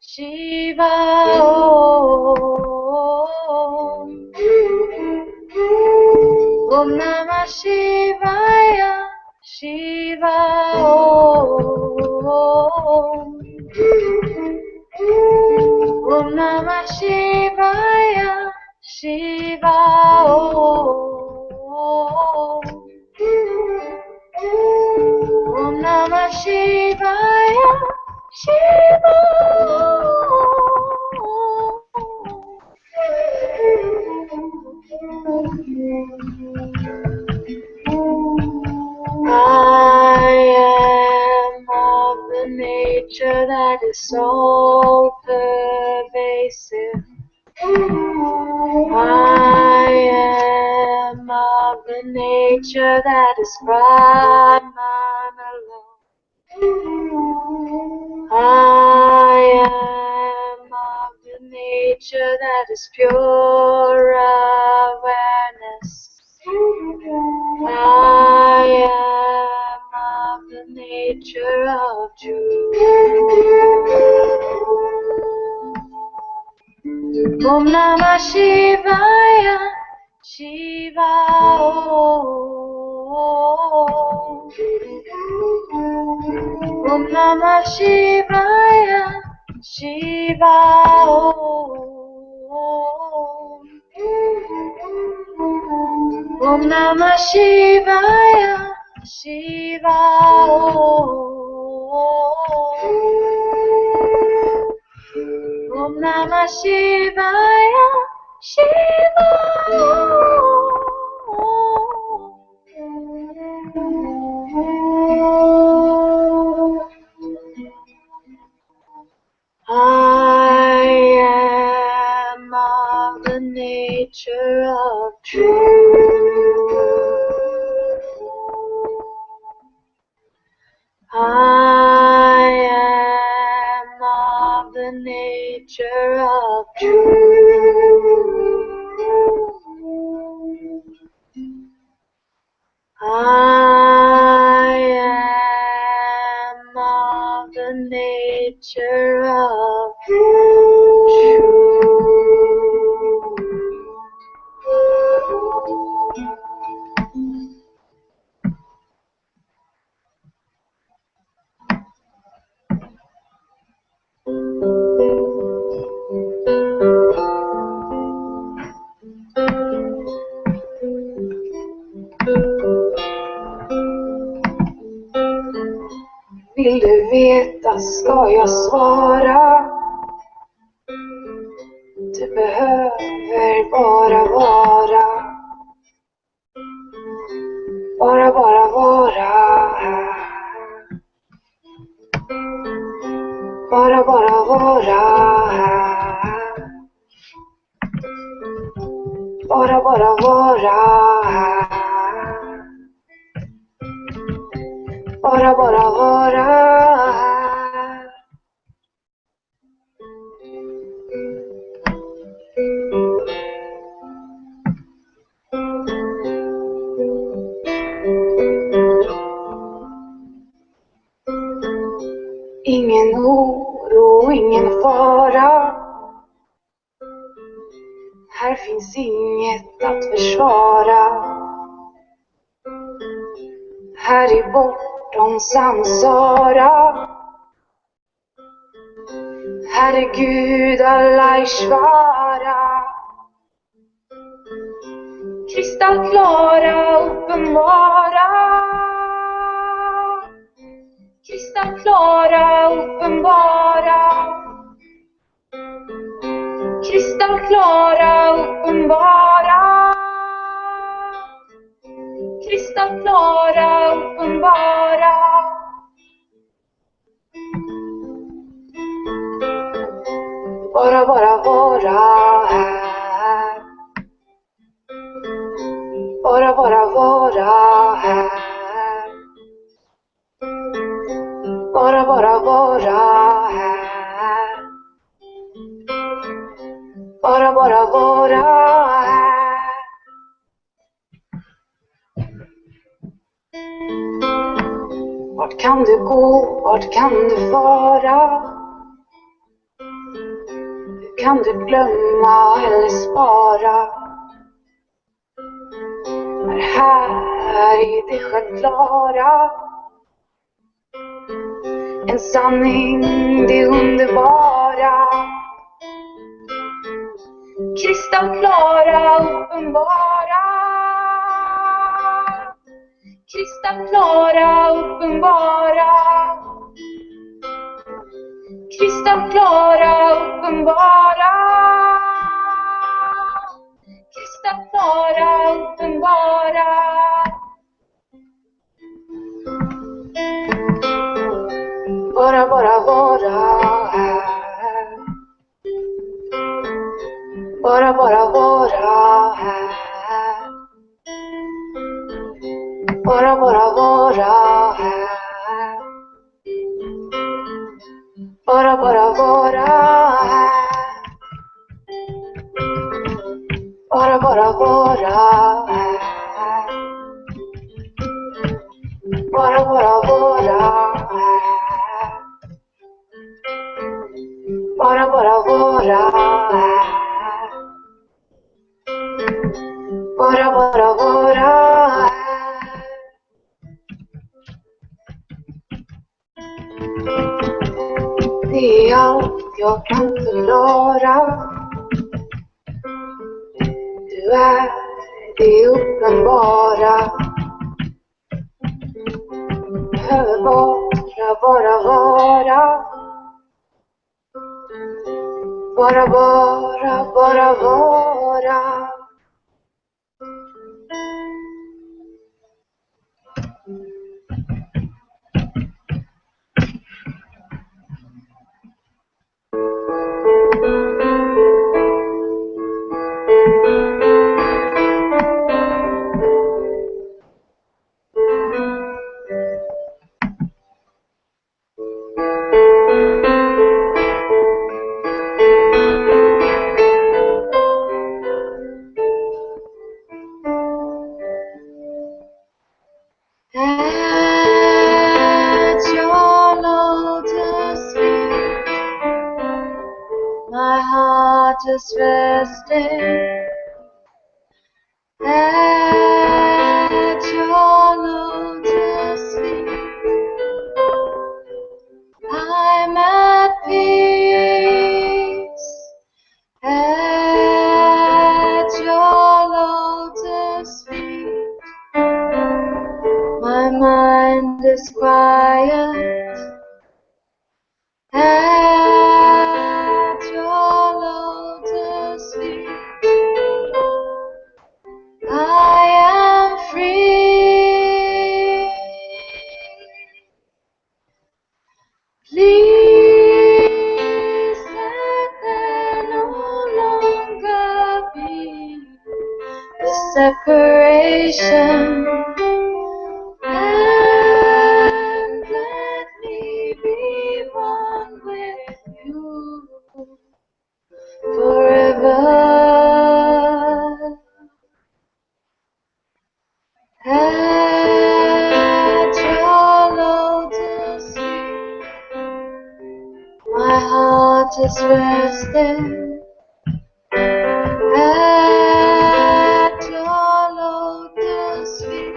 Shiva Om. Om Namah Shivaya, Shiva Om. Om Namah Shivaya, Shiva Om. Om Namah Shivaya, Shiva I am of the nature that is all pervasive. I am of the nature that is Brahman alone. I am of the nature that is pure awareness. I am of the nature of truth. Om Namah Shivaya, Shiva Om. Om Namah Shivaya, Shiva Om. Om Namah Shivaya, Shiva Om. Om Namah Shivaya, Shiva I am of the nature of truth. I am of the nature of truth. I am of the nature of truth. Vill du veta, ska jag svara? Du behöver bara vara. Bara vara här. Bara vara här. Bara vara här. Bara vara här. Ingen oro, ingen fara. Här finns inget att försvara. Här är bortom samsara. Här är Gud alla Ishvara. Kristallklara, uppenbara. Kristallklara, uppenbara. Kristallklara, uppenbara. Kristallklara, uppenbara. Bara vara här. Bara vara här. Bara vara här. Bara vara här. Vart kan du gå? Vart kan du fara? kan du glömma eller spara. Är här i det självklara. En sanning, det underbara. Kristallklara, uppenbara. Kristallklara, uppenbara. Kristallklara, uppenbara. Kristallklara, uppenbara. Bara vara här. Bara vara här. Bara vara här. Bara vara här. Bara vara här. Bara vara här. Bara vara här. Bara vara här. Det är allt jag kan förklara. Du är det uppenbara. Behöver bara vara. Bara vara. Just resting at your lotus feet. I'm at peace at your lotus feet. My mind is quiet at your lotus feet. I am free. Please let there no longer be the separation, and let me be one with you forever. At your lotus feet, my heart is resting. At your lotus feet,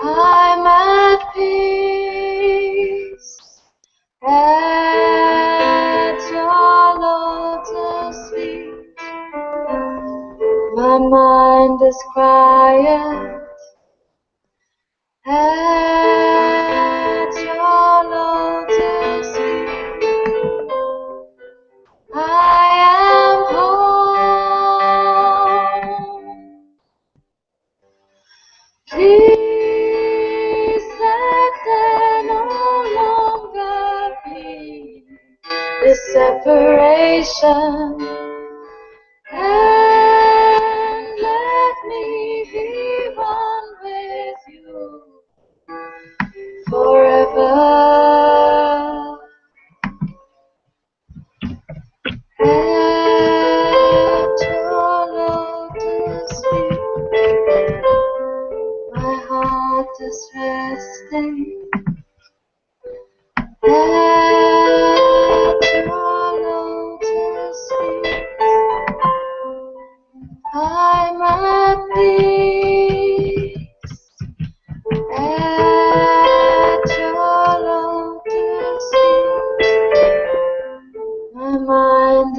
I'm at peace. At your lotus feet, my mind is quiet. At your lotus feet, I am home. Please let there no longer be the separation, and let me be one with you forever. At your lotus feet, my heart is resting. At your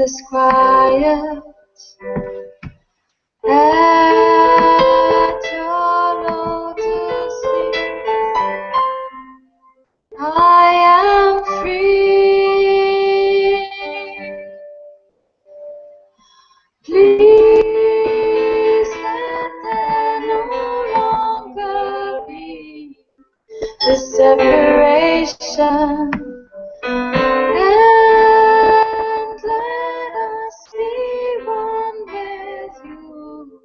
this quiet at your lotus feet. I am free. Please let there no longer be the separation, and let us be one with you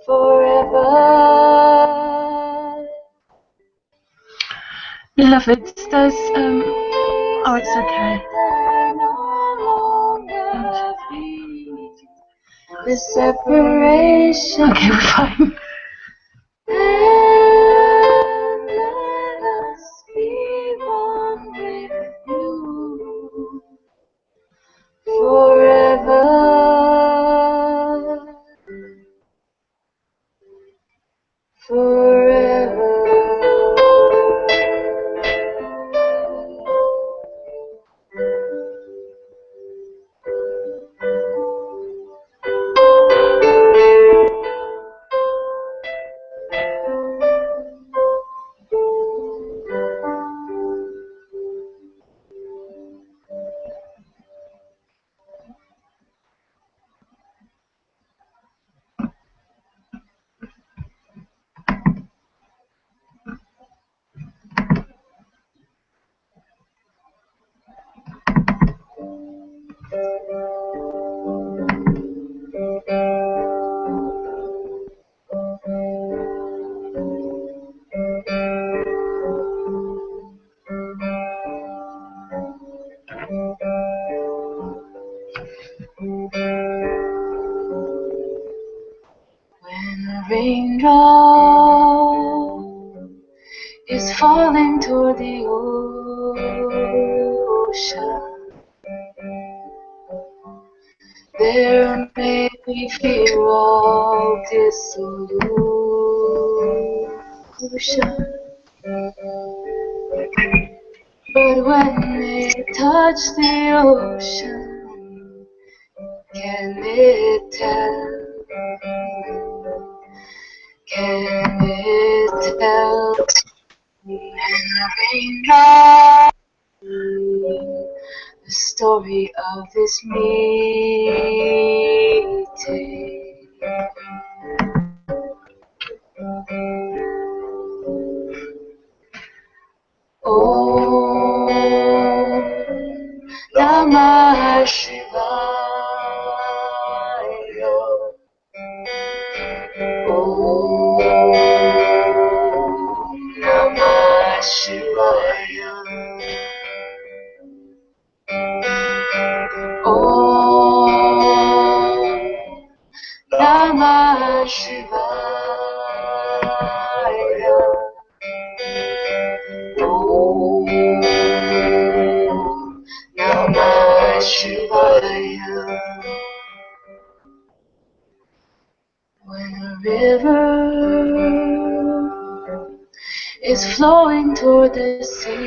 forever. Beloved, there's oh, it's okay. The separation. Okay, we're fine. And let us be one with you forever. Forever. When a raindrop is falling toward the ocean, there may be fear of dissolution, but when they touch the ocean, can it tell? Can it tell? And the raindrop, the story of this meeting. Om Namah Shivaya. Om Namah Shivaya. Om Namah Shivaya. Om Namah Shivaya. When a river is flowing toward the sea,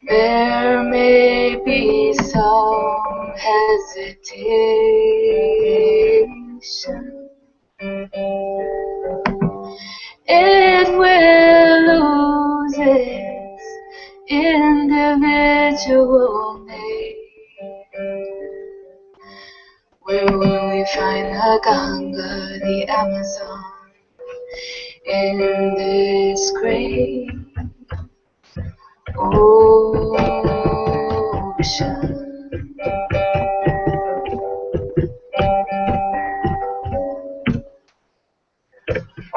there may be some hesitation. It will lose its individual name. Where will we find the Ganga, the Amazon, in this great ocean?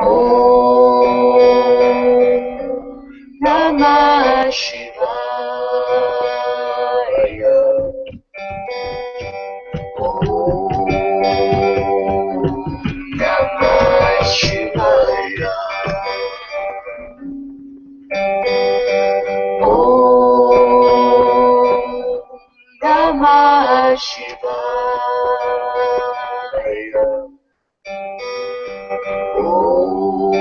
Om Namah Shivaya. Om Namah Shivaya. Om Namah Shivaya. Om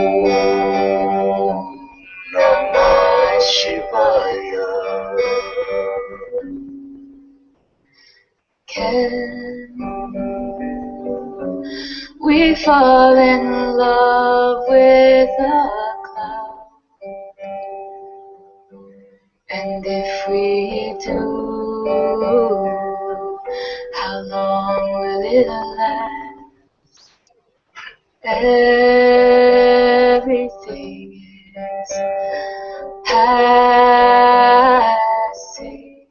Namah Shivaya. fall in love with a cloud? And if we do, how long will it last? Everything is passing.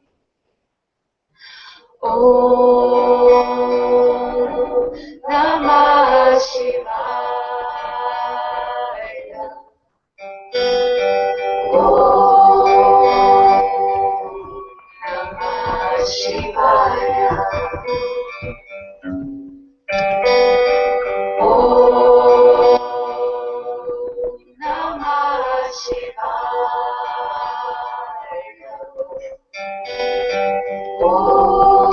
Oh, Namah Shivaya. Oh, Namah Shivaya. Oh, Namah Shivaya. Oh,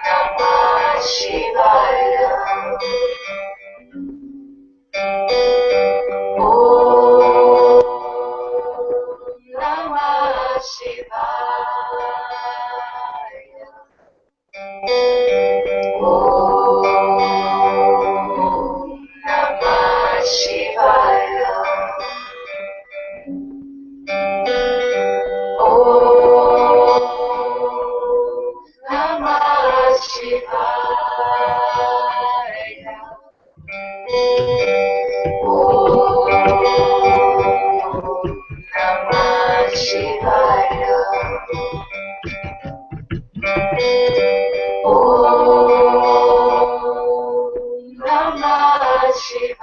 Namah Shivaya. Oh, Namah Shivaya. Oh, Namah Shivaya. Oh, Namah Shivaya. Oh, Namah Shivaya. Oh, Namah Shivaya.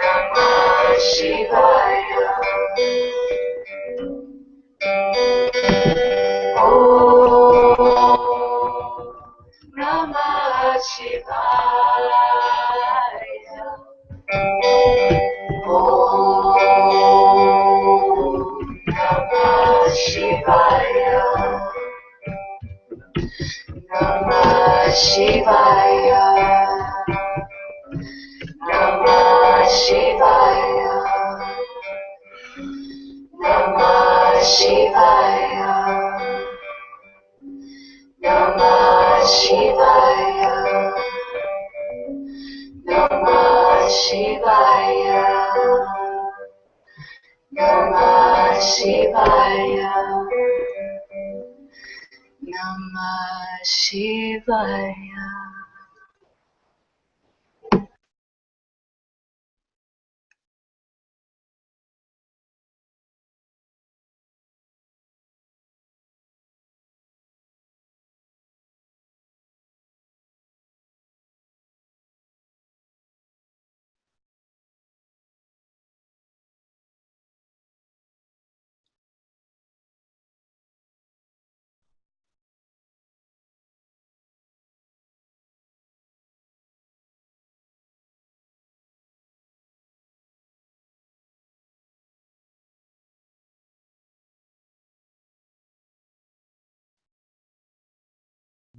Namah Shivaya. Oh, Namah Shivaya. Oh, Namah Shivaya. Namah Shivaya. Namah Shivaya. Namah Shivaya. Namah Shivaya. Namah Shivaya. Namah Shivaya. Namah Shivaya.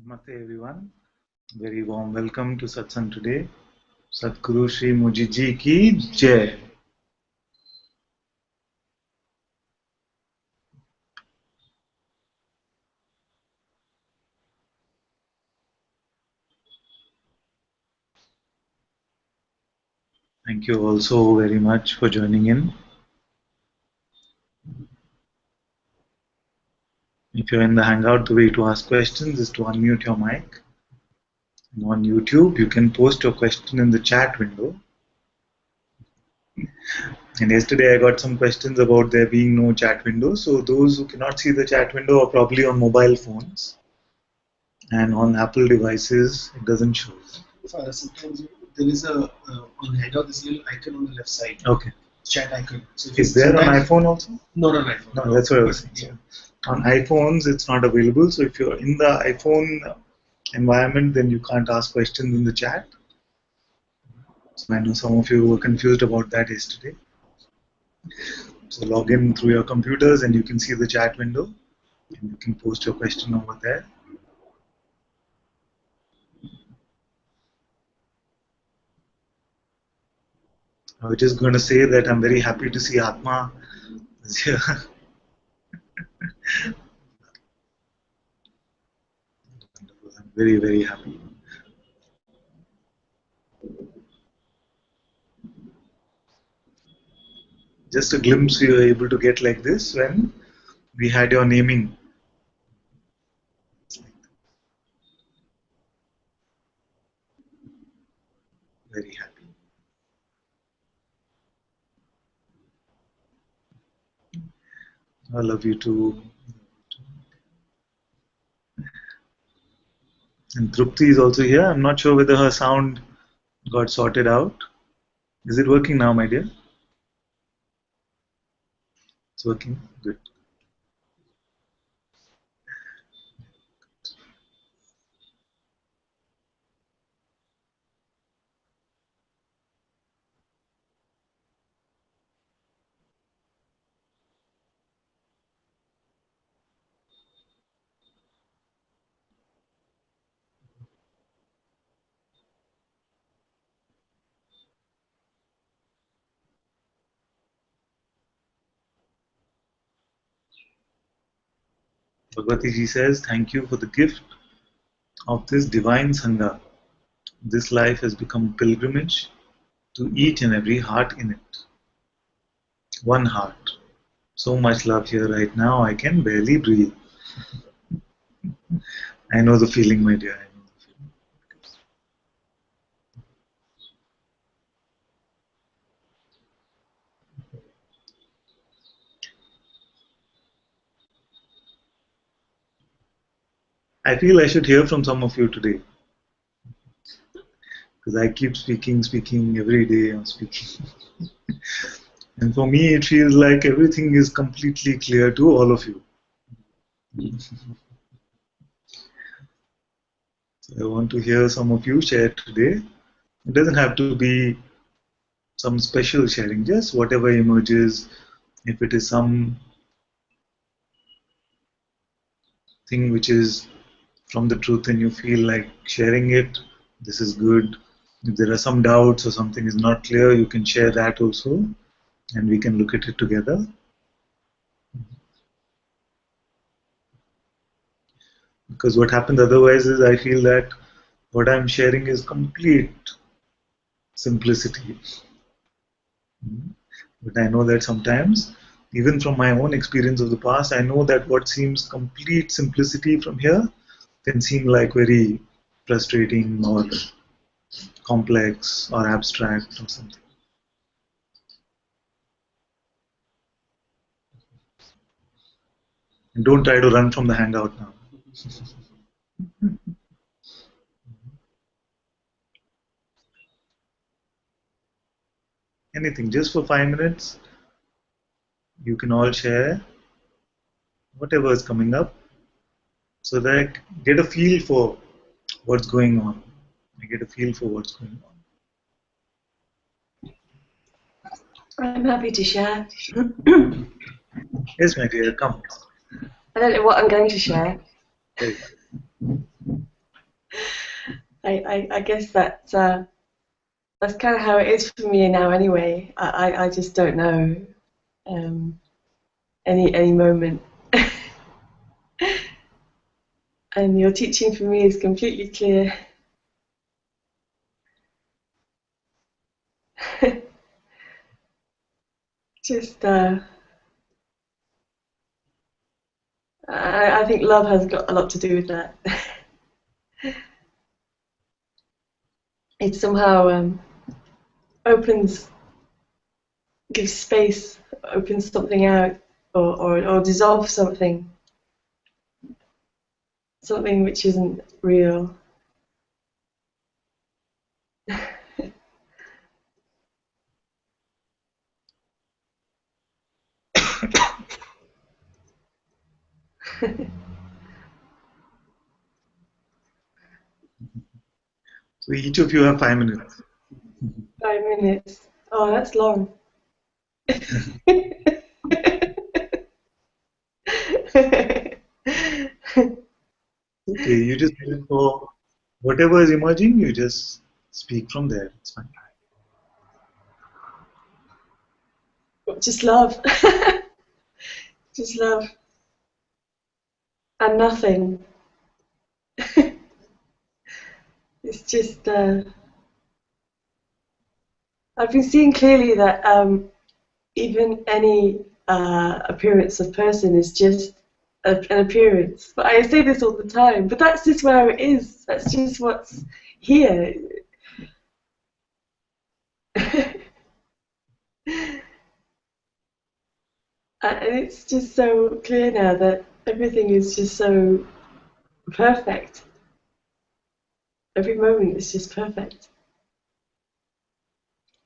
Namaste everyone. Very warm welcome to Satsang today. Sadhguru Shri Mujiji ki Jai. Thank you also very much for joining in. If you're in the Hangout, the way to ask questions is to unmute your mic. And on YouTube, you can post your question in the chat window. And yesterday I got some questions about there being no chat window. So those who cannot see the chat window are probably on mobile phones. And on Apple devices, it doesn't show. Sometimes there is a on Hangout this little icon on the left side. Okay. Chat icon. So Is there on iPhone also? Not on iPhone. No, that's what I was saying. Yeah. On iPhones, it's not available. So if you're in the iPhone environment, then you can't ask questions in the chat. So I know some of you were confused about that yesterday. So log in through your computers and you can see the chat window and you can post your question over there. I was just going to say that I'm very happy to see Atma is here. I'm very, very happy. Just a glimpse we were able to get like this when we had your naming. Very happy. I love you too. And Trupti is also here. I'm not sure whether her sound got sorted out. Is it working now, my dear? It's working. Good. Bhagavati ji says, thank you for the gift of this divine Sangha. This life has become a pilgrimage to each and every heart in it. One heart. So much love here right now, I can barely breathe. I know the feeling, my dear. I know the feeling. I feel I should hear from some of you today. Because I keep speaking every day. I'm speaking. And for me, it feels like everything is completely clear to all of you. So I want to hear some of you share today. It doesn't have to be some special sharing, just whatever emerges. If it is some thing which is from the truth and you feel like sharing it, this is good. If there are some doubts or something is not clear, you can share that also, and we can look at it together. Because what happens otherwise is I feel that what I'm sharing is complete simplicity. But I know that sometimes, even from my own experience of the past, I know that what seems complete simplicity from here can seem like very frustrating or complex or abstract or something. And don't try to run from the hangout now. Anything, just for 5 minutes, you can all share whatever is coming up so that I get a feel for what's going on. I get a feel for what's going on. I'm happy to share. Yes, my dear, come. I don't know what I'm going to share. Okay. I guess that's kind of how it is for me now anyway. I just don't know any moment. And your teaching for me is completely clear. Just I think love has got a lot to do with that. It somehow gives space, opens something out, or dissolves something which isn't real. So each of you have 5 minutes. 5 minutes. Oh, that's long. Okay, you just look for whatever is emerging, you just speak from there. It's fine. Just love. Just love. and nothing. It's just, I've been seeing clearly that even any appearance of person is just an appearance. But I say this all the time, but that's just where it is. That's just what's here. And it's just so clear now that everything is just so perfect. Every moment is just perfect.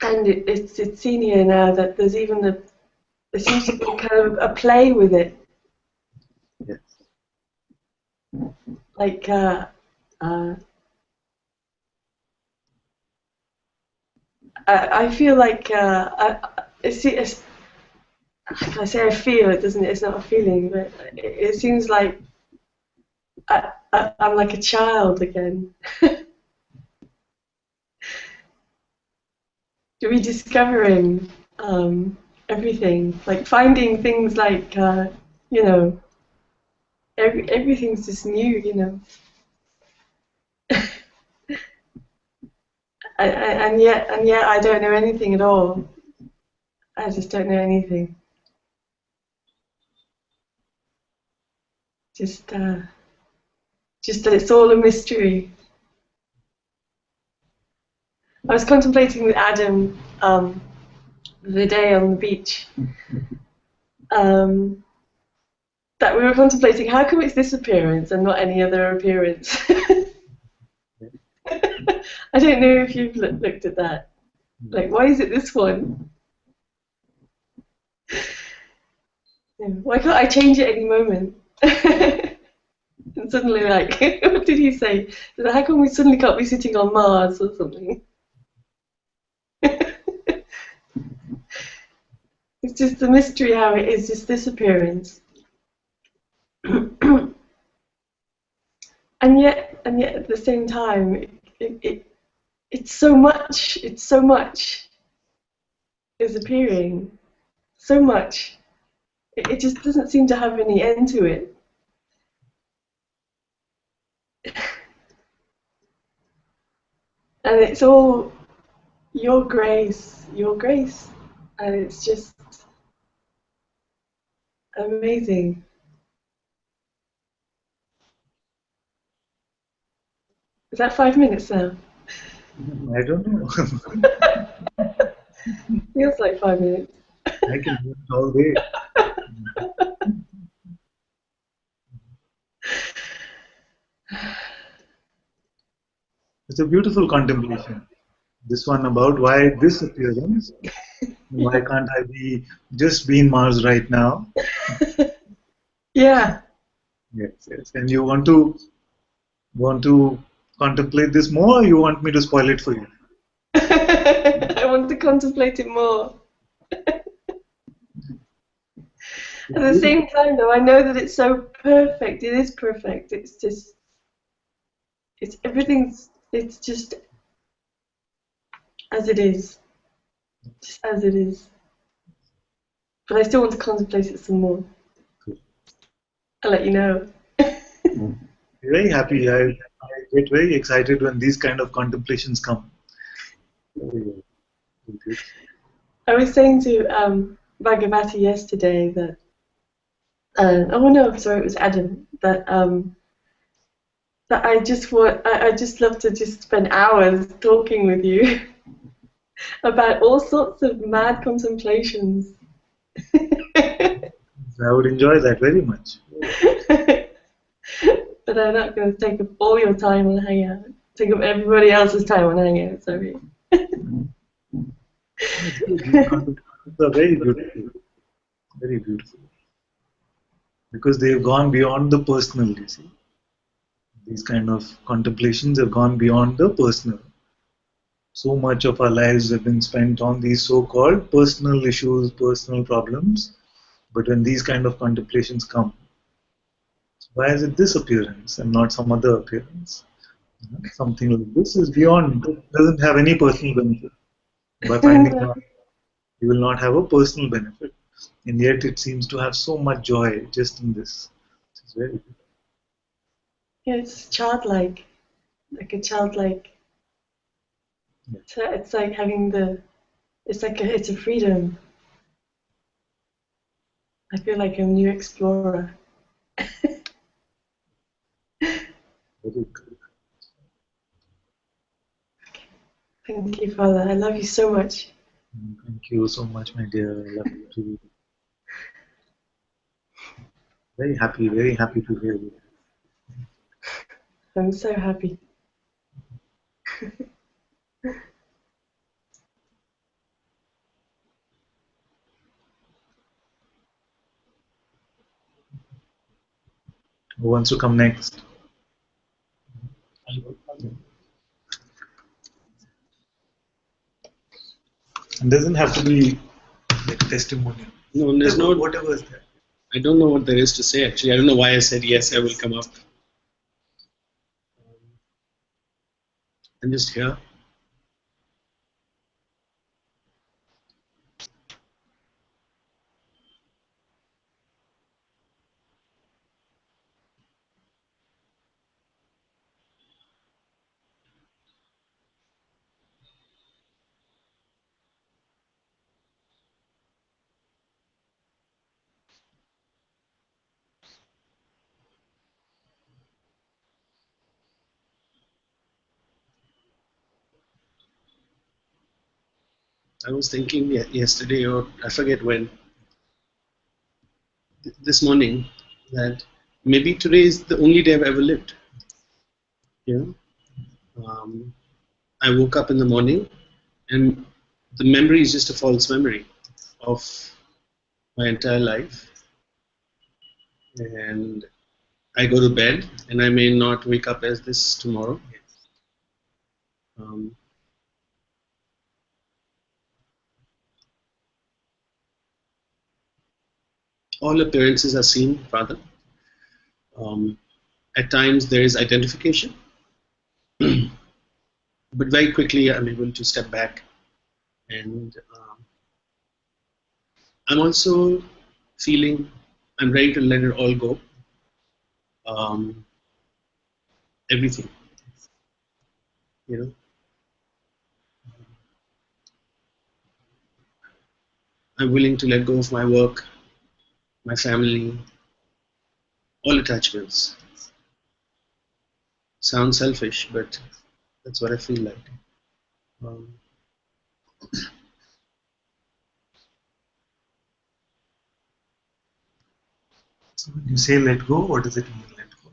And it's seen here now that there's even there seems to be kind of a play with it. Yes. Like I feel like it's I say I feel it doesn't. It's not a feeling, but it seems like I'm like a child again. Rediscovering everything, like finding things like you know, everything's just new, you know. And yet I don't know anything at all. I just don't know anything. Just that it's all a mystery. I was contemplating with Adam the day on the beach. That we were contemplating how come it's this appearance and not any other appearance. I don't know if you've looked at that. Like, why is it this one? Why can't I change it any moment? And suddenly, like, what did he say? How come we suddenly can't be sitting on Mars or something? It's just the mystery how it is, just this appearance. And yet at the same time, it's so much is appearing, so much. It just doesn't seem to have any end to it. And it's all your grace, and it's just amazing. Is that 5 minutes now? I don't know. Feels like 5 minutes. I can do it all day. It's a beautiful contemplation. This one about why this appearance. Why can't I be in Mars right now? Yeah. Yes. And you want to contemplate this more, or you want me to spoil it for you? I want to contemplate it more. At the same time, though, I know that it's so perfect. It is perfect. It's just, everything's, it's just as it is. Just as it is. But I still want to contemplate it some more. I'll let you know. Very happy. I get very excited when these kind of contemplations come. I was saying to Bhagavati yesterday that, oh no, sorry, it was Adam, that I just love to just spend hours talking with you about all sorts of mad contemplations. I would enjoy that very much. But I'm not going to take up all your time on Hangout. Take up everybody else's time on Hangout, sorry. These are very beautiful. Very beautiful. Because they have gone beyond the personal, you see. These kind of contemplations have gone beyond the personal. So much of our lives have been spent on these so-called personal issues, personal problems. But when these kind of contemplations come, why is it this appearance and not some other appearance? Something like this is beyond, it doesn't have any personal benefit. By finding out, you will not have a personal benefit. And yet it seems to have so much joy just in this. It's very good. it's childlike, like a childlike. Yeah. So it's like having it's a freedom. I feel like a new explorer. Very good. Thank you, Father. I love you so much. Thank you so much, my dear. I love you too. Very happy to hear you. I'm so happy. Who wants to come next? It doesn't have to be like testimony. No, there's no. Whatever is there. I don't know what there is to say actually. I don't know why I said yes, I will come up. I'm just here. I was thinking yesterday, or I forget when, this morning, that maybe today is the only day I've ever lived. You know, I woke up in the morning, and the memory is just a false memory of my entire life. And I go to bed, and I may not wake up as this tomorrow. All appearances are seen, Father. At times there is identification, but very quickly I'm able to step back, and I'm also feeling I'm ready to let it all go. Everything, you know. I'm willing to let go of my work, my family, all attachments. Sounds selfish, but that's what I feel like. So when you say let go, what does it mean, let go?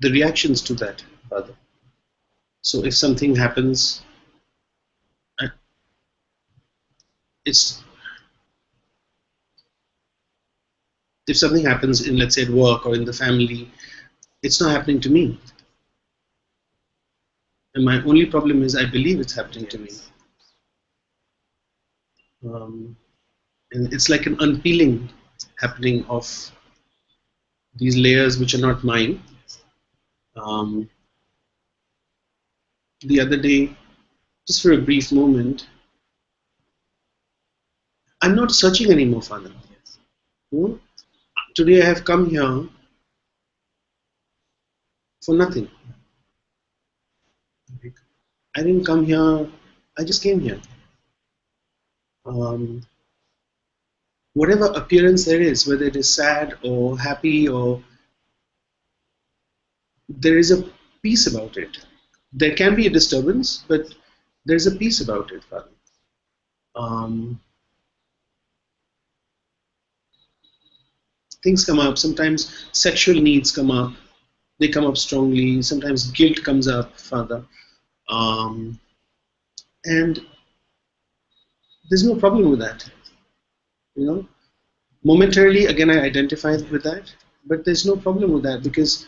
The reactions to that, Father. So if something happens, if something happens in, let's say, at work or in the family, it's not happening to me. And my only problem is I believe it's happening to me. And it's like an unpeeling happening of these layers which are not mine. The other day, just for a brief moment, I'm not searching anymore, Father. Today I have come here for nothing. I didn't come here, I just came here. Whatever appearance there is, whether it is sad or happy, or there is a peace about it. There can be a disturbance, but there's a peace about it, Father. Things come up. Sometimes sexual needs come up. They come up strongly. Sometimes guilt comes up, Father. And there's no problem with that. You know, momentarily, again, I identify with that, but there's no problem with that because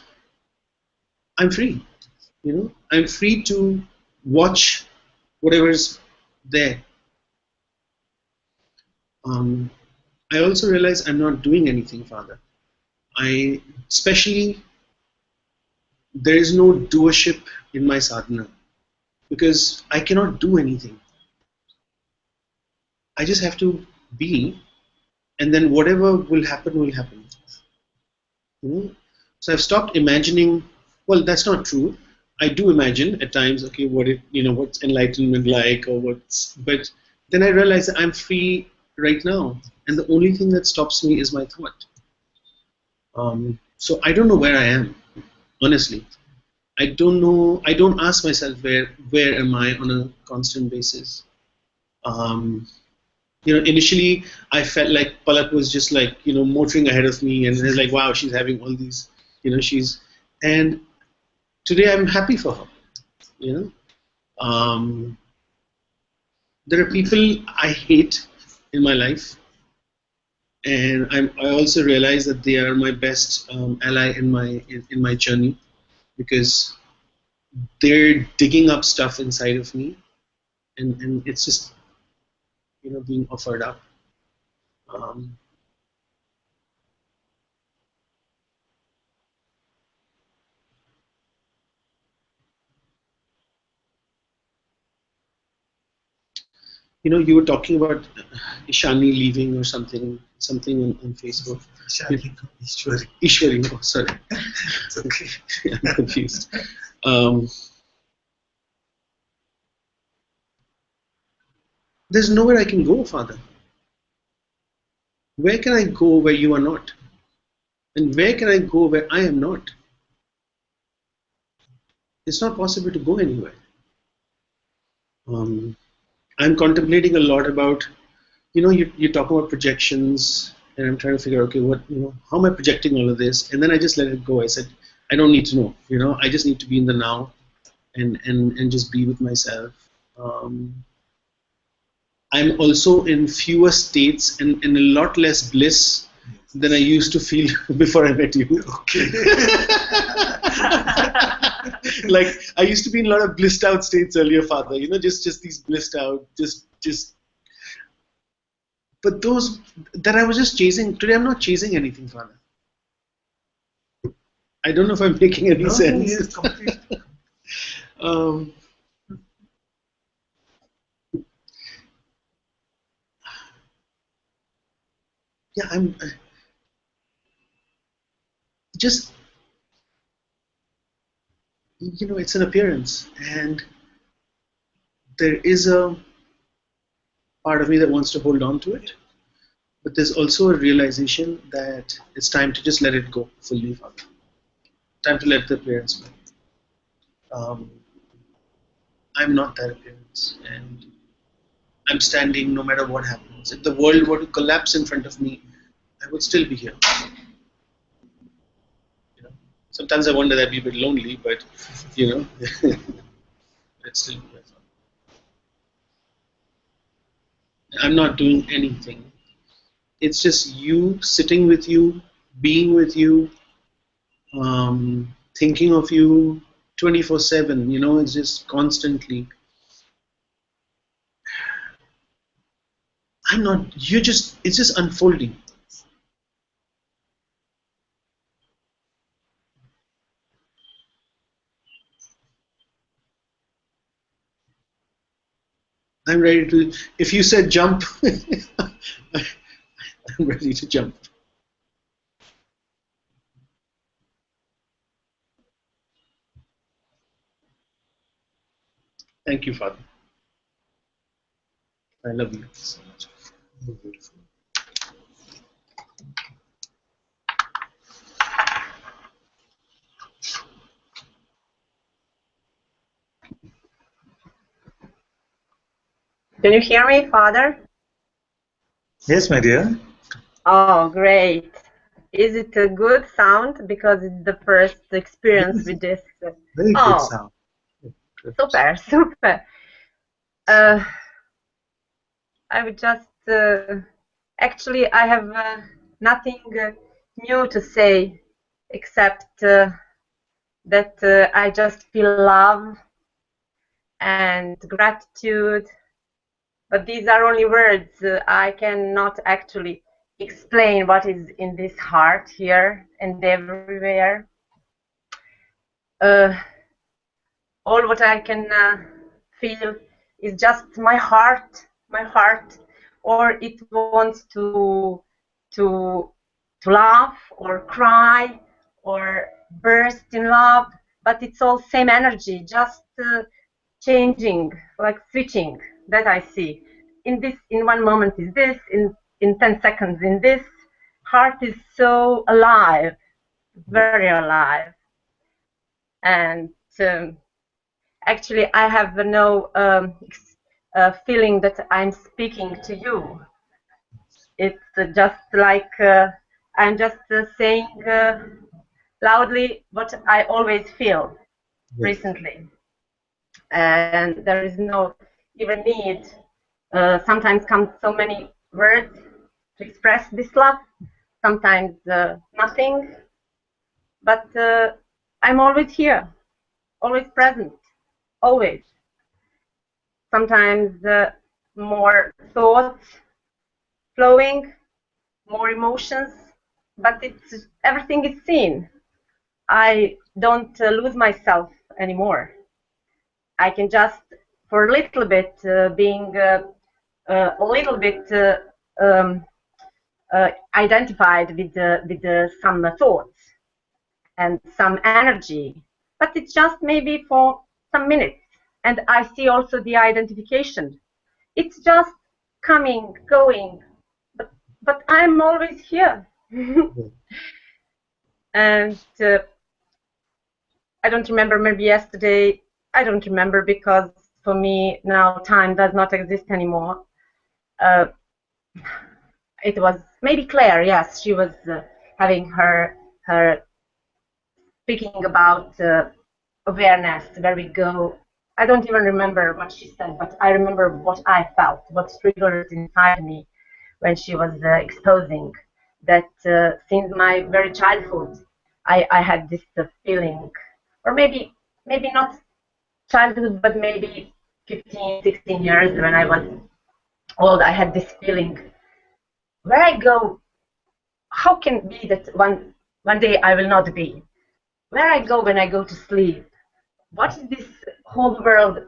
I'm free. You know, I'm free to watch whatever's there. I also realize I'm not doing anything, Father. Especially, there is no doership in my sadhana because I cannot do anything. I just have to be, and then whatever will happen will happen. You know? So I've stopped imagining. Well, that's not true. I do imagine at times, okay, what's enlightenment like, or what's. But then I realize that I'm free right now, and the only thing that stops me is my thought. So I don't know where I am, honestly. I don't know. I don't ask myself where am I on a constant basis. Initially I felt like Palak was just like, motoring ahead of me, and it's like, wow, she's having all these, and today I'm happy for her. There are people I hate in my life, and I also realize that they are my best ally in my journey, because they're digging up stuff inside of me, and it's just being offered up. Um, you were talking about Ishani leaving or something on Facebook. Ishani, Ishwari. Ishwari, oh, sorry. It's okay. I'm confused. There's nowhere I can go, Father. Where can I go where you are not? And where can I go where I am not? It's not possible to go anywhere. I'm contemplating a lot about, you talk about projections, and I'm trying to figure out, okay, how am I projecting all of this? And then I just let it go. I said, I don't need to know, I just need to be in the now, and just be with myself. I'm also in fewer states and a lot less bliss than I used to feel before I met you. Okay. Like, I used to be in a lot of blissed out states earlier, Father. Just these blissed out, just. But those that I was just chasing. Today, I'm not chasing anything, Father. I don't know if I'm making any sense. Yes, completely. Yeah, I'm just, it's an appearance, and there is a part of me that wants to hold on to it, but there's also a realization that it's time to just let it go fully, Father. Time to let the appearance go. I'm not that appearance, and I'm standing no matter what happens. If the world were to collapse in front of me, I would still be here. Sometimes I wonder that I'd be a bit lonely, but I'd still be here. I'm not doing anything. It's just you, sitting with you, being with you, thinking of you 24/7. It's just constantly. I'm not. It's just unfolding. I'm ready to. If you said jump, I'm ready to jump. Thank you, Father. I love you so much. Beautiful. Can you hear me, Father? Yes, my dear. Oh, great. Is it a good sound? Because it's the first experience with this. Very good sound. Super, super. I would just, actually, I have nothing new to say except that I just feel love and gratitude. But these are only words. I cannot actually explain what is in this heart here and everywhere. All what I can feel is just my heart, or it wants to laugh or cry or burst in love, but it's all same energy, just changing, like switching, that I see. In 1 moment is this, in 10 seconds in this. Heart is so alive, very alive. And actually I have no feeling that I'm speaking to you. It's just like I'm just saying loudly what I always feel recently. And there is no even need. Sometimes come so many words to express this love, sometimes nothing, but I'm always here, always present, always. Sometimes more thoughts flowing, more emotions, but everything is seen. I don't lose myself anymore. I can just, for a little bit, being a little bit identified with some thoughts and some energy, but it's just maybe for some minutes. And I see also the identification. It's just coming, going, but I'm always here. And I don't remember, maybe yesterday, I don't remember, because for me now time does not exist anymore. It was maybe Claire, yes, she was having her speaking about awareness, where we go. I don't even remember what she said, but I remember what I felt, what triggered inside me when she was exposing that since my very childhood, I had this feeling, or maybe not childhood, but maybe 15, 16 years when I was old, I had this feeling, where I go, how can it be that one day I will not be? Where I go when I go to sleep? What is this whole world?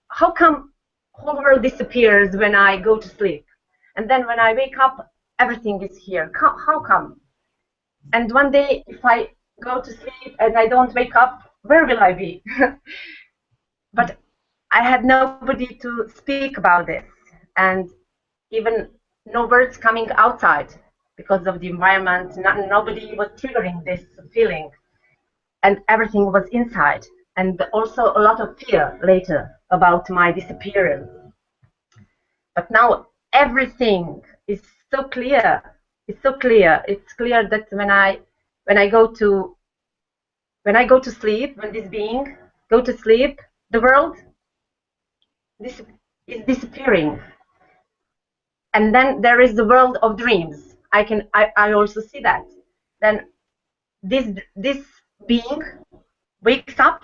How come whole world disappears when I go to sleep? And then when I wake up, everything is here. How come? And one day, if I go to sleep and I don't wake up, where will I be? But I had nobody to speak about this, and even no words coming outside because of the environment. Nobody was triggering this feeling, and everything was inside. And also a lot of fear later about my disappearance. But now everything is so clear. It's so clear. It's clear that when I go to sleep, when this being go to sleep, the world is disappearing. And then there is the world of dreams. I also see that. Then this being wakes up,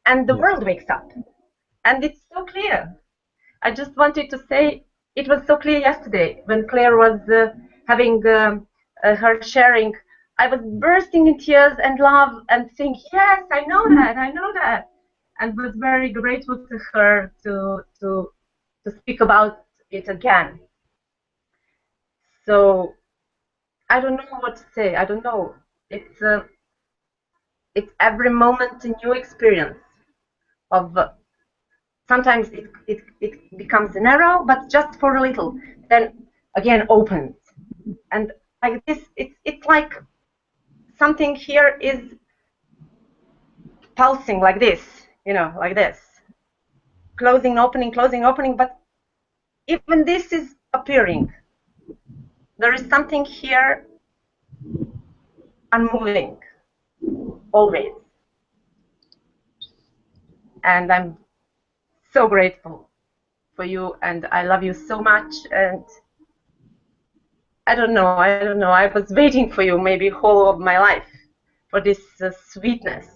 and the world wakes up, and it's so clear. I just wanted to say it was so clear yesterday when Claire was having her sharing. I was bursting in tears and love and saying, yes, I know that, and was very grateful to her to speak about it again. So I don't know what to say. I don't know. It's every moment a new experience of. Sometimes it becomes narrow, but just for a little, then again opens, and like this, it's like something here is pulsing like this, like this, closing, opening, but even this is appearing. There is something here unmoving, always, and I'm so grateful for you, and I love you so much. And I don't know. I was waiting for you maybe whole of my life, for this sweetness,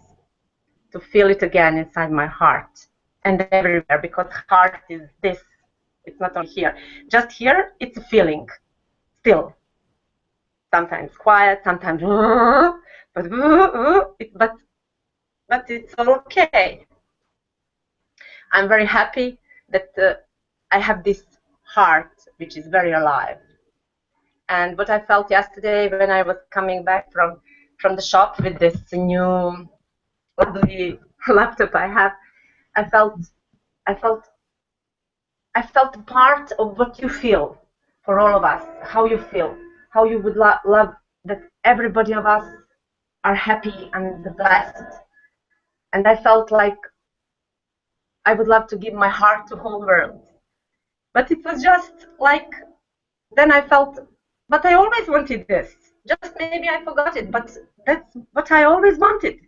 to feel it again inside my heart and everywhere, because heart is this. It's not only here. Just here, it's a feeling, still. Sometimes quiet, sometimes but it's all okay. I'm very happy that I have this heart which is very alive. And what I felt yesterday when I was coming back from from the shop with this new lovely laptop I have, I felt part of what you feel for all of us, how you feel, how you would love that everybody of us are happy and blessed. And I felt like I would love to give my heart to whole world. But it was just like, then I felt, but I always wanted this. Just maybe I forgot it, but that's what I always wanted.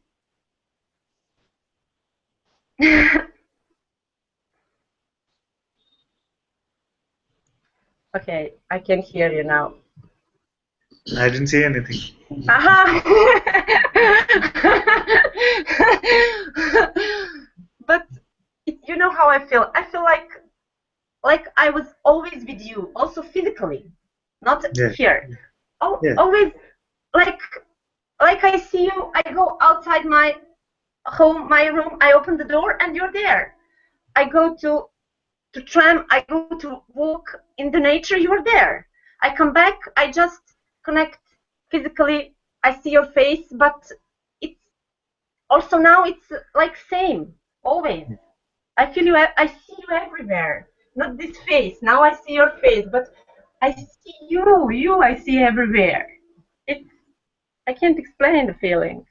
Okay, I can hear you now. I didn't say anything. Aha! But you know how I feel? I feel like I was always with you, also physically, not here. Always like I see you. I go outside my home, my room. I open the door, and you're there. I go to tram. I go to walk in the nature. You're there. I come back. I just connect physically. I see your face, but it's also now it's like same always. I feel you. I see you everywhere. Not this face. Now I see your face, but I see you. You I see everywhere. It's I can't explain the feeling.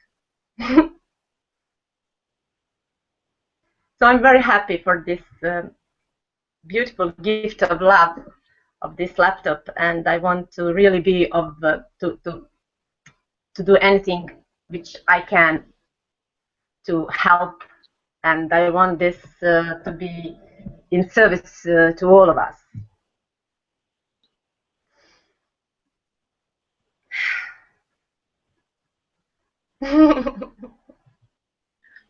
So I'm very happy for this beautiful gift of love of this laptop, and I want to really be of to do anything which I can to help, and I want this to be in service to all of us.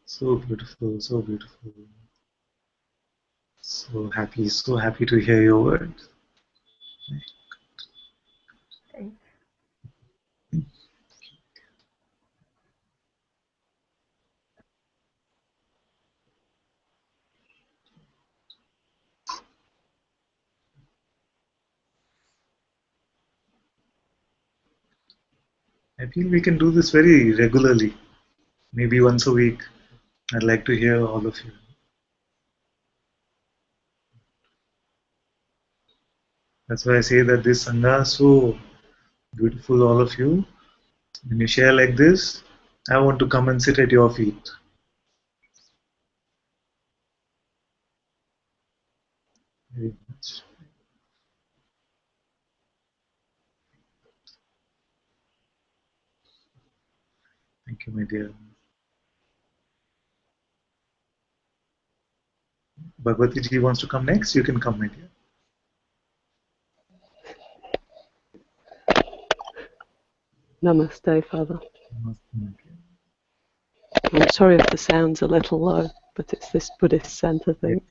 So beautiful, so beautiful. So happy to hear your words. I feel we can do this very regularly, maybe once a week. I'd like to hear all of you. That's why I say that this Sangha is so beautiful, all of you. When you share like this, I want to come and sit at your feet. Very much. Thank you, my dear. Bhagwati ji wants to come next. You can come, my dear. Namaste, Father. I'm sorry if the sound's a little low, but it's this Buddhist center thing.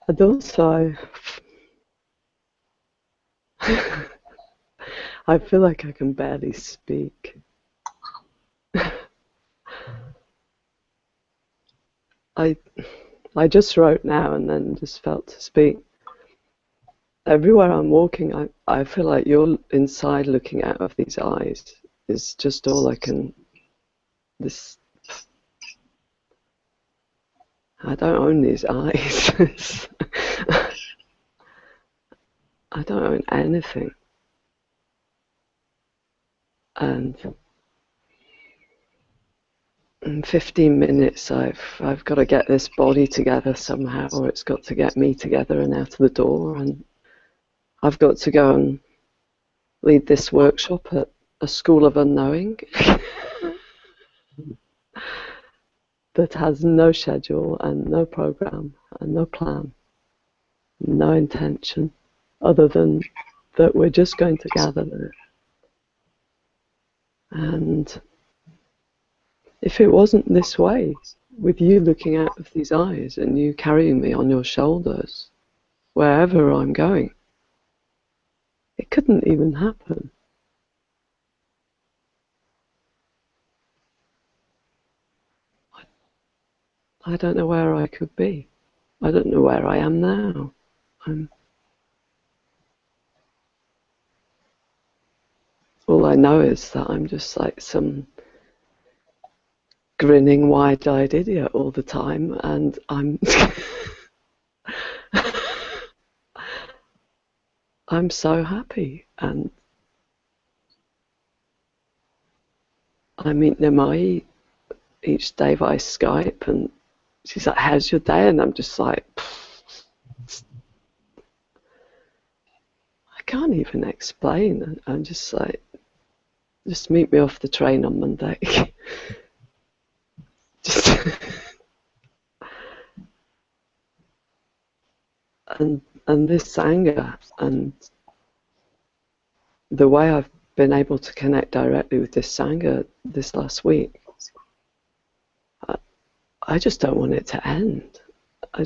And also, I feel like I can barely speak. I just wrote now and then just felt to speak. Everywhere I'm walking, I feel like you're inside looking out of these eyes. It's just all I can... I don't own these eyes. I don't own anything. And in 15 minutes I've got to get this body together somehow, or it's got to get me together and out of the door, and I've got to go and lead this workshop at a school of unknowing that has no schedule and no program and no plan, no intention other than that we're just going to gather there. And if it wasn't this way, with you looking out of these eyes and you carrying me on your shoulders wherever I'm going, it couldn't even happen. I don't know where I could be. I don't know where I am now. all I know is that I'm just like some grinning, wide-eyed idiot all the time, and I'm I'm so happy. And I meet Nimai each day via Skype, and she's like, "How's your day?" And I'm just like, I can't even explain. I'm just like, just meet me off the train on Monday. Just and this Sangha and the way I've been able to connect directly with this Sangha this last week, I just don't want it to end. I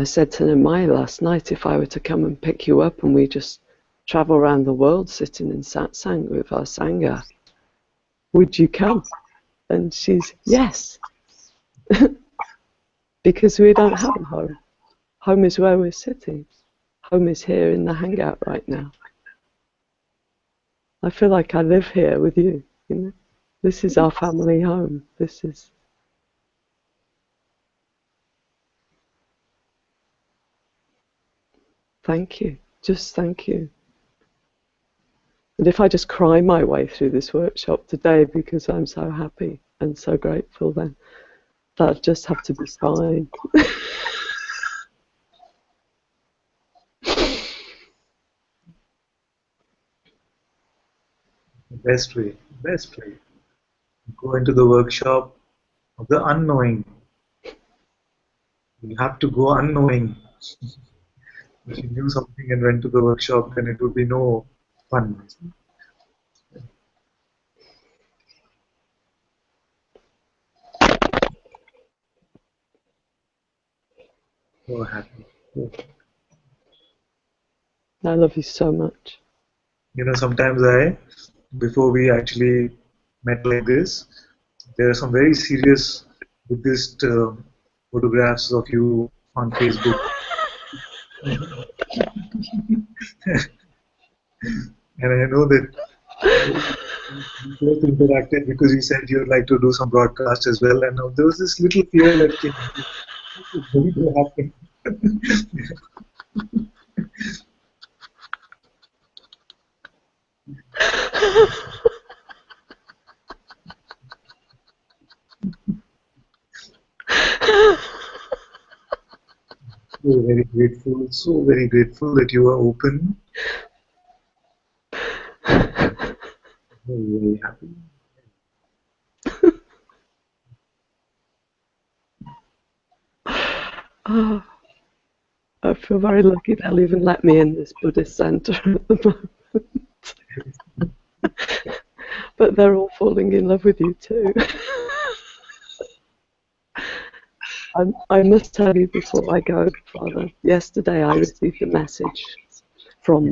said to Nimai last night, if I were to come and pick you up and we just travel around the world sitting in Satsang with our Sangha, would you come? And she's, yes. Because we don't have a home. Home is where we're sitting. Home is here in the hangout right now. I feel like I live here with you, you know. This is our family home. This is... Thank you. Just thank you. And if I just cry my way through this workshop today because I'm so happy and so grateful, then that'll just have to be fine. Best way, best way. Go into the workshop of the unknowing. You have to go unknowing. If you knew something and went to the workshop, then it would be no fun. So happy. I love you so much. You know, sometimes before we actually met like this, there are some very serious Buddhist photographs of you on Facebook. And I know that we just interacted because you said you'd like to do some broadcast as well. And there was this little fear that came. It's going to happen. So very grateful that you are open. Very, very happy. Oh, I feel very lucky they'll even let me in this Buddhist centre at the moment. But they're all falling in love with you too. I must tell you before I go, Father, yesterday I received a message from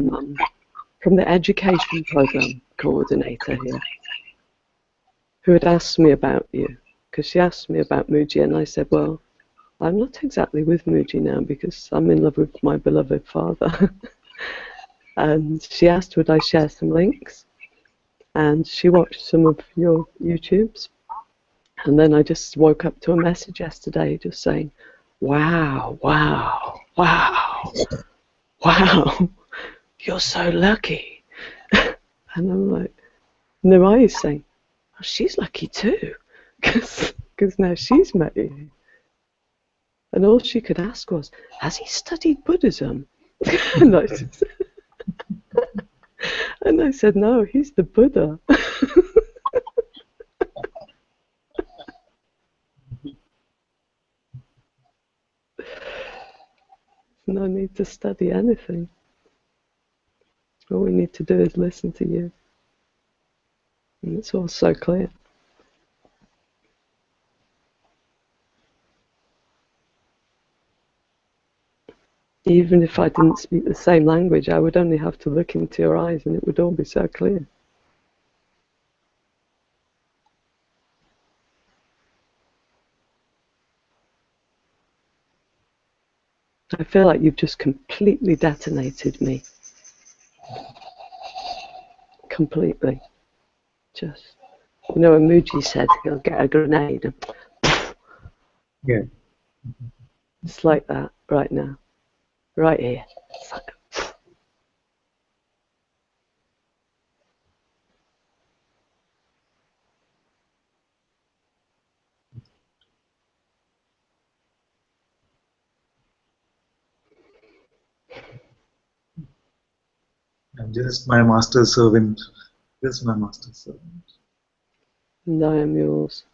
the education program coordinator here, who had asked me about you, because she asked me about Muji, and I said, well, I'm not exactly with Muji now because I'm in love with my beloved father. And she asked would I share some links, and she watched some of your YouTubes, and then I just woke up to a message yesterday just saying, wow, wow, wow, wow, you're so lucky. And I'm like, Nimai is saying, oh, she's lucky too, because now she's met you. And all she could ask was, has he studied Buddhism? And I said, no, he's the Buddha. No need to study anything. All we need to do is listen to you. And it's all so clear. Even if I didn't speak the same language, I would only have to look into your eyes and it would all be so clear. I feel like you've just completely detonated me. Completely. Just, you know, Muji said he'll get a grenade and Yeah. it's like that right now. Right here. It's like, I'm just my master's servant. Just my master's servant. and I am yours.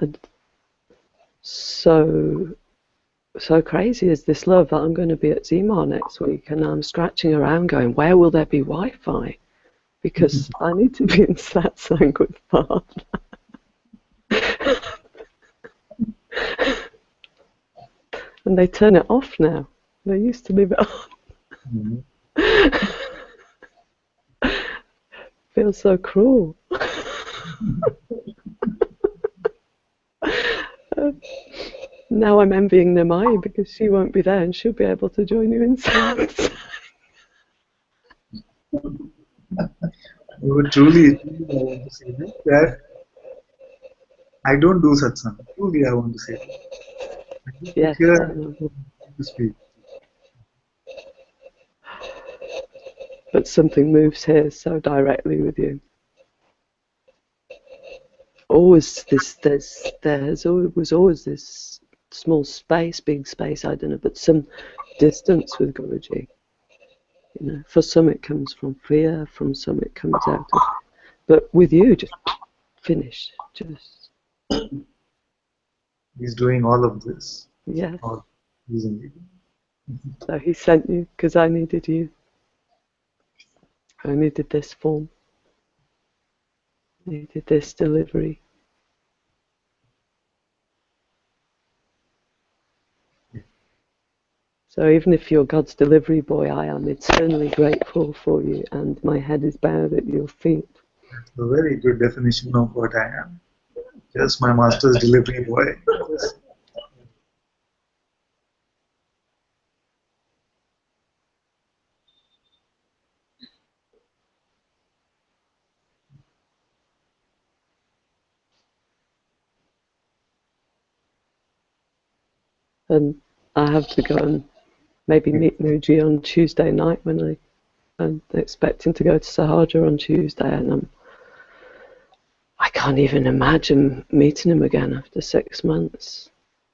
And so crazy is this love that I'm going to be at Zimar next week, and I'm scratching around going, where will there be Wi-Fi? Because I need to be in Satsang with Father. And they turn it off now. They used to leave it on. Feels so cruel. Now I'm envying Namai because she won't be there and she'll be able to join you in Satsang. Truly, I want to say that I don't do satsang. Truly, I want to say that. I just sit Yes, here I know. to speak. But something moves here so directly with you. Always this, was always this small space, big space, I don't know, but some distance with Guruji. You know, for some it comes from fear, from some it comes out of. But with you, just finish, just. He's doing all of this. Yes. All using it. So he sent you because I needed you. I needed this form. I needed this delivery. So even if you're God's delivery boy, I am eternally grateful for you, and my head is bowed at your feet. That's a very good definition of what I am. Just my master's delivery boy. And I have to go and maybe meet Muji on Tuesday night when I'm expecting to go to Sahaja on Tuesday, and I can't even imagine meeting him again after 6 months.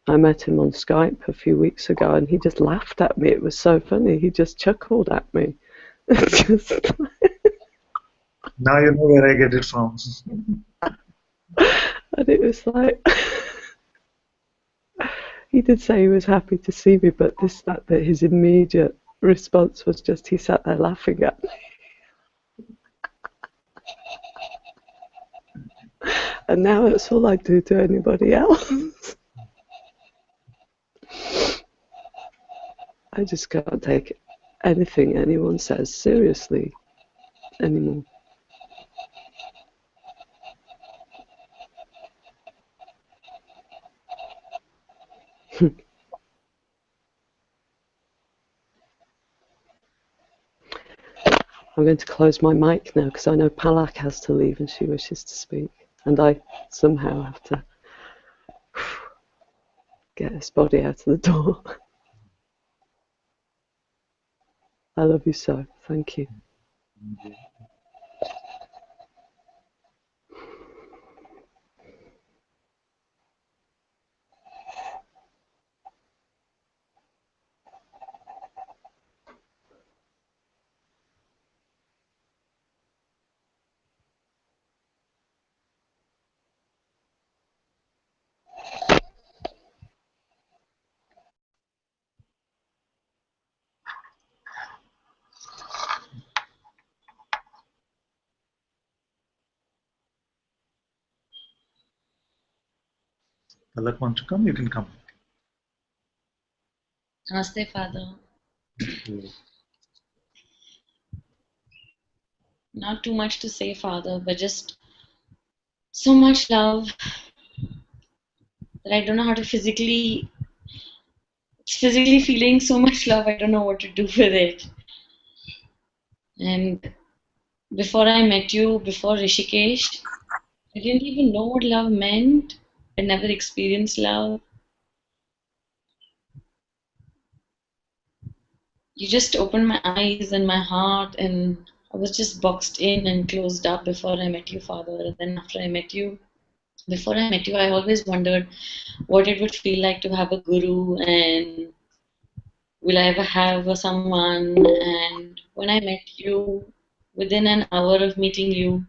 I met him on Skype a few weeks ago and he just laughed at me. It was so funny. He just chuckled at me. Now you know where I get it from. And it was like, he did say he was happy to see me, but that his immediate response was just he sat there laughing at me. And now that's all I do to anybody else. I just can't take anything anyone says seriously anymore. I'm going to close my mic now because I know Palak has to leave and she wishes to speak. And I somehow have to get this body out of the door. I love you so. Thank you. Palak wants to come, you can come. Namaste, Father. Not too much to say, Father, but just so much love that I don't know how to physically. It's physically feeling so much love. I don't know what to do with it. And before I met you, before Rishikesh, I didn't even know what love meant. I never experienced love. You just opened my eyes and my heart, and I was just boxed in and closed up before I met you, Father. And then after I met you, before I met you, I always wondered what it would feel like to have a guru, and will I ever have someone? And when I met you, within an hour of meeting you,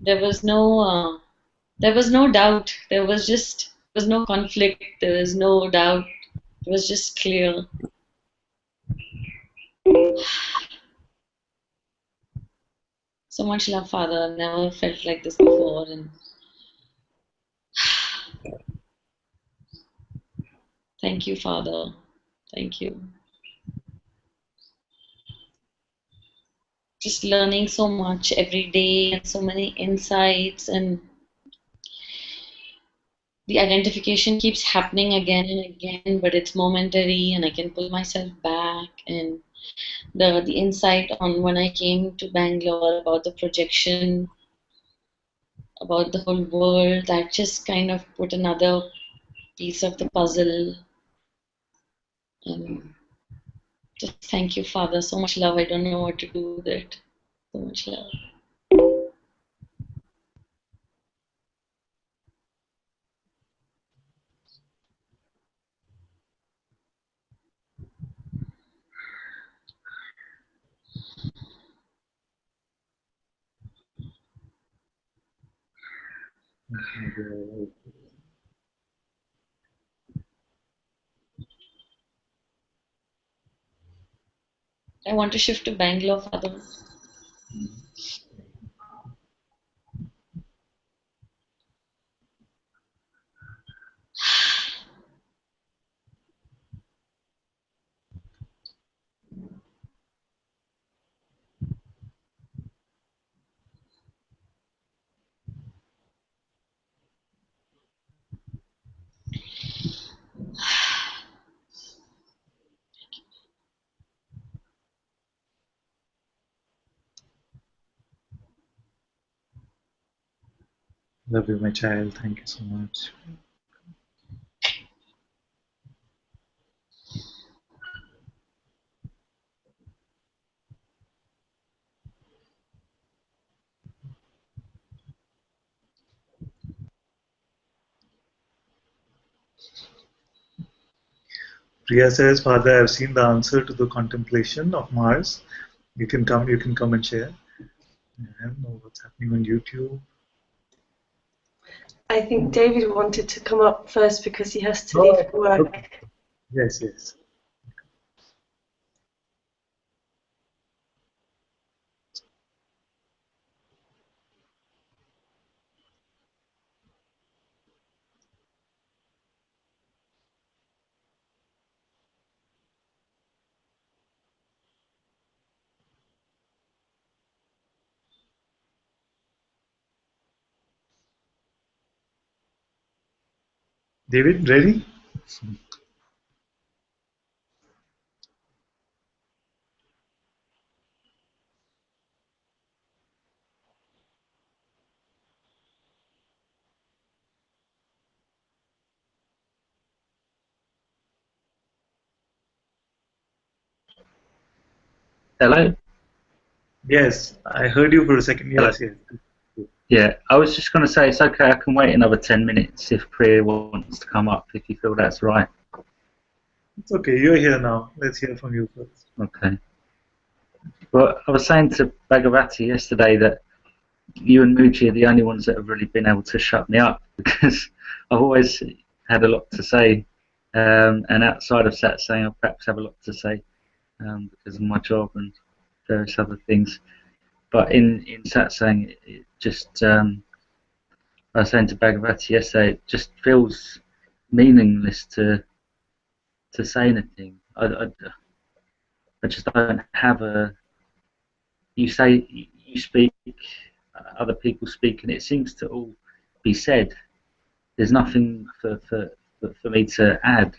there was no doubt. There was no conflict. There was no doubt. It was just clear. So much love, Father. I've never felt like this before, and thank you, Father. Thank you. Just learning so much every day and so many insights, and the identification keeps happening again and again, but it's momentary and I can pull myself back. And the insight on when I came to Bangalore about the projection, about the whole world, that just kind of put another piece of the puzzle. And just thank you, Father. So much love. I don't know what to do with it. So much love. I want to shift to Bangalore, Father. Love you, my child. Thank you so much. Priya says, Father, I've seen the answer to the contemplation of Mars. You can come and share. I don't know what's happening on YouTube. I think David wanted to come up first because he has to leave for work. Okay. Yes. David, ready? Hello? Yes, I heard you for a second. Yes. Yeah, I was just going to say it's okay, I can wait another 10 minutes if Priya wants to come up, if you feel that's right. It's okay, you're here now. Let's hear from you first. Okay. Well, I was saying to Bhagavati yesterday that you and Mooji are the only ones that have really been able to shut me up because I've always had a lot to say, and outside of Satsang I perhaps have a lot to say because of my job and various other things. But in Satsang, it just, I was saying to Bhagavati yesterday, it just feels meaningless to say anything. I just don't have a. You say you speak, other people speak, and it seems to all be said. There's nothing for me to add,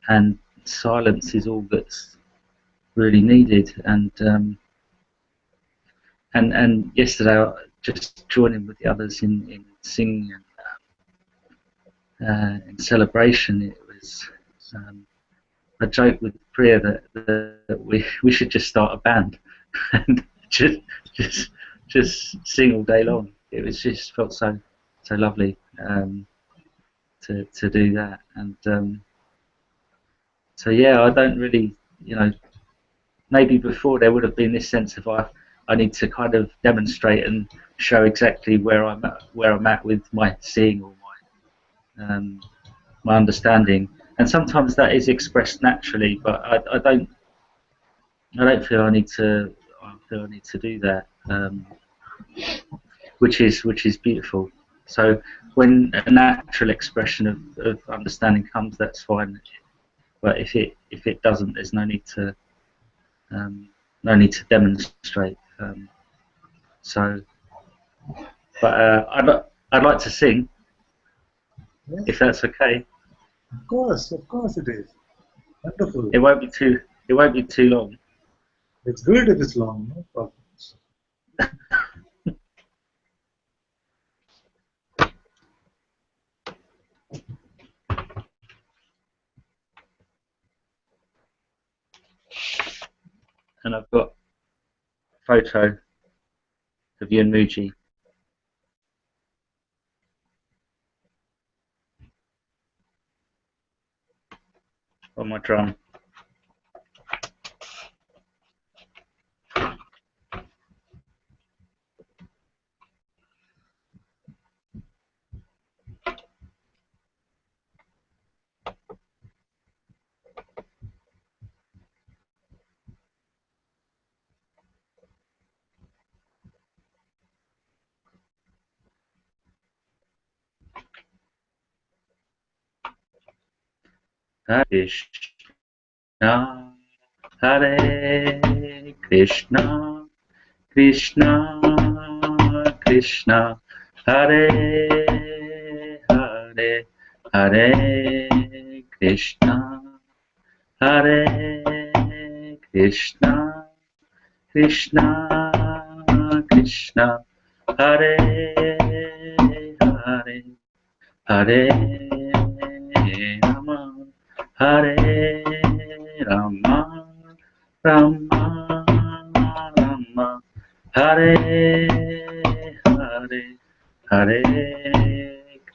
and silence is all that's really needed. And yesterday, just joining with the others in singing and in celebration, it was. I joked with Priya that we should just start a band and just sing all day long. It was just felt so lovely to do that, and so yeah, I don't really, maybe before there would have been this sense of I need to kind of demonstrate and show exactly where I'm at with my seeing or my understanding, and sometimes that is expressed naturally, but I don't feel I need to do that, which is beautiful. So when a natural expression of understanding comes, that's fine. But if it doesn't, there's no need to demonstrate. But I'd like to sing, Yes, if that's okay. of course it is. Wonderful. It won't be too long. It's good if it's long, no problem. And I've got a photo of you and Muji. On my drum. Hare Krishna, Hare Krishna, Krishna Krishna, Hare Hare, Hare Krishna, Hare Krishna, Krishna Krishna, Hare Hare, Hare Rama, Hare Rama, Rama Rama, Hare Hare, Hare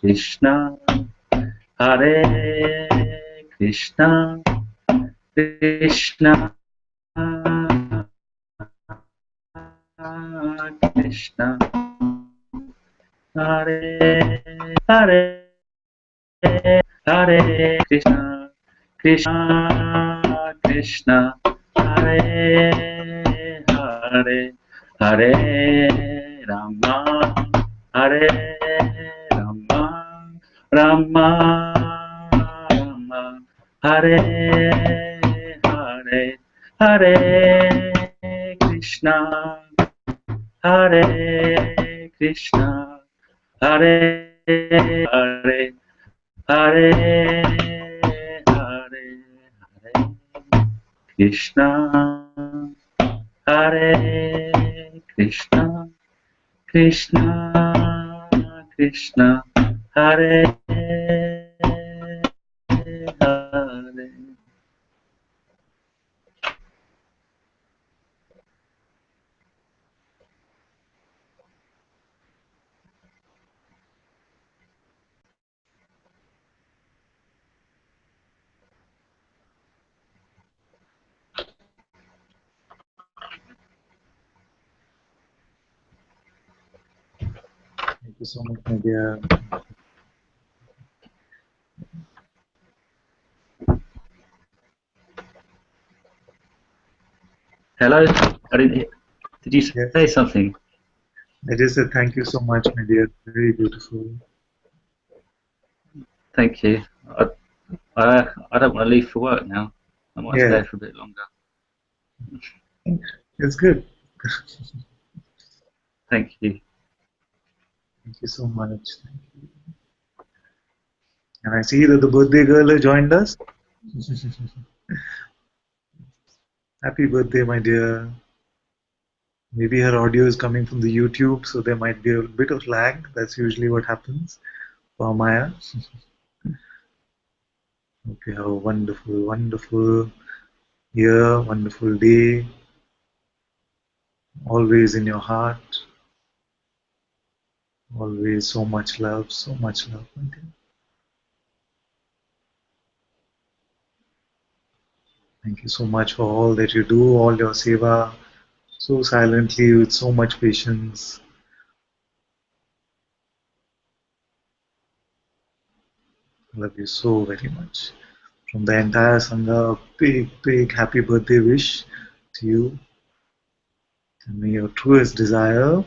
Krishna, Hare Krishna, Krishna Krishna, Hare Hare, Hare Krishna, Krishna Krishna, Hare Hare, Hare Rama, Hare Rama, Rama Rama, Hare Hare, Hare Krishna, Hare Krishna, Hare Hare, Hare Hare, Hare Krishna, Hare Krishna, Krishna Krishna, Hare Hare. Thank you so much, my dear. Hello? I didn't hear. Did you Yes. say something? I just said thank you so much, my dear. Very beautiful. Thank you. I don't want to leave for work now. I might stay for a bit longer. It's good. Thank you. Thank you so much. Thank you. And I see that the birthday girl has joined us. Happy birthday, my dear. Maybe her audio is coming from the YouTube, so there might be a bit of lag. That's usually what happens for Maya. Hope you have a wonderful, wonderful year, wonderful day. Always in your heart. Always so much love, my dear. Thank you so much for all that you do, all your seva, so silently with so much patience. I love you so very much. From the entire Sangha, a big, big happy birthday wish to you. And may your truest desire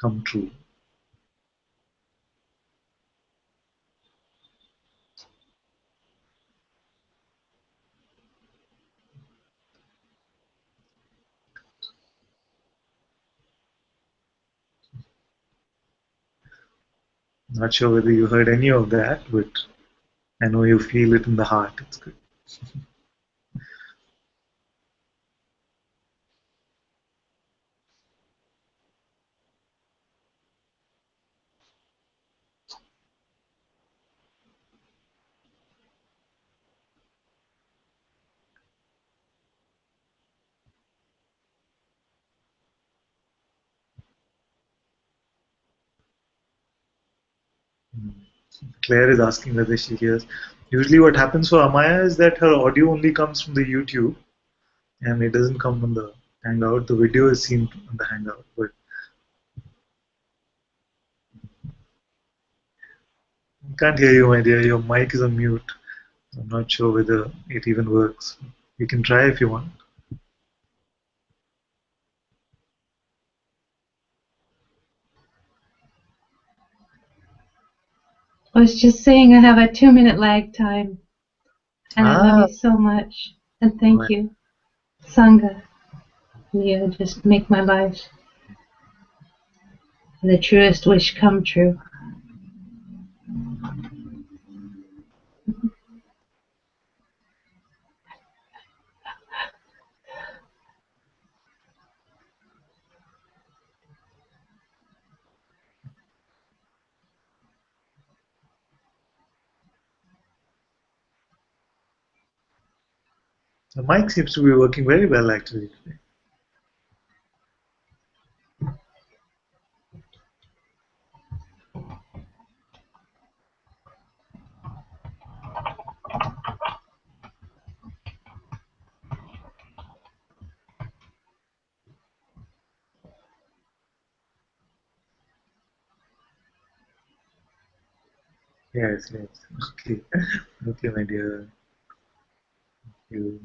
come true. Not sure whether you heard any of that, but I know you feel it in the heart. It's good. Claire is asking whether she hears. Usually what happens for Amaya is that her audio only comes from the YouTube and it doesn't come on the Hangout. The video is seen on the Hangout, but I can't hear you, my dear. Your mic is on mute. I'm not sure whether it even works. You can try if you want. I was just saying I have a 2-minute lag time. And I love you so much. And thank you, Sangha. You just make my life the truest wish come true. The mic seems to be working very well actually today. Yes, yes. Okay. Okay, my dear. Thank you.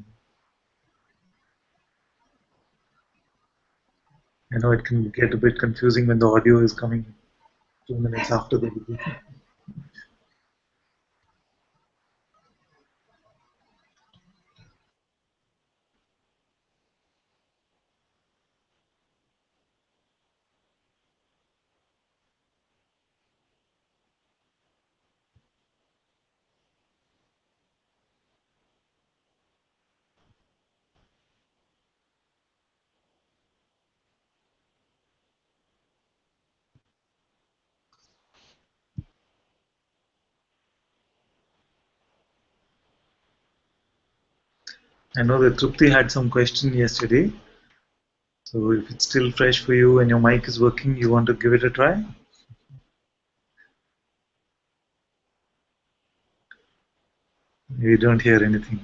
I know it can get a bit confusing when the audio is coming 2 minutes after the video. I know that Trupti had some question yesterday. So if it's still fresh for you and your mic is working, you want to give it a try? You don't hear anything.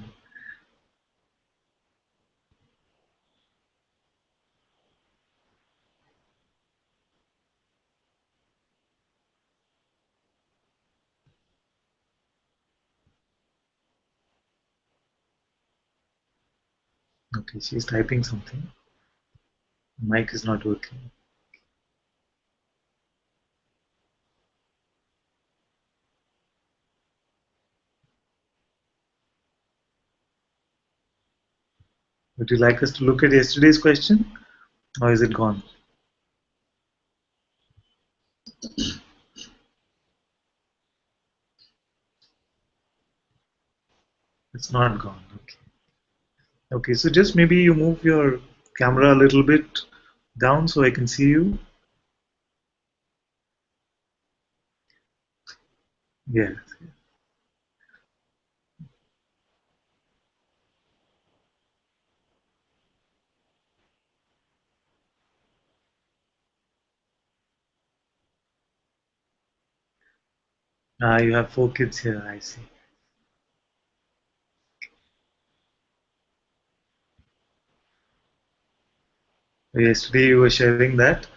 Okay, she's typing something. Mic is not working. Would you like us to look at yesterday's question? Or is it gone? It's not gone. Okay. Okay, so just maybe you move your camera a little bit down so I can see you. Yes. Ah, you have 4 kids here, I see. Yesterday you were sharing that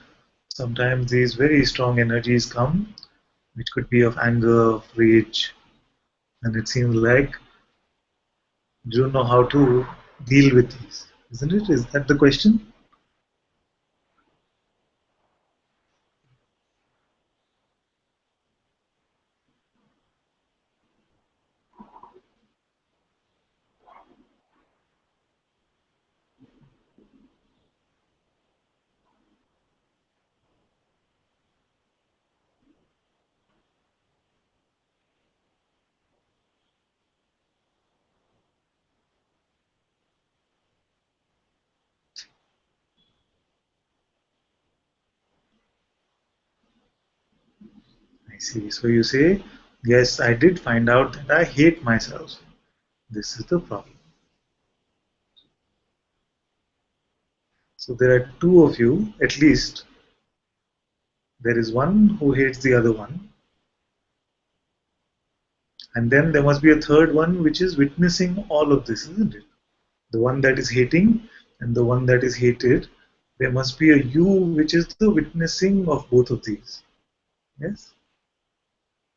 sometimes these very strong energies come, which could be of anger, of rage, and it seems like you don't know how to deal with these, isn't it? Is that the question? I see. So you say, yes, I did find out that I hate myself. This is the problem. So there are two of you, at least. There is one who hates the other one, and then there must be a third one which is witnessing all of this, isn't it? The one that is hating and the one that is hated. There must be a you which is the witnessing of both of these. Yes?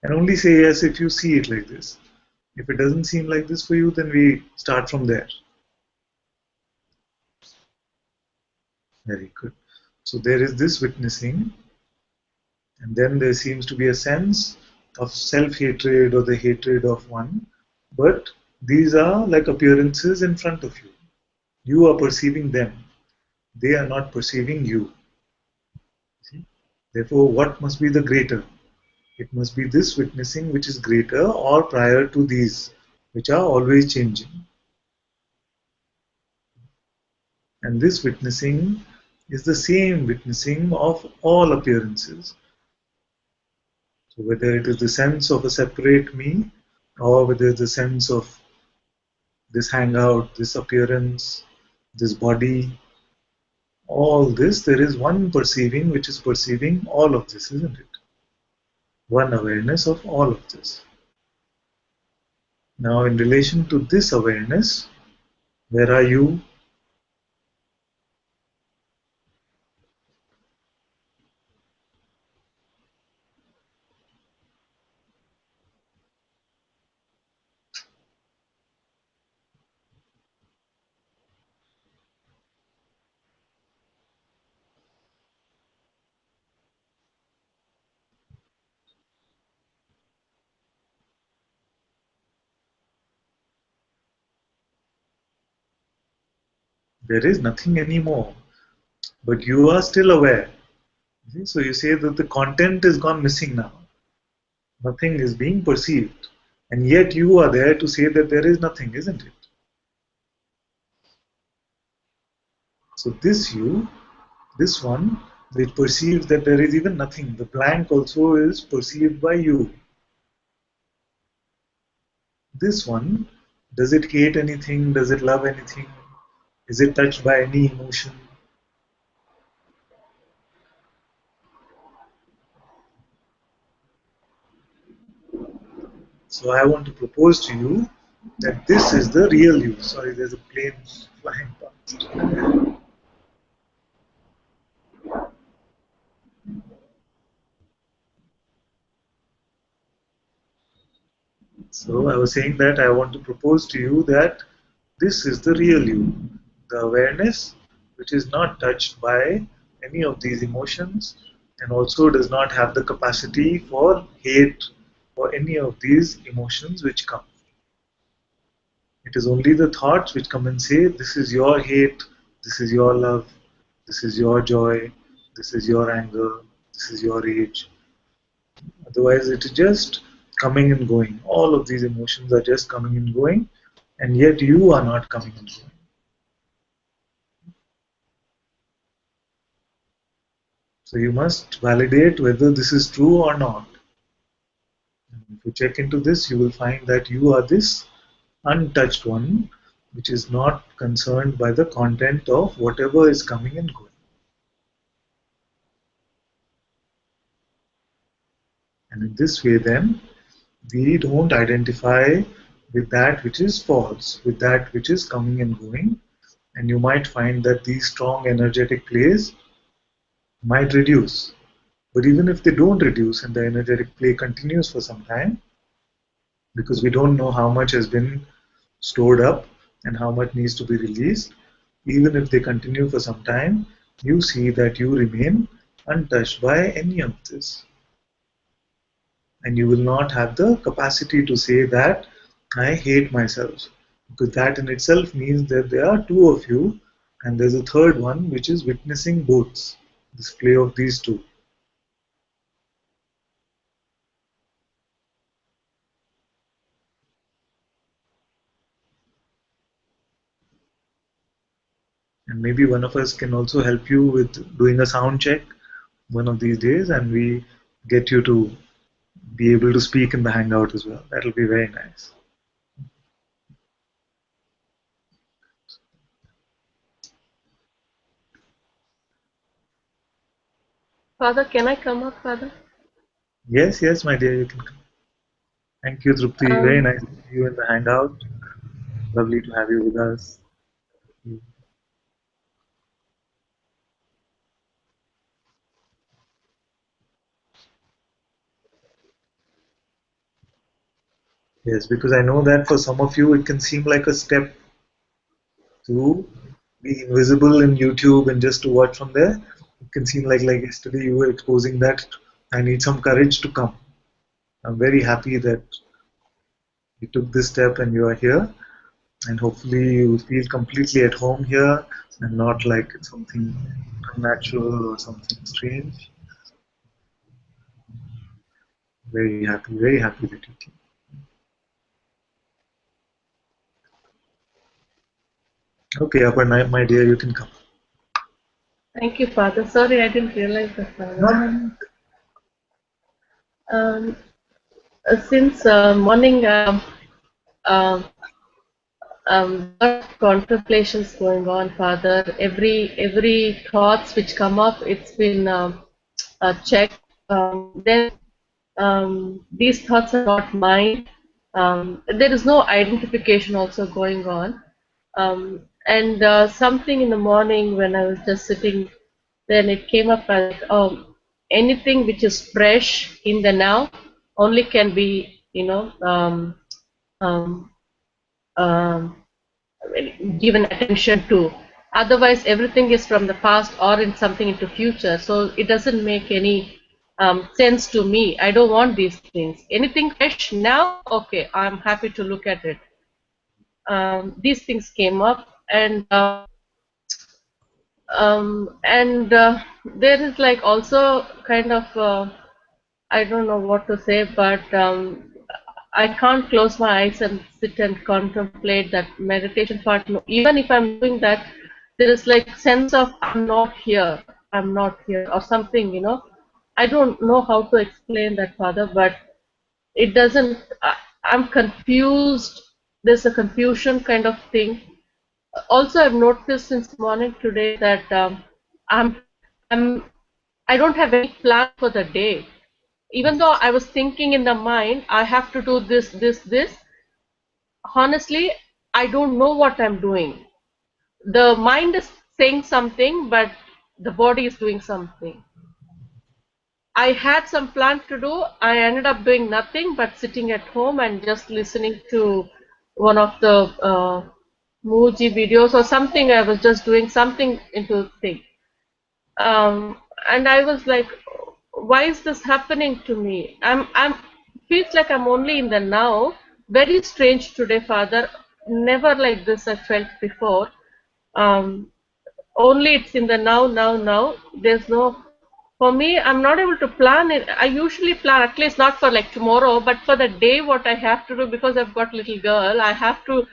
And only say yes if you see it like this. If it doesn't seem like this for you, then we start from there. Very good. So there is this witnessing, and then there seems to be a sense of self-hatred or the hatred of one. But these are like appearances in front of you. You are perceiving them. They are not perceiving you. See? Therefore, what must be the greater? It must be this witnessing which is greater or prior to these, which are always changing. And this witnessing is the same witnessing of all appearances. So whether it is the sense of a separate me, or whether it's the sense of this hangout, this appearance, this body, all this, there is one perceiving which is perceiving all of this, isn't it? One awareness of all of this. Now, in relation to this awareness, where are you? There is nothing anymore, but you are still aware. See? So you say that the content is gone missing now. Nothing is being perceived. And yet you are there to say that there is nothing, isn't it? So this you, this one, which perceives that there is even nothing. The blank also is perceived by you. This one, does it hate anything? Does it love anything? Is it touched by any emotion? So I want to propose to you that this is the real you. Sorry, there's a plane flying past. So I was saying that I want to propose to you that this is the real you. The awareness which is not touched by any of these emotions and also does not have the capacity for hate or any of these emotions which come. It is only the thoughts which come and say, this is your hate, this is your love, This is your joy, this is your anger, this is your age. Otherwise, it is just coming and going. All of these emotions are just coming and going, and yet you are not coming and going. So you must validate whether this is true or not. And if you check into this, you will find that you are this untouched one, which is not concerned by the content of whatever is coming and going. And in this way, then, we don't identify with that which is false, with that which is coming and going. And you might find that these strong energetic plays might reduce. But even if they don't reduce and the energetic play continues for some time, because we don't know how much has been stored up and how much needs to be released, even if they continue for some time, you see that you remain untouched by any of this. And you will not have the capacity to say that I hate myself, because that in itself means that there are two of you and there's a third one which is witnessing both, this play of these two. And maybe one of us can also help you with doing a sound check one of these days, and we get you to be able to speak in the hangout as well. That'll be very nice. Father, can I come up, Father? Yes, yes, my dear, you can come. Thank you, Trupti. Very nice to see you in the hangout. Lovely to have you with us. Yes, because I know that for some of you it can seem like a step to be invisible in YouTube and just to watch from there. It can seem like yesterday you were exposing that I need some courage to come. I'm very happy that you took this step and you are here, and hopefully you feel completely at home here and not like it's something unnatural or something strange. Very happy that you came. Okay, Aparna, my dear, you can come. Thank you, Father. Sorry, I didn't realize that, Father. Since morning, contemplations going on, Father. Every thoughts which come up, it's been checked. Then these thoughts are not mine. There is no identification also going on. And something in the morning when I was just sitting, then it came up as anything which is fresh in the now only can be, um, um, given attention to. Otherwise, everything is from the past or in something into future. So it doesn't make any sense to me. I don't want these things. Anything fresh now, okay, I'm happy to look at it. These things came up, and there is like also kind of I don't know what to say, but I can't close my eyes and sit and contemplate that meditation part. No, even if I'm doing that, there is like sense of I'm not here, or something. I don't know how to explain that, Father, but it doesn't. I'm confused. There's a confusion kind of thing. Also, I've noticed since morning today that I'm I'm I don't have any plan for the day. Even though I was thinking in the mind, I have to do this. Honestly, I don't know what I'm doing. The mind is saying something, but the body is doing something. I had some plan to do. I ended up doing nothing but sitting at home and just listening to one of the Muji videos or something. I was just doing something into thing. And I was like, why is this happening to me? I'm feels like I'm only in the now. Very strange today, Father. Never like this I felt before. Um, only it's in the now. There's no, for me, I'm not able to plan it. I usually plan, at least not for like tomorrow, but for the day what I have to do, because I've got little girl, I have to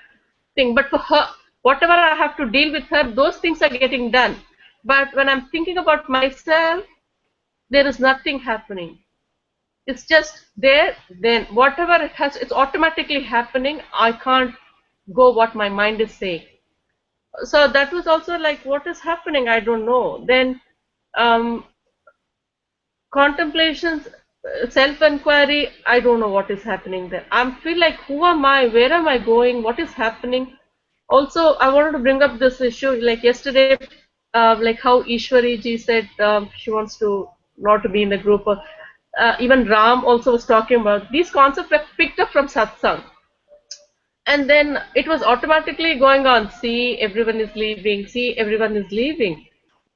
think. But for her, whatever I have to deal with her, those things are getting done. But when I'm thinking about myself, there is nothing happening. It's just there, then whatever it has, it's automatically happening. I can't go what my mind is saying. So that was also like, what is happening? I don't know. Then um, contemplations, self-inquiry, I don't know what is happening there. I feel like, who am I? Where am I going? What is happening? Also, I wanted to bring up this issue, like yesterday, like how Ishwari ji said she wants to not to be in the group. Even Ram also was talking about these concepts were picked up from Satsang. And then it was automatically going on. See, everyone is leaving. See, everyone is leaving.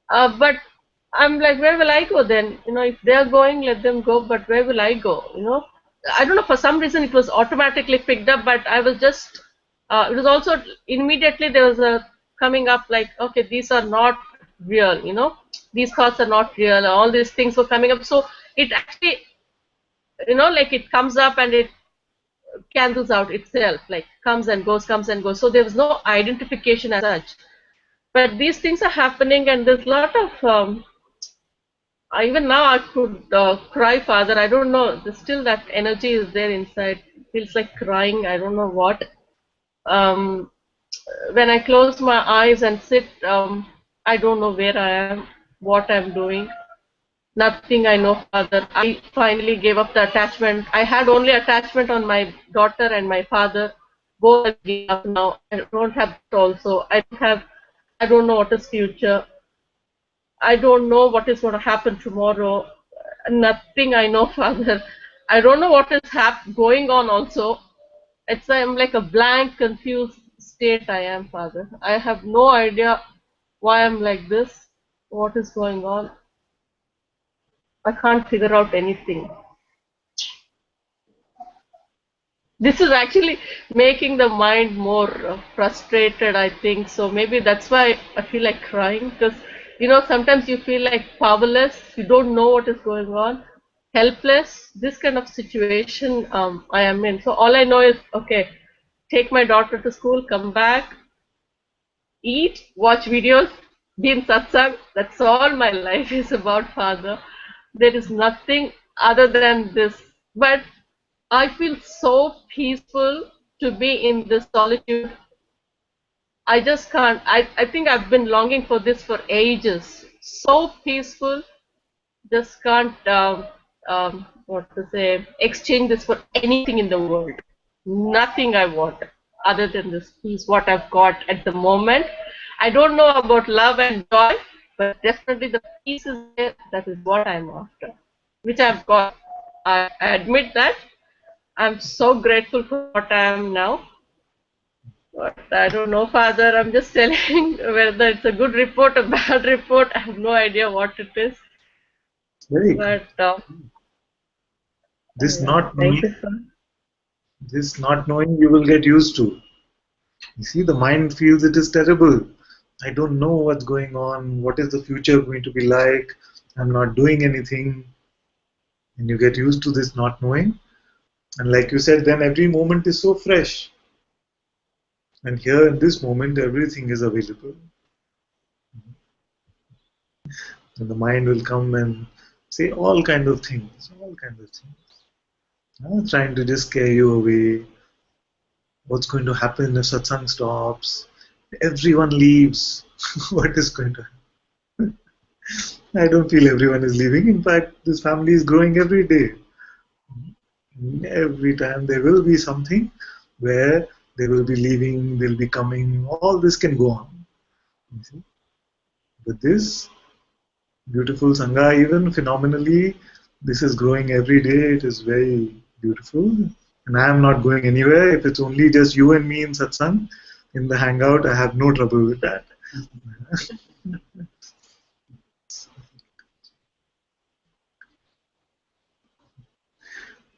But I'm like, where will I go then? You know, if they're going, let them go. But where will I go? You know, I don't know. For some reason, it was automatically picked up. But I was just. It was also immediately there was a coming up like, okay, these are not real. You know, these thoughts are not real. All these things were coming up. So it actually, you know, like it comes up and it cancels out itself, like comes and goes, comes and goes. So there was no identification as such. But these things are happening, and there's a lot of even now I could cry, Father. I don't know. There's still that energy is there inside. It feels like crying. I don't know what. Um, when I close my eyes and sit, I don't know where I am, what I'm doing. Nothing I know, Father. I finally gave up the attachment. I had only attachment on my daughter and my father. Both I gave up now. I don't have that also. I don't know what is future. I don't know what is going to happen tomorrow. Nothing I know, Father. I don't know what is going on also. I'm like a blank, confused state I am, Father. I have no idea why I'm like this, what is going on. I can't figure out anything. This is actually making the mind more frustrated, I think. So maybe that's why I feel like crying, because, you know, sometimes you feel like powerless. You don't know what is going on, helpless. This kind of situation I am in. So all I know is, okay, take my daughter to school, come back, eat, watch videos, be in satsang. That's all my life is about, Father. There is nothing other than this. But I feel so peaceful to be in this solitude. I just can't. I think I've been longing for this for ages. So peaceful. Just can't, what to say, exchange this for anything in the world. Nothing I want other than this peace, what I've got at the moment. I don't know about love and joy, but definitely the peace is there. That is what I'm after, which I've got. I admit that. I'm so grateful for what I am now. But I don't know, Father. I'm just telling whether it's a good report or bad report. I have no idea what it is. Very But this yeah, not thank knowing, you, sir. this not knowing, you will get used to. You see, the mind feels it is terrible. I don't know what's going on. What is the future going to be like? I'm not doing anything. And you get used to this not knowing. And like you said, then every moment is so fresh. And here in this moment, everything is available. And the mind will come and say all kind of things, trying to just scare you away. What's going to happen if satsang stops? Everyone leaves. What is going to happen? I don't feel everyone is leaving. In fact, this family is growing every day. Every time there will be something where they will be leaving, they'll be coming. All this can go on. You see? But this beautiful Sangha, even phenomenally, this is growing every day. It is very beautiful. And I am not going anywhere. If it's only just you and me in satsang, in the hangout, I have no trouble with that.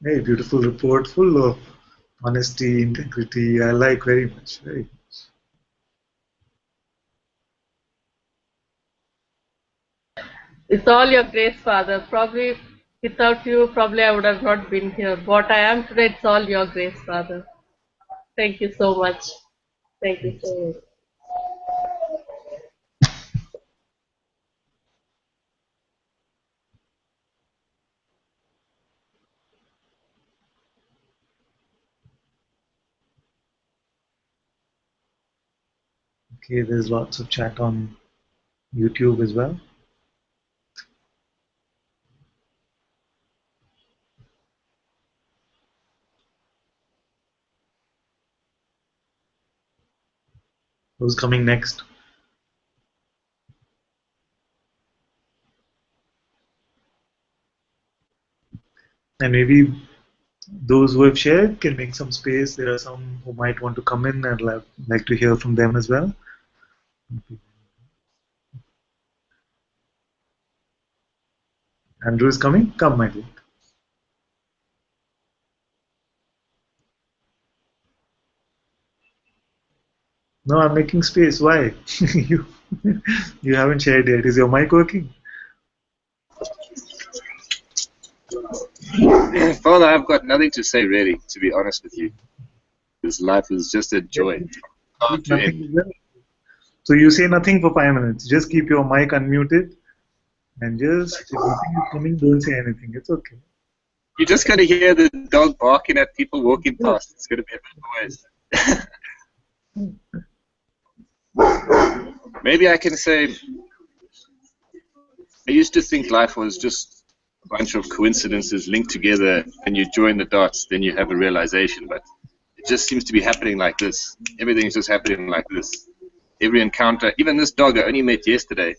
Very beautiful report, full of honesty, integrity. I like very much. Very much. It's all your grace, Father. Probably without you, probably I would have not been here. What I am today, it's all your grace, Father. Thank you so much. Thank you so much. Okay, there's lots of chat on YouTube as well. Who's coming next? And maybe those who have shared can make some space. There are some who might want to come in and like to hear from them as well. Andrew is coming? Come, my dear. No, I'm making space. Why? you haven't shared yet. Is your mic working? Father, I've got nothing to say really, to be honest with you. This life is just a joy. So you say nothing for 5 minutes. Just keep your mic unmuted and just, if nothing is coming, don't say anything. It's okay. You're just going to hear the dog barking at people walking past. It's going to be a bit noise. Maybe I can say, I used to think life was just a bunch of coincidences linked together, and you join the dots, then you have a realization. But it just seems to be happening like this. Everything's just happening like this. Every encounter, even this dog I only met yesterday,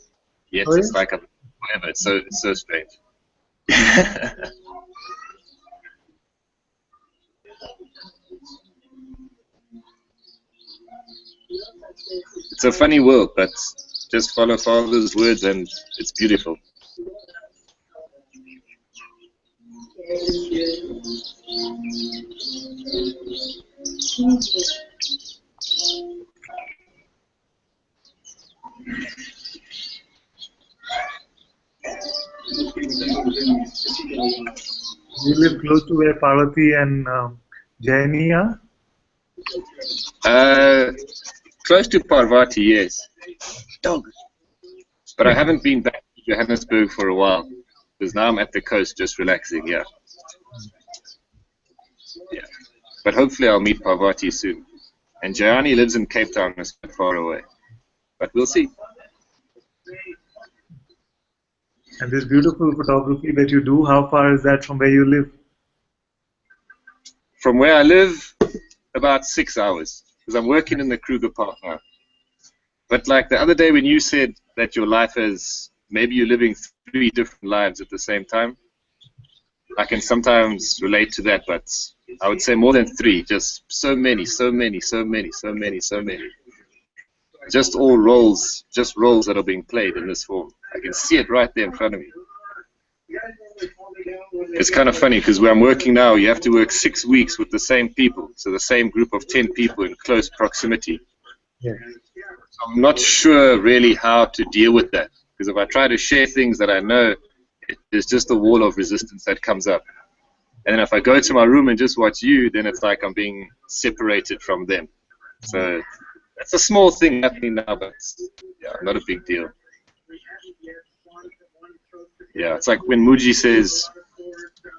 yet it's like a whatever. It's so strange. It's a funny world, but just follow Father's words and it's beautiful. You live close to where Parvati and Jaini are? Close to Parvati, yes. Dog. But I haven't been back to Johannesburg for a while, because now I'm at the coast just relaxing, yeah. But hopefully I'll meet Parvati soon. And Jayani lives in Cape Town, it's quite far away. But we'll see. And this beautiful photography that you do, how far is that from where you live? From where I live, about 6 hours, because I'm working in the Kruger Park now. But like the other day when you said that your life is, maybe you're living 3 different lives at the same time, I can sometimes relate to that, but I would say more than 3, just so many. Just all roles, just roles that are being played in this form. I can see it right there in front of me. It's kind of funny because where I'm working now, you have to work 6 weeks with the same people, so the same group of 10 people in close proximity. Yeah. So I'm not sure really how to deal with that, because if I try to share things that I know, there's just a wall of resistance that comes up. And then if I go to my room and just watch you, then it's like I'm being separated from them. So that's a small thing happening now, but yeah, not a big deal. Yeah, it's like when Muji says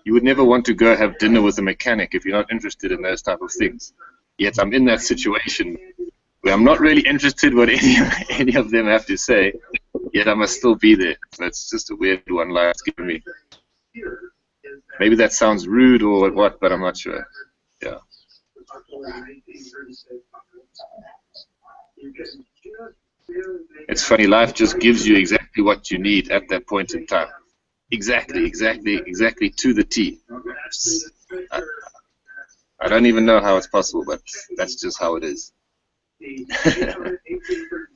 you would never want to go have dinner with a mechanic if you're not interested in those type of things. Yet I'm in that situation where I'm not really interested in what any of them have to say, yet I must still be there. So it's just a weird one life's given me. Maybe that sounds rude or what, but I'm not sure. Yeah. It's funny, life just gives you exactly what you need at that point in time. Exactly to the T. I don't even know how it's possible, but that's just how it is.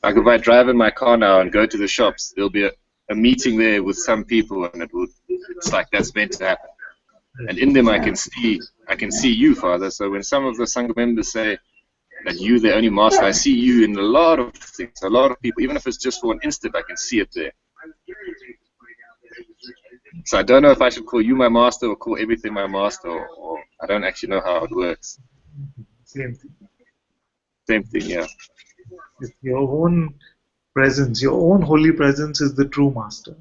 Like if I drive in my car now and go to the shops, there'll be a meeting there with some people, and it's like that's meant to happen. And in them I can see you, Father. So when some of the Sangha members say that you're the only master, I see you in a lot of things, a lot of people. Even if it's just for an instant, I can see it there. So I don't know if I should call you my master or call everything my master, or I don't actually know how it works. Same thing. Same thing, yeah. It's your own presence, your own holy presence is the true master.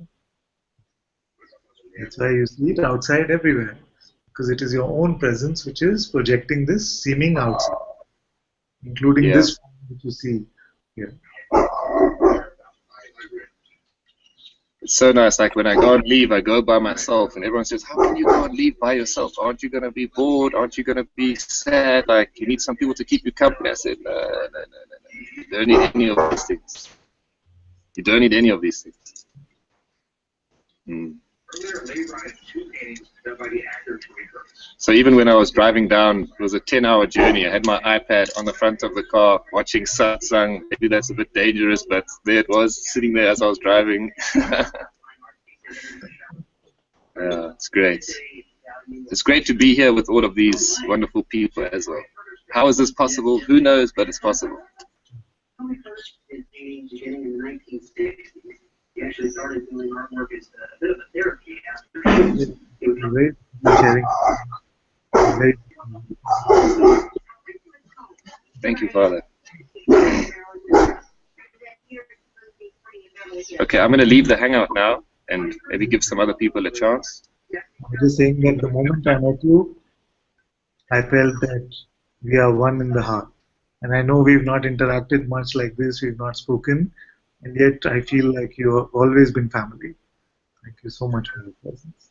That's why you see it outside everywhere. Because it is your own presence which is projecting this seeming outside, including this form which you see here. It's so nice. Like when I go and leave, I go by myself, and everyone says, "How can you go and leave by yourself? Aren't you going to be bored? Aren't you going to be sad? Like you need some people to keep you company." I said, "No, no, no, no, no. You don't need any of these things. You don't need any of these things." So even when I was driving down, it was a 10-hour journey. I had my iPad on the front of the car watching Satsang. Maybe that's a bit dangerous, but there it was, sitting there as I was driving. It's great. It's great to be here with all of these wonderful people as well. How is this possible? Who knows, but it's possible. He actually started doing artwork as a bit of a therapy aspect. Great sharing. Great. Thank you, Father. Okay, I'm going to leave the hangout now and maybe give some other people a chance. I'm just saying that the moment I met you, I felt that we are one in the heart. And I know we've not interacted much like this, we've not spoken, and yet I feel like you have always been family. Thank you so much for your presence.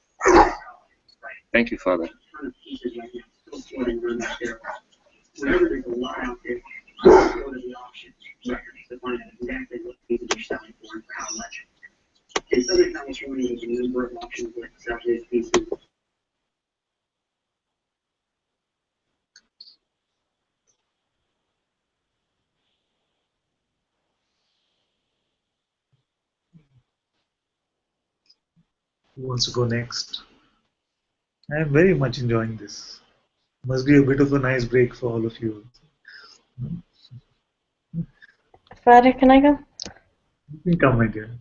Thank you, Father. Whenever there's a lot out there, go to the auction records to find out exactly what pieces are selling for and for how much. In Southern California, there's a number of auctions that sell his pieces. Who wants to go next? I am very much enjoying this. Must be a bit of a nice break for all of you. Father, can I go? You can come, my dear.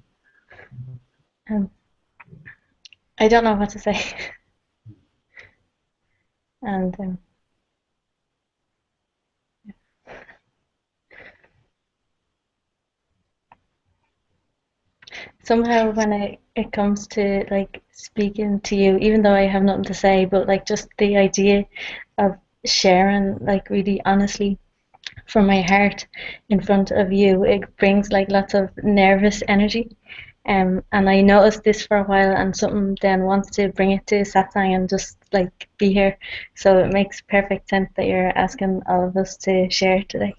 I don't know what to say. And somehow when it comes to like speaking to you, even though I have nothing to say, but like just the idea of sharing like really honestly from my heart in front of you, it brings like lots of nervous energy. And I noticed this for a while, and something then wants to bring it to Satsang and just like be here. So it makes perfect sense that you're asking all of us to share today.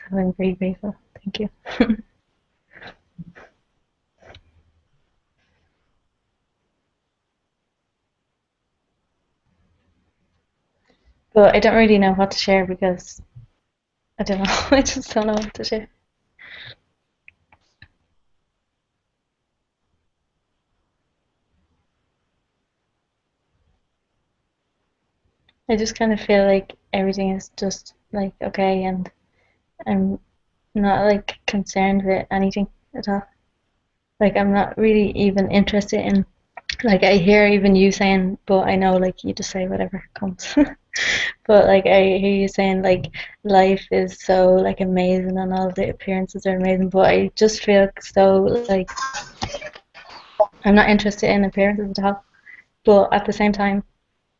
So I'm very grateful. Thank you. But I don't really know what to share because I don't know. I just don't know what to share. I just kind of feel like everything is just like okay, and I'm not like concerned with anything at all. Like I'm not really even interested in, like I hear even you saying, but I know like you just say whatever comes. But like I hear you saying like life is so like amazing and all the appearances are amazing, but I just feel so like I'm not interested in appearances at all. But at the same time,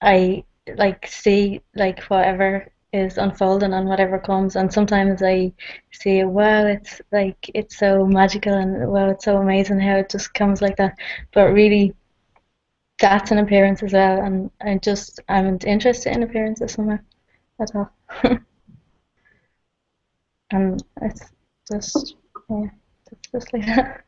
I like see like whatever is unfolding and whatever comes, and sometimes I see wow, it's like it's so magical and wow, it's so amazing how it just comes like that. But really, that's an appearance as well, and I'm interested in appearances somehow at all. And it's just yeah, it's just like that.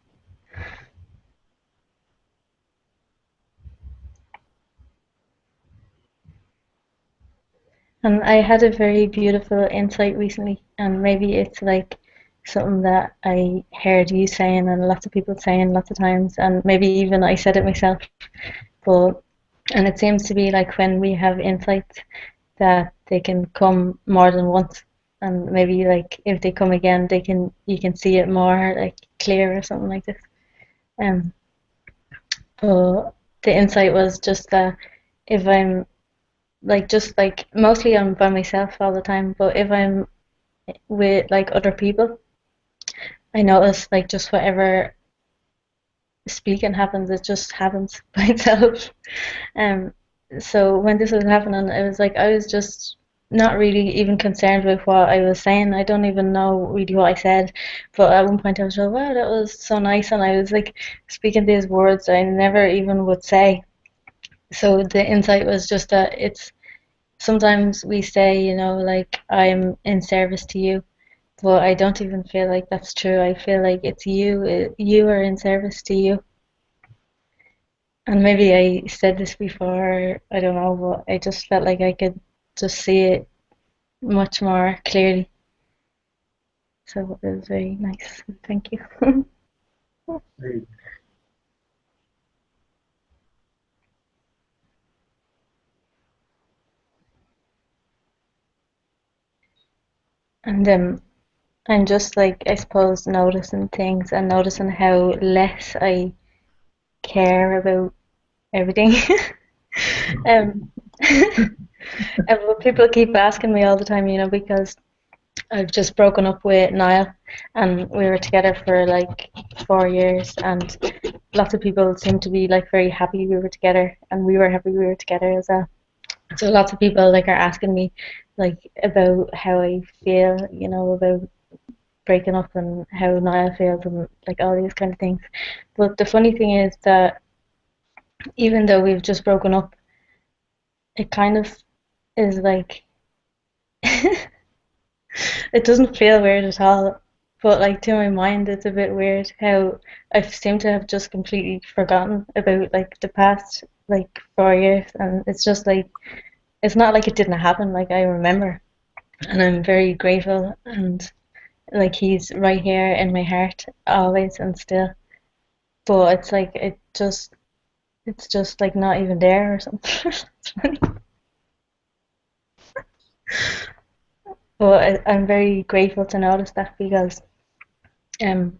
And I had a very beautiful insight recently, and maybe it's like something that I heard you saying and lots of people saying lots of times, and maybe even I said it myself. But and it seems to be like when we have insights that they can come more than once, and maybe like if they come again, you can see it more like clear or something like this. Um, But the insight was just that if I'm like just like mostly I'm by myself all the time, but if I'm with like other people, I notice like just whatever speaking happens, it just happens by itself. Um, so when this was happening, it was like I was just not really even concerned with what I was saying. I don't even know really what I said, but at one point I was like, wow, that was so nice, and I was like speaking these words I never even would say. So the insight was just that it's sometimes we say, you know, like I'm in service to you, but I don't even feel like that's true. I feel like it's you are in service to you. And maybe I said this before, I don't know, but I just felt like I could just see it much more clearly. So it was very nice. Thank you. And I'm just like, I suppose, noticing things and noticing how less I care about everything. um, and people keep asking me all the time, you know, because I've just broken up with Niall, and we were together for like 4 years, and lots of people seem to be like very happy we were together, and we were happy we were together as well. So lots of people like are asking me like about how I feel, you know, about breaking up and how Niall feels and like all these kind of things. But the funny thing is that even though we've just broken up, it kind of is like it doesn't feel weird at all. But like to my mind, it's a bit weird how I seem to have just completely forgotten about like the past like 4 years, and it's just like it's not like it didn't happen. Like I remember, and I'm very grateful, and like he's right here in my heart always and still. But it's like it's just like not even there or something. It's funny. But I'm very grateful to notice that because um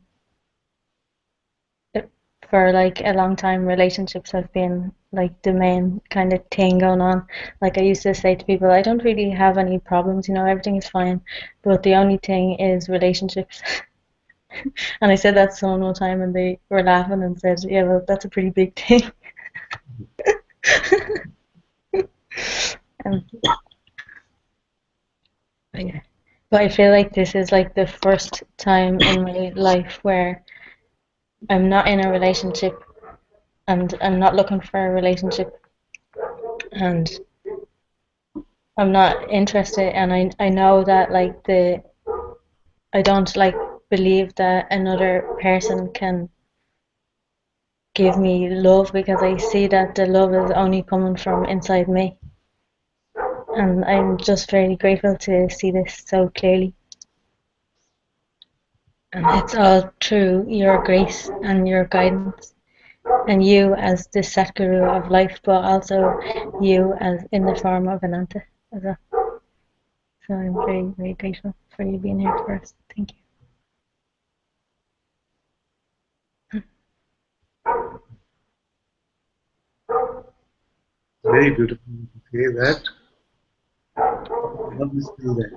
for like a long time relationships have been like the main kind of thing going on. Like I used to say to people, I don't really have any problems, you know, everything is fine, but the only thing is relationships. And I said that to someone one time and they were laughing and said, yeah, well, that's a pretty big thing. um, yeah. But I feel like this is like the first time in my life where I'm not in a relationship and I'm not looking for a relationship and I'm not interested, and I know that like I don't like believe that another person can give me love because I see that the love is only coming from inside me, and I'm just very grateful to see this so clearly. And it's all through your grace and your guidance, and you as the Satguru of life, but also you as in the form of Ananta as well. So I'm very, very grateful for you being here for us. Thank you. Very beautiful to say that. Love is still there.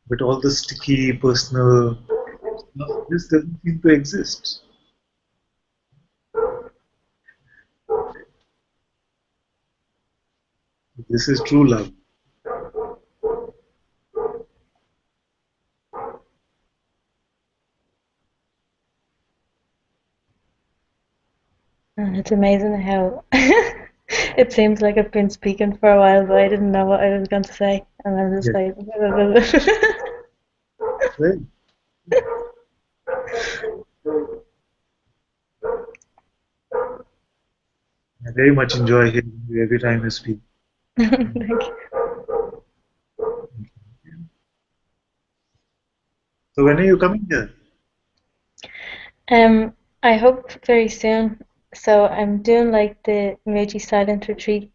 But all the sticky personal stuff, this doesn't seem to exist. This is true love. And it's amazing how it seems like I've been speaking for a while, but I didn't know what I was going to say. And I'm just Yes. like, Right. I very much enjoy hearing you every time you speak. Thank you. So when are you coming here? I hope very soon. So I'm doing like the Meiji Silent Retreat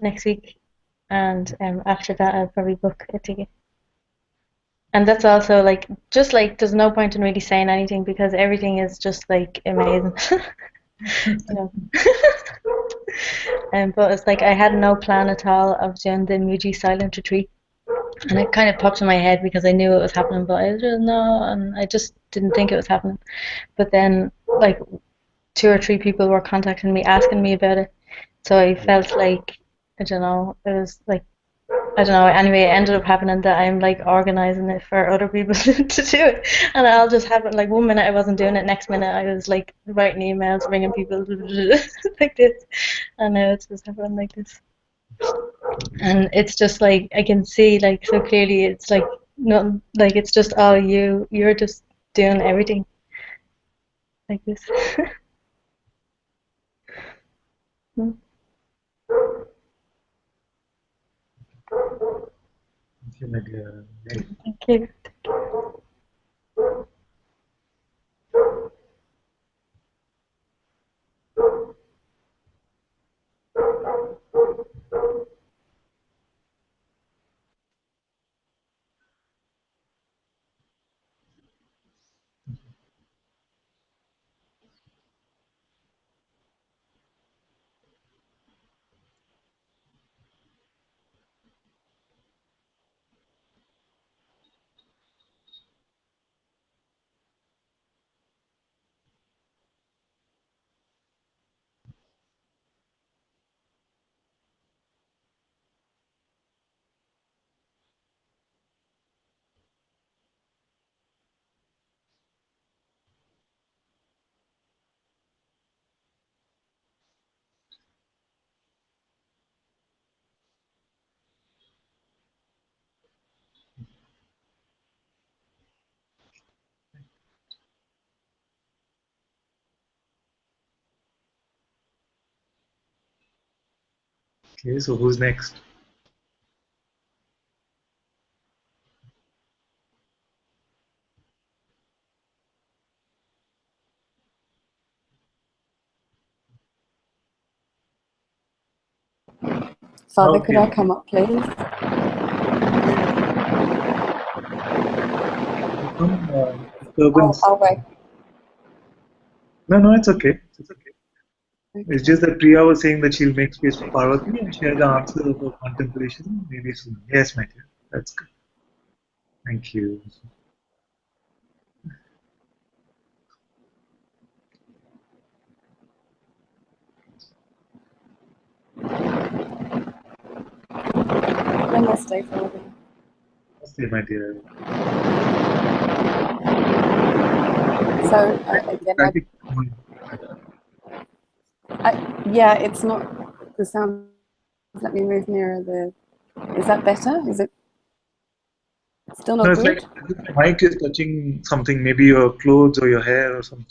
next week, and after that I'll probably book a ticket. And that's also like just like there's no point in really saying anything because everything is just like amazing. you know. But it's like I had no plan at all of doing the Muji silent retreat, and it kind of popped in my head because I knew it was happening, but I didn't know, and I just didn't think it was happening. But then, like, 2 or 3 people were contacting me, asking me about it, so I felt like, I don't know, it was like, I don't know. Anyway, it ended up happening that I'm like organizing it for other people to do it, and it all just happened. Like, one minute I wasn't doing it, next minute I was like writing emails, ringing people like this, and now it's just happening like this. And it's just like I can see like so clearly. It's like not like it's just all you. You're just doing everything like this. Mm. Thank you, my dear. Thank you. Okay, so who's next? Father, Okay. could I come up, please? Disturbance. I'll wait. No, it's okay. It's okay. Okay. It's just that Priya was saying that she'll make space for Parvati and she has the answer for contemplation maybe soon. Yes, my dear. That's good. Thank you. Namaste, Father. Namaste, my dear. So, again, yeah, it's not the sound. Let me move nearer the. Is that better? Is it still not No, it's good? like the mic is touching something, maybe your clothes or your hair or something.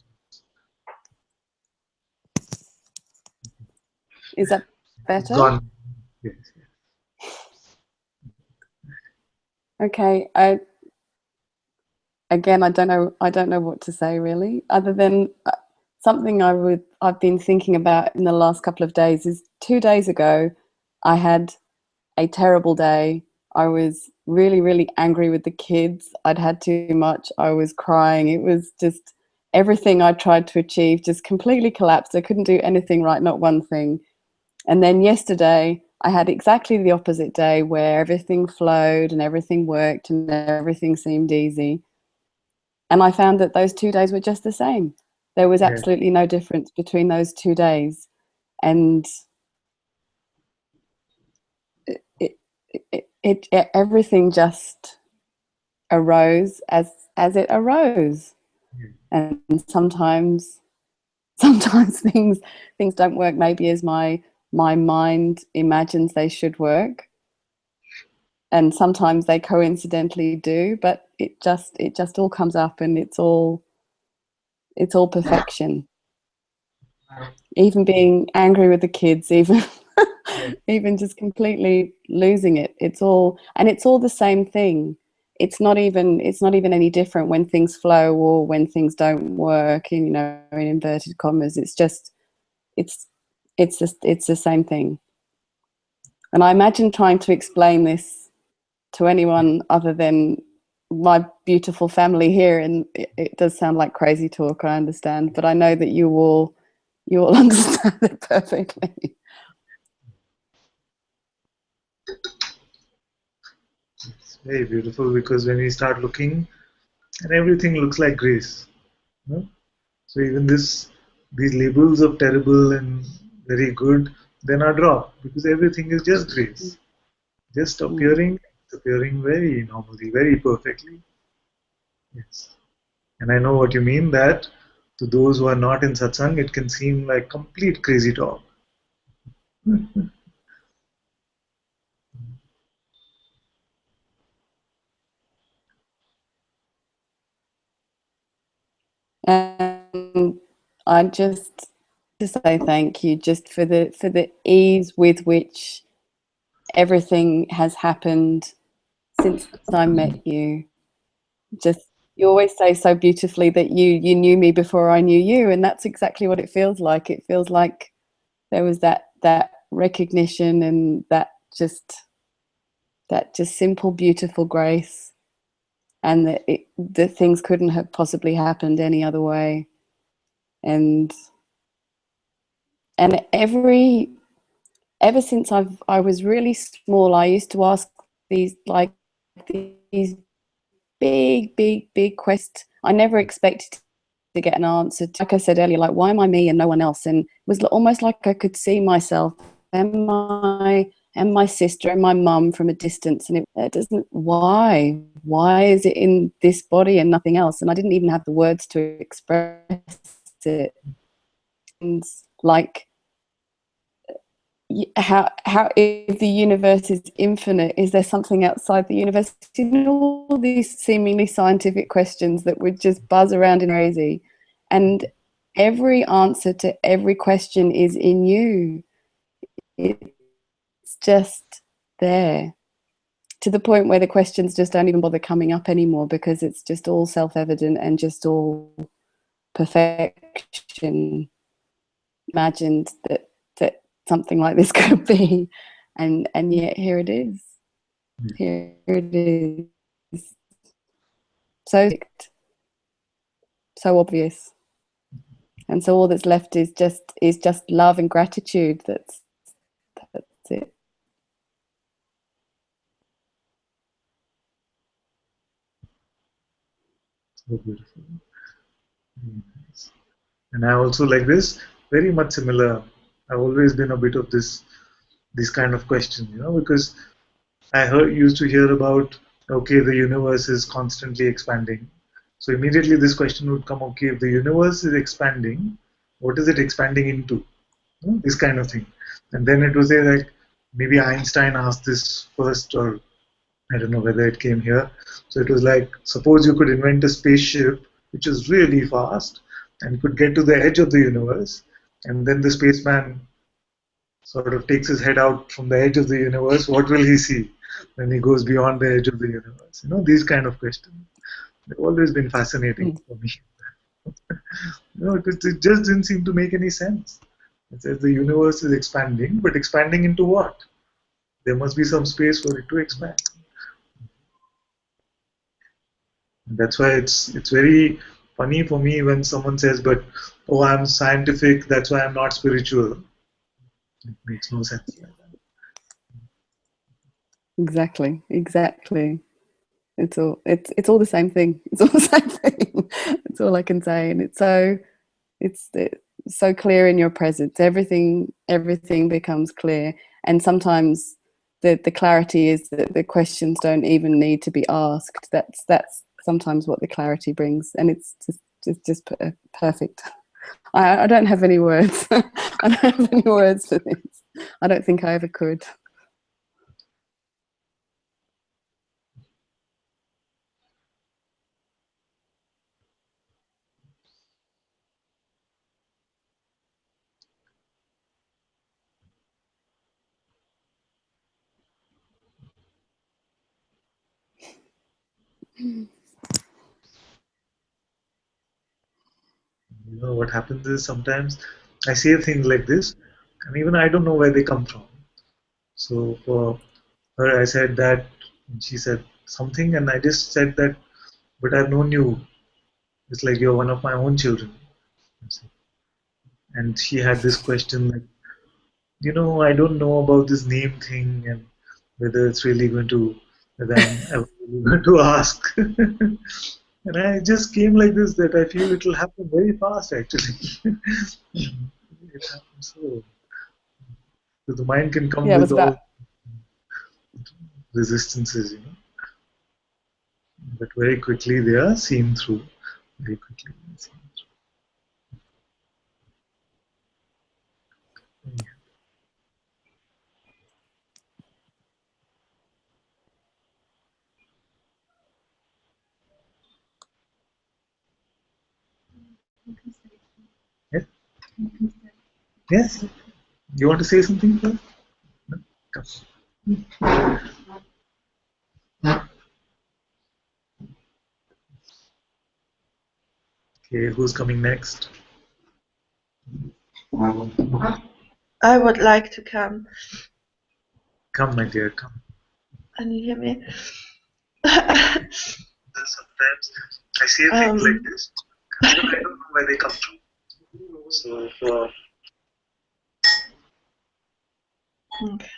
Is that better? Gone. Yes. Okay. Again, I don't know what to say really, other than something I've been thinking about in the last couple of days. Is 2 days ago, I had a terrible day. I was really, really angry with the kids. I'd had too much. I was crying. It was just everything I tried to achieve just completely collapsed. I couldn't do anything right, not one thing. And then yesterday, I had exactly the opposite day where everything flowed and everything worked and everything seemed easy. And I found that those 2 days were just the same. There was absolutely no difference between those 2 days. And everything just arose as it arose. And sometimes things don't work maybe as my mind imagines they should work, and sometimes they coincidentally do, but it just all comes up, and it's all perfection. Even being angry with the kids, even just completely losing it, it's all the same thing. It's not even any different when things flow or when things don't work, in inverted commas. It's just it's the same thing. And I imagine trying to explain this to anyone other than my beautiful family here, and it does sound like crazy talk, I understand, but I know that you all you all understand it perfectly. It's very beautiful because when we start looking, and everything looks like grace. No? So even these labels of terrible and very good, then are dropped because everything is just grace, just appearing very normally, very perfectly. Yes, and I know what you mean. That to those who are not in satsang, it can seem like complete crazy talk. And I just to say thank you just for the ease with which everything has happened since I met you. Just you always say so beautifully that you knew me before I knew you, and that's exactly what it feels like. It feels like there was that recognition and that just simple beautiful grace, and that things couldn't have possibly happened any other way. And ever since I was really small, I used to ask these big questions. I never expected to get an answer. Like I said earlier, like, why am I me and no one else? And it was almost like I could see myself and my sister and my mum from a distance, and it doesn't. Why is it in this body and nothing else? And I didn't even have the words to express it. And like, how if the universe is infinite, is there something outside the universe? You know, all these seemingly scientific questions that would just buzz around in crazy, and every answer to every question is in you. It's just there, to the point where the questions just don't even bother coming up anymore, because it's just all self-evident and just all perfection imagined that something like this could be, and yet here it is. Here it is. So obvious. And so all that's left is just love and gratitude. That's it. So beautiful. And I also like this, very much similar. I've always been a bit of this kind of question, because I used to hear about, okay, the universe is constantly expanding. So immediately this question would come, okay, if the universe is expanding, what is it expanding into? This kind of thing. And then it was like, maybe Einstein asked this first, or I don't know whether it came here. So it was like, suppose you could invent a spaceship which is really fast and could get to the edge of the universe, and then the spaceman sort of takes his head out from the edge of the universe. What will he see when he goes beyond the edge of the universe? These kind of questions. They've always been fascinating for me. It just didn't seem to make any sense. It says the universe is expanding, but expanding into what? There must be some space for it to expand. That's why it's very funny for me when someone says, but oh, I'm scientific, that's why I'm not spiritual. It makes no sense like that. Exactly. It's all the same thing. It's all the same thing. That's all I can say. And it's so clear in your presence. Everything becomes clear. And sometimes the clarity is that the questions don't even need to be asked. That's sometimes what the clarity brings, and it's just perfect. I don't have any words. I don't have any words for this. I don't think I ever could. What happens is sometimes I say things like this, and even I don't know where they come from. So for her, I said that, and she said something, and I just said that, but I've known you. It's like you're one of my own children. and she had this question like, I don't know about this name thing and whether it's really whether I'm ever really going to ask. And I just came like this that I feel it will happen very fast actually. It happens so the mind can come Yeah, it with was all about resistances, but very quickly they are seen through. Very quickly. Yes? Yes? You want to say something first? No? Come. Okay, who's coming next? I would like to come. Come, my dear, come. Can you hear me? Sometimes I say things like this, but I don't know where they come from. So, Okay.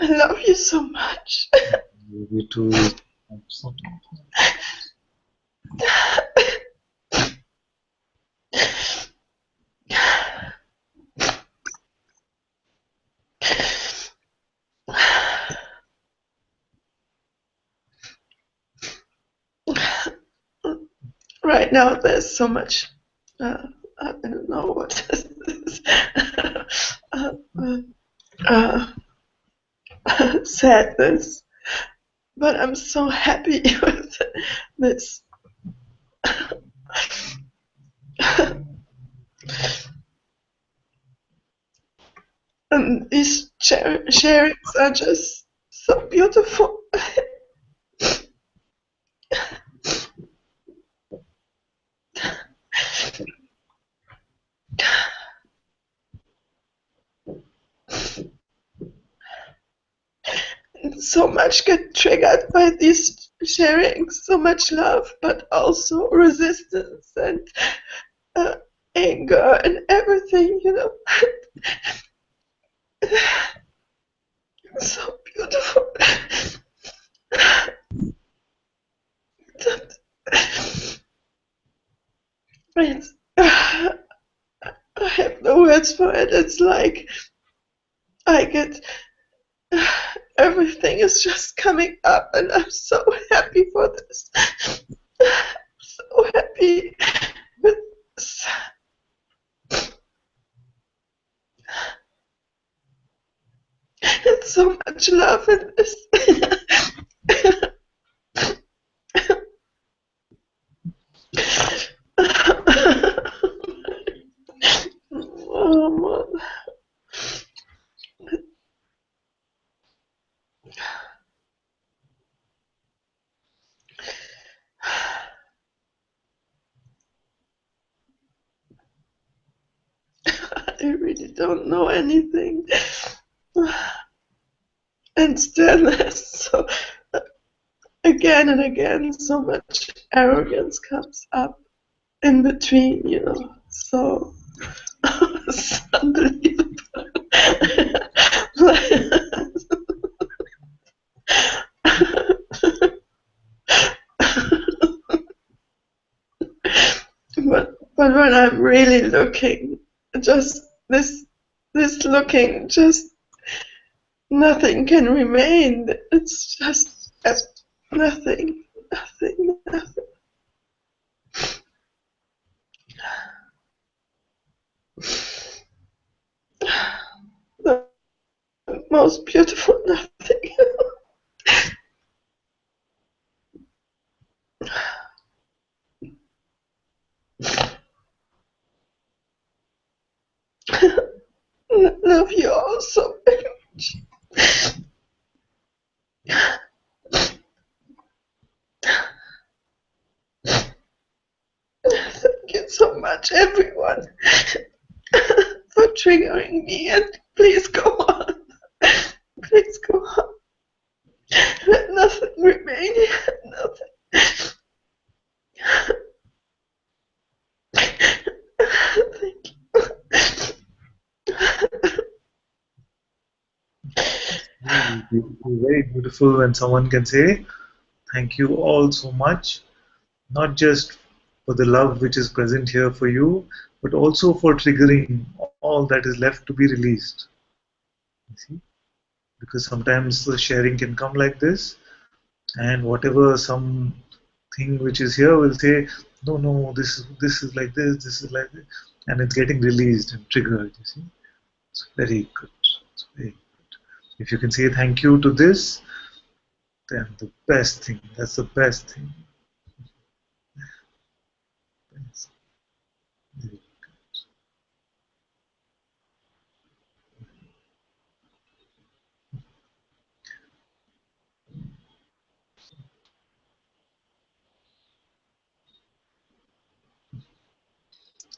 I love you so much. you too. Right now, there's so much. I don't know what this is. Sadness. But I'm so happy with this. And these sharings are just so beautiful. So much get triggered by these sharings, so much love, but also resistance and anger and everything, So beautiful. It's, I have no words for it. It's like I get everything is just coming up, and I'm so happy for this. So happy with this. And so much love in this. Oh, man. I really don't know anything. And still there's so again and again so much arrogance comes up in between, So it's unbelievable. But when I'm really looking, just this looking, just nothing can remain. It's just nothing. most beautiful nothing. Love you all so much. Thank you so much, everyone, for triggering me. And please go on. Please go on. Let nothing remain. Nothing. Thank you. Very beautiful when someone can say, thank you all so much, not just for the love which is present here for you, but also for triggering all that is left to be released. You see? Because sometimes the sharing can come like this, and whatever some thing which is here will say, no, this is like this is like this, and it's getting released and triggered. You see, it's very good. It's very good. If you can say thank you to this, then the best thing. That's the best thing. Yes. Very good.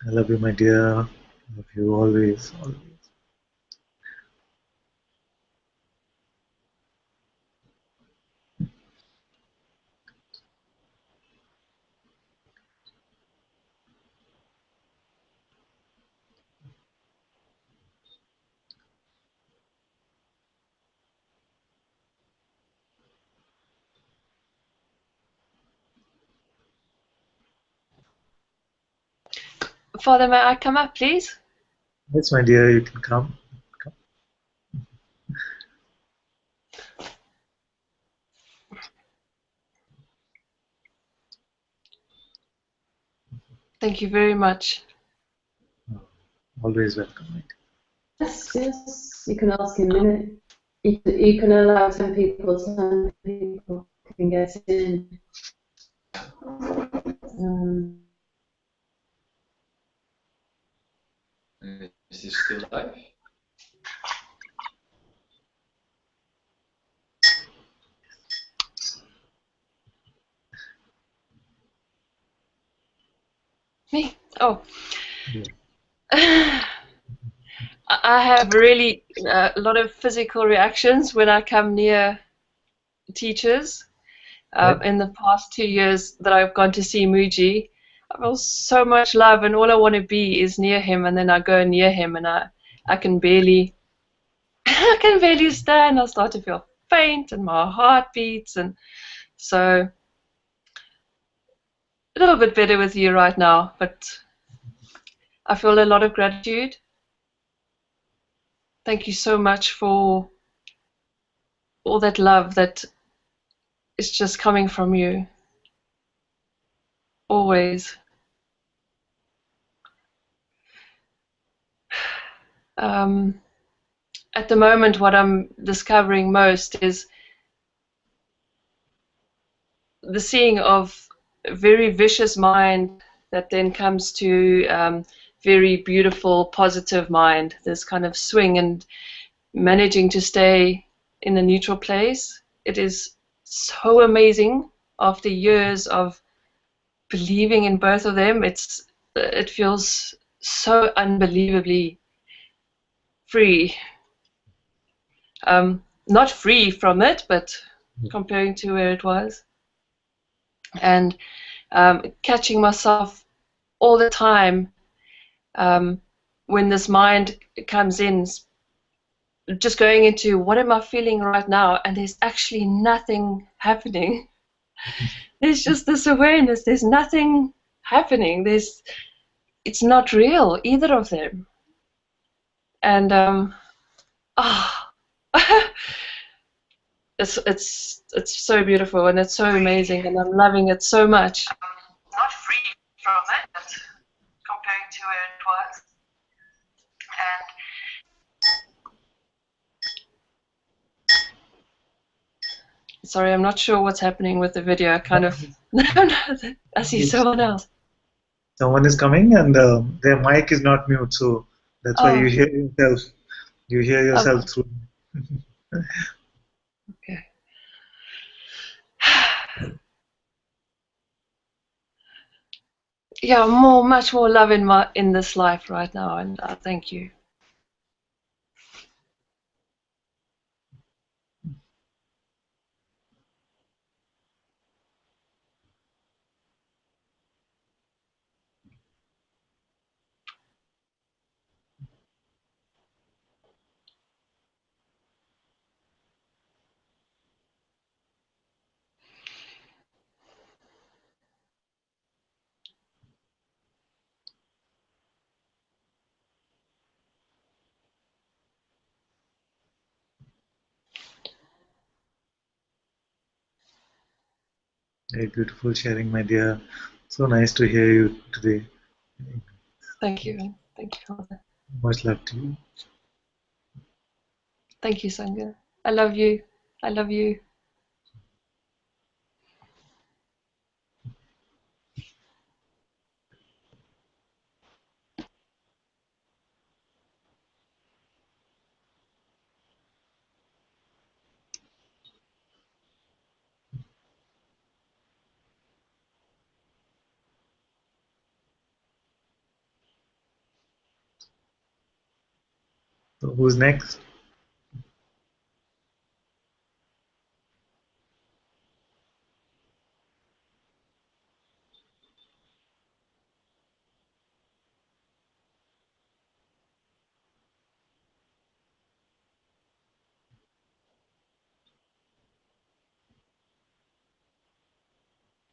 I love you, my dear. I love you always, always. Father, may I come up, please? Yes, my dear, you can come. Thank you very much. Always welcome. Yes, you can ask in a minute. You can allow some people can get in. Is this still live? Me? Oh. I have really a lot of physical reactions when I come near teachers. In the past 2 years that I've gone to see Muji, I feel so much love, and all I want to be is near him. And then I go near him, and I can barely, I can barely stand. I start to feel faint, and my heart beats, and so a little bit better with you right now. But I feel a lot of gratitude. Thank you so much for all that love that is just coming from you. Always. At the moment, what I'm discovering most is the seeing of a very vicious mind that then comes to very beautiful, positive mind. This kind of swing and managing to stay in a neutral place. It is so amazing after years of believing in both of them. It feels so unbelievably free. Not free from it, but comparing to where it was. And catching myself all the time when this mind comes in, just going into what am I feeling right now, and there's actually nothing happening. There's just this awareness, there's nothing happening. It's not real, either of them. And it's so beautiful, and it's so amazing, and I'm loving it so much. Not free from it, but comparing to where it was. Sorry, I'm not sure what's happening with the video. I kind of... I see someone else. Someone is coming and their mic is not mute, so that's why you hear yourself. You hear yourself through. Okay. Yeah, much more love in this life right now, and thank you. Very beautiful sharing, my dear. So nice to hear you today. Thank you. Thank you, Father. Much love to you. Thank you, Sangha. I love you. I love you. So who's next?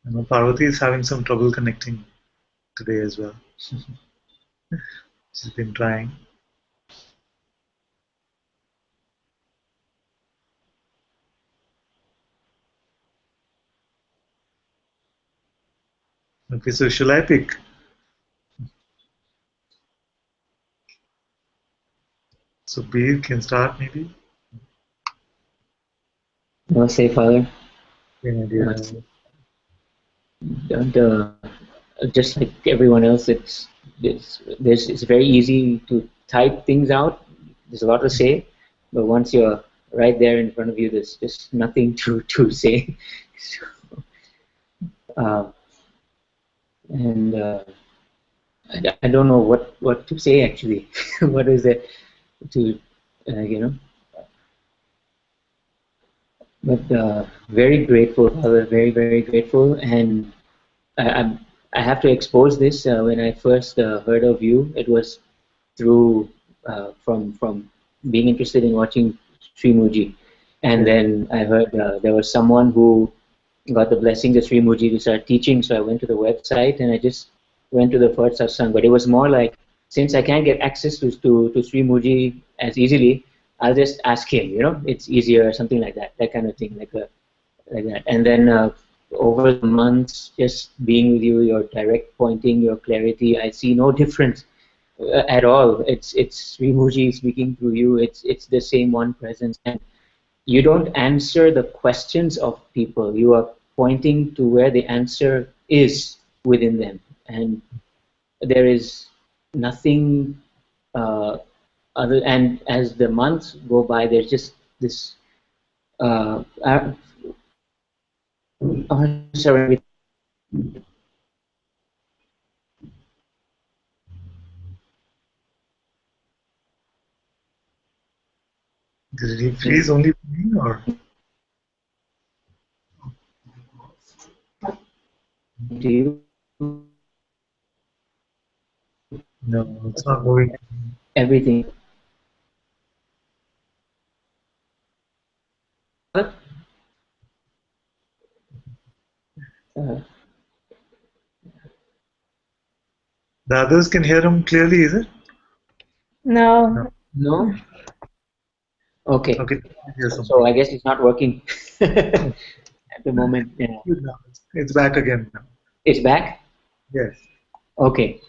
I know Parvati is having some trouble connecting today as well. She's been trying. Okay, so shall I pick? So Beer can start maybe? Namaste, Father. Yeah, dear. Just like everyone else, it's very easy to type things out. There's a lot to say, but once you're right there in front of you, there's just nothing to say. So, and I don't know what to say actually. What is it to you know? But very grateful, Father. Very grateful, and I have to expose this. When I first heard of you, it was through from being interested in watching Sri Muji, and then I heard there was someone who got the blessings of Sri Muji to start teaching. So I went to the website and I just went to the first satsang. But it was more like, since I can't get access to Sri Muji as easily, I'll just ask him. You know, it's easier, something like that kind of thing, like that. And then over the months, just being with you, your direct pointing, your clarity, I see no difference at all. It's Sri Muji speaking through you. It's the same one presence, and you don't answer the questions of people. You are pointing to where the answer is within them, and there is nothing other. And as the months go by, there's just this. Sorry. Did he freeze only for me or? Do you? No, it's not moving. Everything. The others can hear him clearly, is it? No. No? Okay. Okay. So I guess it's not working at the moment. Yeah. It's back again now. It's back? Yes. Okay.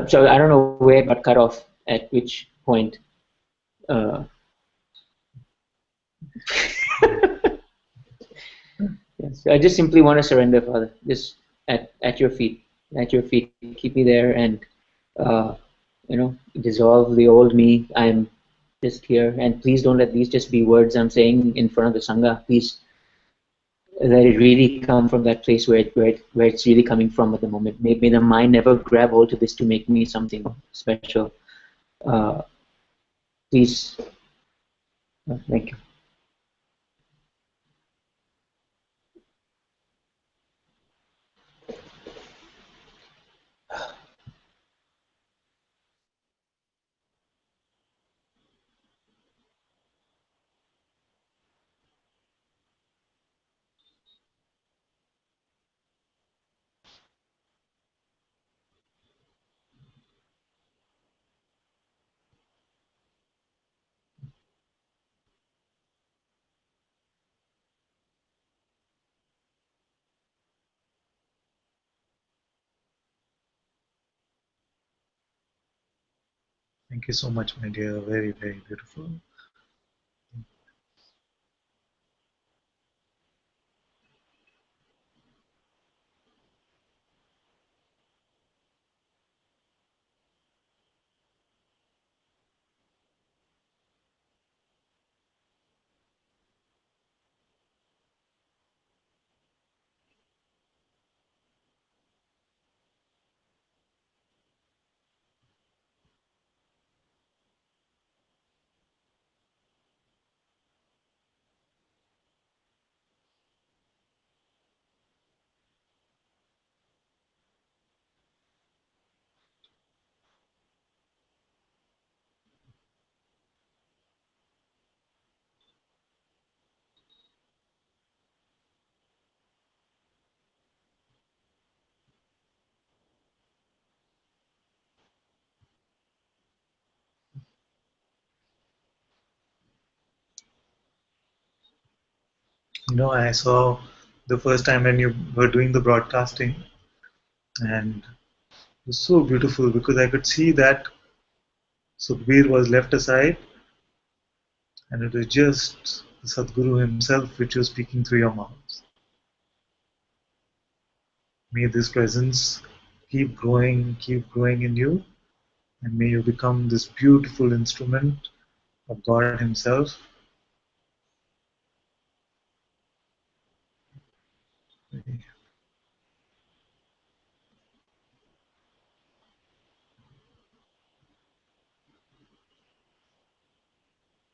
So I don't know where it got cut off, at which point. So I just simply want to surrender, Father, just at your feet, keep me there, and dissolve the old me. I'm just here, and please don't let these just be words I'm saying in front of the Sangha. Please let it really come from that place where it's really coming from at the moment. May the mind never grab hold to this to make me something special. Please, thank you. Thank you so much, my dear. Very, very beautiful. I saw the first time when you were doing the broadcasting, and it was so beautiful because I could see that Sukhbir was left aside, and it was just the Sadguru himself which was speaking through your mouths. May this presence keep growing in you, and may you become this beautiful instrument of God Himself.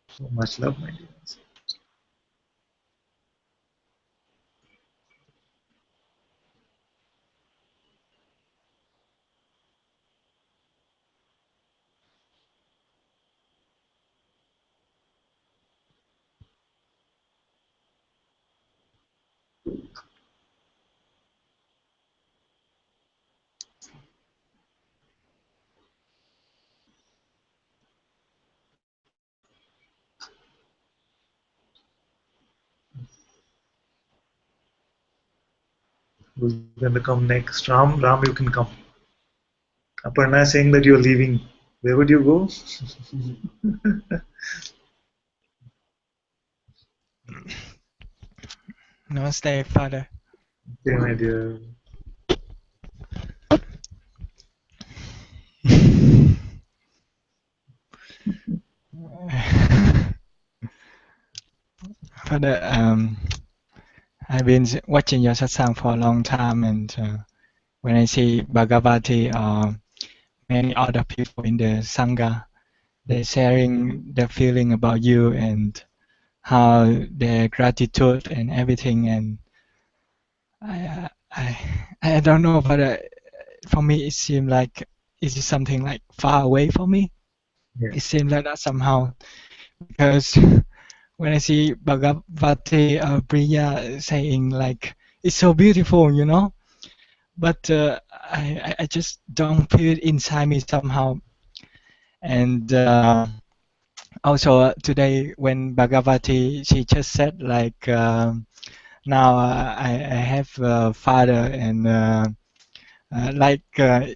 So much love, my dears. Who's going to come next? Ram, you can come. Aparna is saying that you're leaving. Where would you go? Namaste, Father. Okay, my dear. Father, I've been watching your satsang for a long time, and when I see Bhagavati or many other people in the Sangha, they're sharing their feeling about you and how their gratitude and everything, and I don't know, but for me it seemed like it's something like far away from me. Yeah. It seems like that somehow, because when I see Bhagavati Priya saying like it's so beautiful, but I just don't feel it inside me somehow. And also today when Bhagavati, she just said like now I have a father, and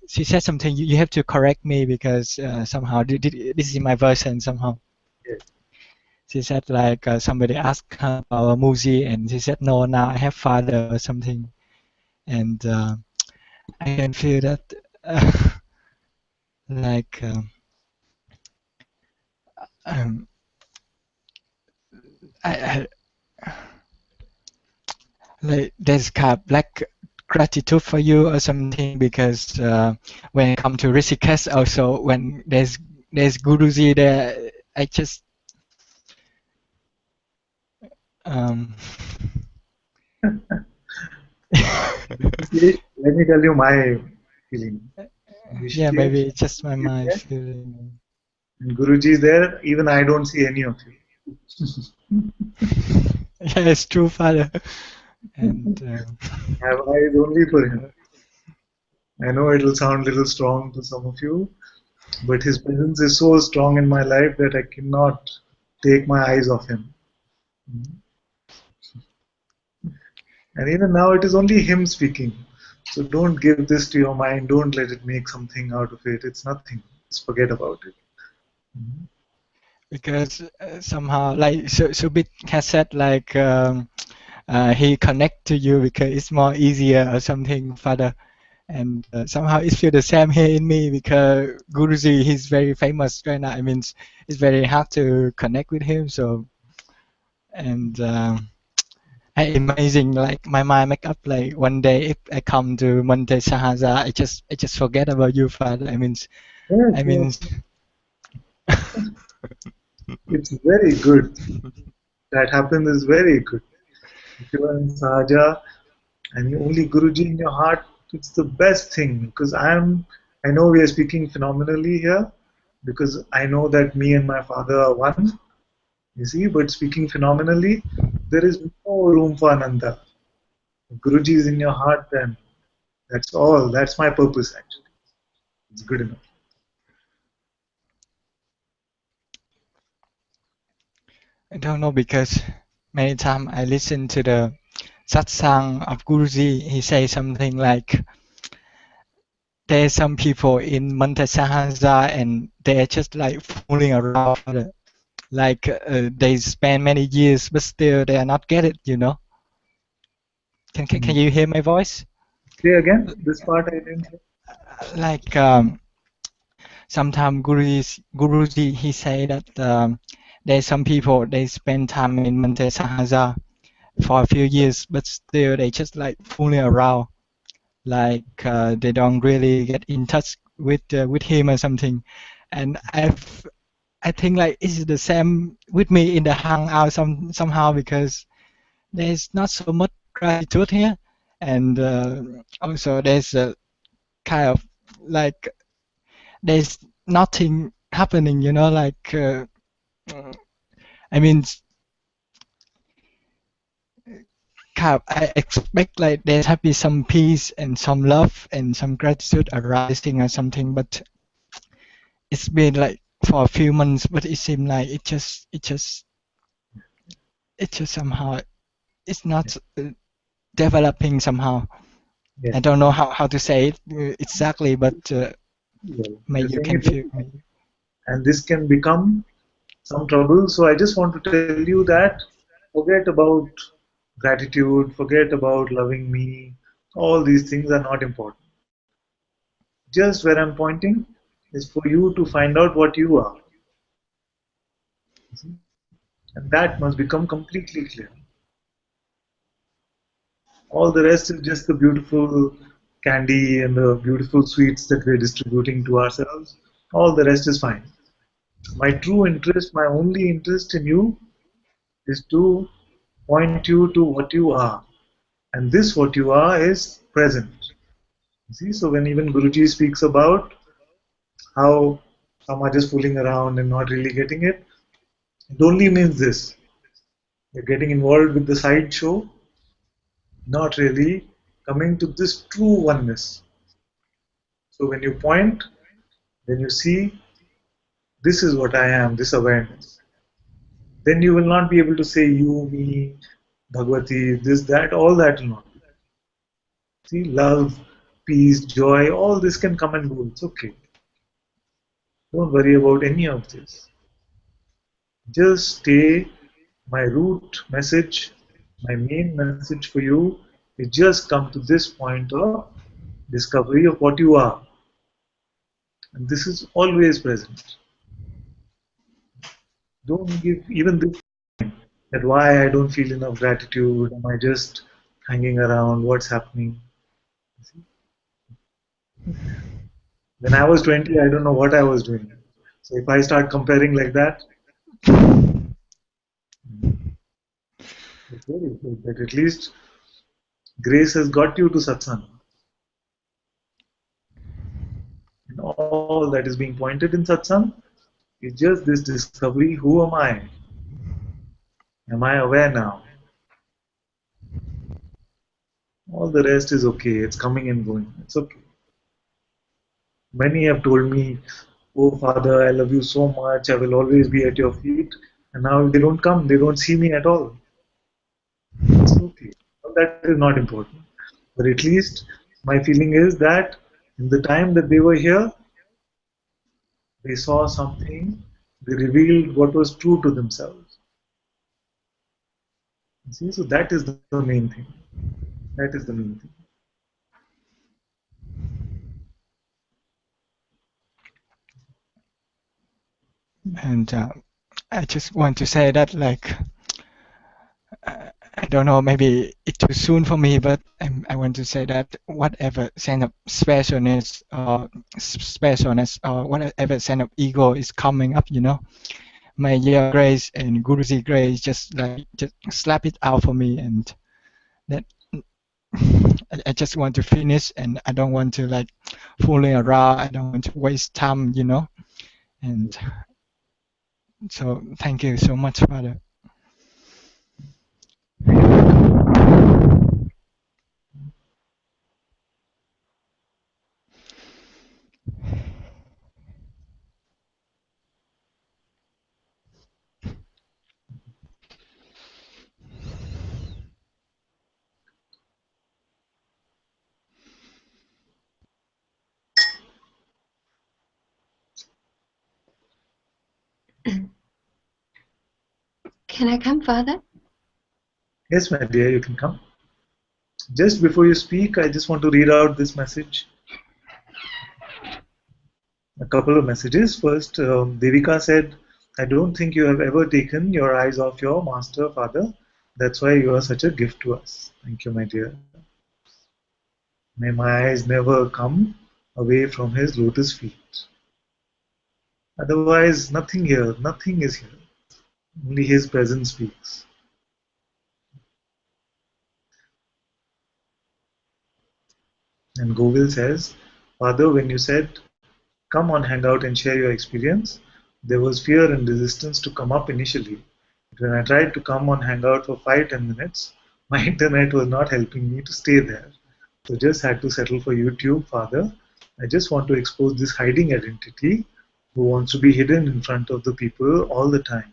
she said something, you have to correct me because somehow this is my version somehow. Yes. she said like somebody asked her about Muji, and she said no, now I have father or something, and I can feel that like um, I like there's kind of like gratitude for you or something, because when it comes to Rishikesh also, when there's Guruji there, I just Let me tell you my feeling. yeah, maybe it's just my mind feeling. And Guruji is there, even I don't see any of you. Yeah, it's true, Father. And I have eyes only for him. I know it will sound a little strong to some of you, but his presence is so strong in my life that I cannot take my eyes off him. And even now it is only him speaking. So don't give this to your mind, don't let it make something out of it. It's nothing. Just forget about it. Because somehow, like Subit has said, like he connect to you because it's more easier or something, Father. And somehow it feels the same here in me, because Guruji, he's very famous right now. I mean, it's very hard to connect with him. So, and amazing, like my mind make up like one day if I come to Monte Sahaja, I just forget about you, Father. I mean, Yes. It's very good. That happens is very good. If you are in Sahaja and you only Guruji in your heart, it's the best thing, because I know we are speaking phenomenally here, because I know that me and my father are one, you see, but speaking phenomenally, there is no room for Ananta. If Guruji is in your heart, then that's all. That's my purpose actually. It's good enough. I don't know, because many times I listen to the Satsang of Guruji. He say something like, there's some people in Monte Sahaja and they're just like fooling around, like they spend many years but still they are not get it, you know. Can you hear my voice? Say again, this part I didn't hear. Like sometimes Guruji he say that there's some people they spend time in Monte Sahaja for a few years but still they just like fooling around, like they don't really get in touch with him or something. And I think like it's the same with me in the hangout somehow, because there's not so much gratitude here, and also there's a kind of like there's nothing happening, you know, like I mean, kind of, I expect like there have be some peace and some love and some gratitude arising or something, but it's been like for a few months, but it seems like it just somehow it's not developing somehow. Yes. I don't know how to say it exactly, but Well, maybe you saying can it feel. and this can become some trouble. So I just want to tell you that forget about gratitude, forget about loving me. All these things are not important. Just where I'm pointing is for you to find out what you are. And that must become completely clear. All the rest is just the beautiful candy and the beautiful sweets that we're distributing to ourselves. All the rest is fine. My true interest, my only interest in you is to point you to what you are. And this what you are is present. See, so when even Guruji speaks about how some are just fooling around and not really getting it, it only means this. You're getting involved with the sideshow, not really coming to this true oneness. So when you point, when you see, this is what I am, this awareness, then you will not be able to say you, me, Bhagavati, this, that, all that will not. See, love, peace, joy, all this can come and go. It's okay. Don't worry about any of this. Just stay. My root message, my main message for you is just come to this point of discovery of what you are. And this is always present. Don't give even this that why I don't feel enough gratitude, am I just hanging around, what's happening. When I was 20, I don't know what I was doing. So if I start comparing like that, it's very good that at least grace has got you to satsang. And all that is being pointed in satsang is just this discovery, who am I? Am I aware now? All the rest is okay, it's coming and going, it's okay. Many have told me, oh Father, I love you so much, I will always be at your feet. And now they don't come, they don't see me at all. It's okay. Well, that is not important. But at least my feeling is that in the time that they were here, they saw something, they revealed what was true to themselves. You see, so that is the main thing. That is the main thing. And I just want to say that, like, I don't know, maybe it's too soon for me, but I want to say that whatever sense of specialness or whatever sense of ego is coming up, my year grace and Guruji grace just slap it out for me, and that I just want to finish, and I don't want to like fooling around. I don't want to waste time, and so thank you so much, Father. Can I come, Father? Yes, my dear, you can come. Just before you speak, I just want to read out this message. A couple of messages. First, Devika said, I don't think you have ever taken your eyes off your master, Father. That's why you are such a gift to us. Thank you, my dear. May my eyes never come away from his lotus feet. Otherwise, nothing here, nothing is here. Only his presence speaks. And Govil says, Father, when you said, come on Hangout and share your experience, there was fear and resistance to come up initially. But when I tried to come on Hangout for 5-10 minutes, my internet was not helping me to stay there. So just had to settle for YouTube, Father. I just want to expose this hiding identity who wants to be hidden in front of the people all the time.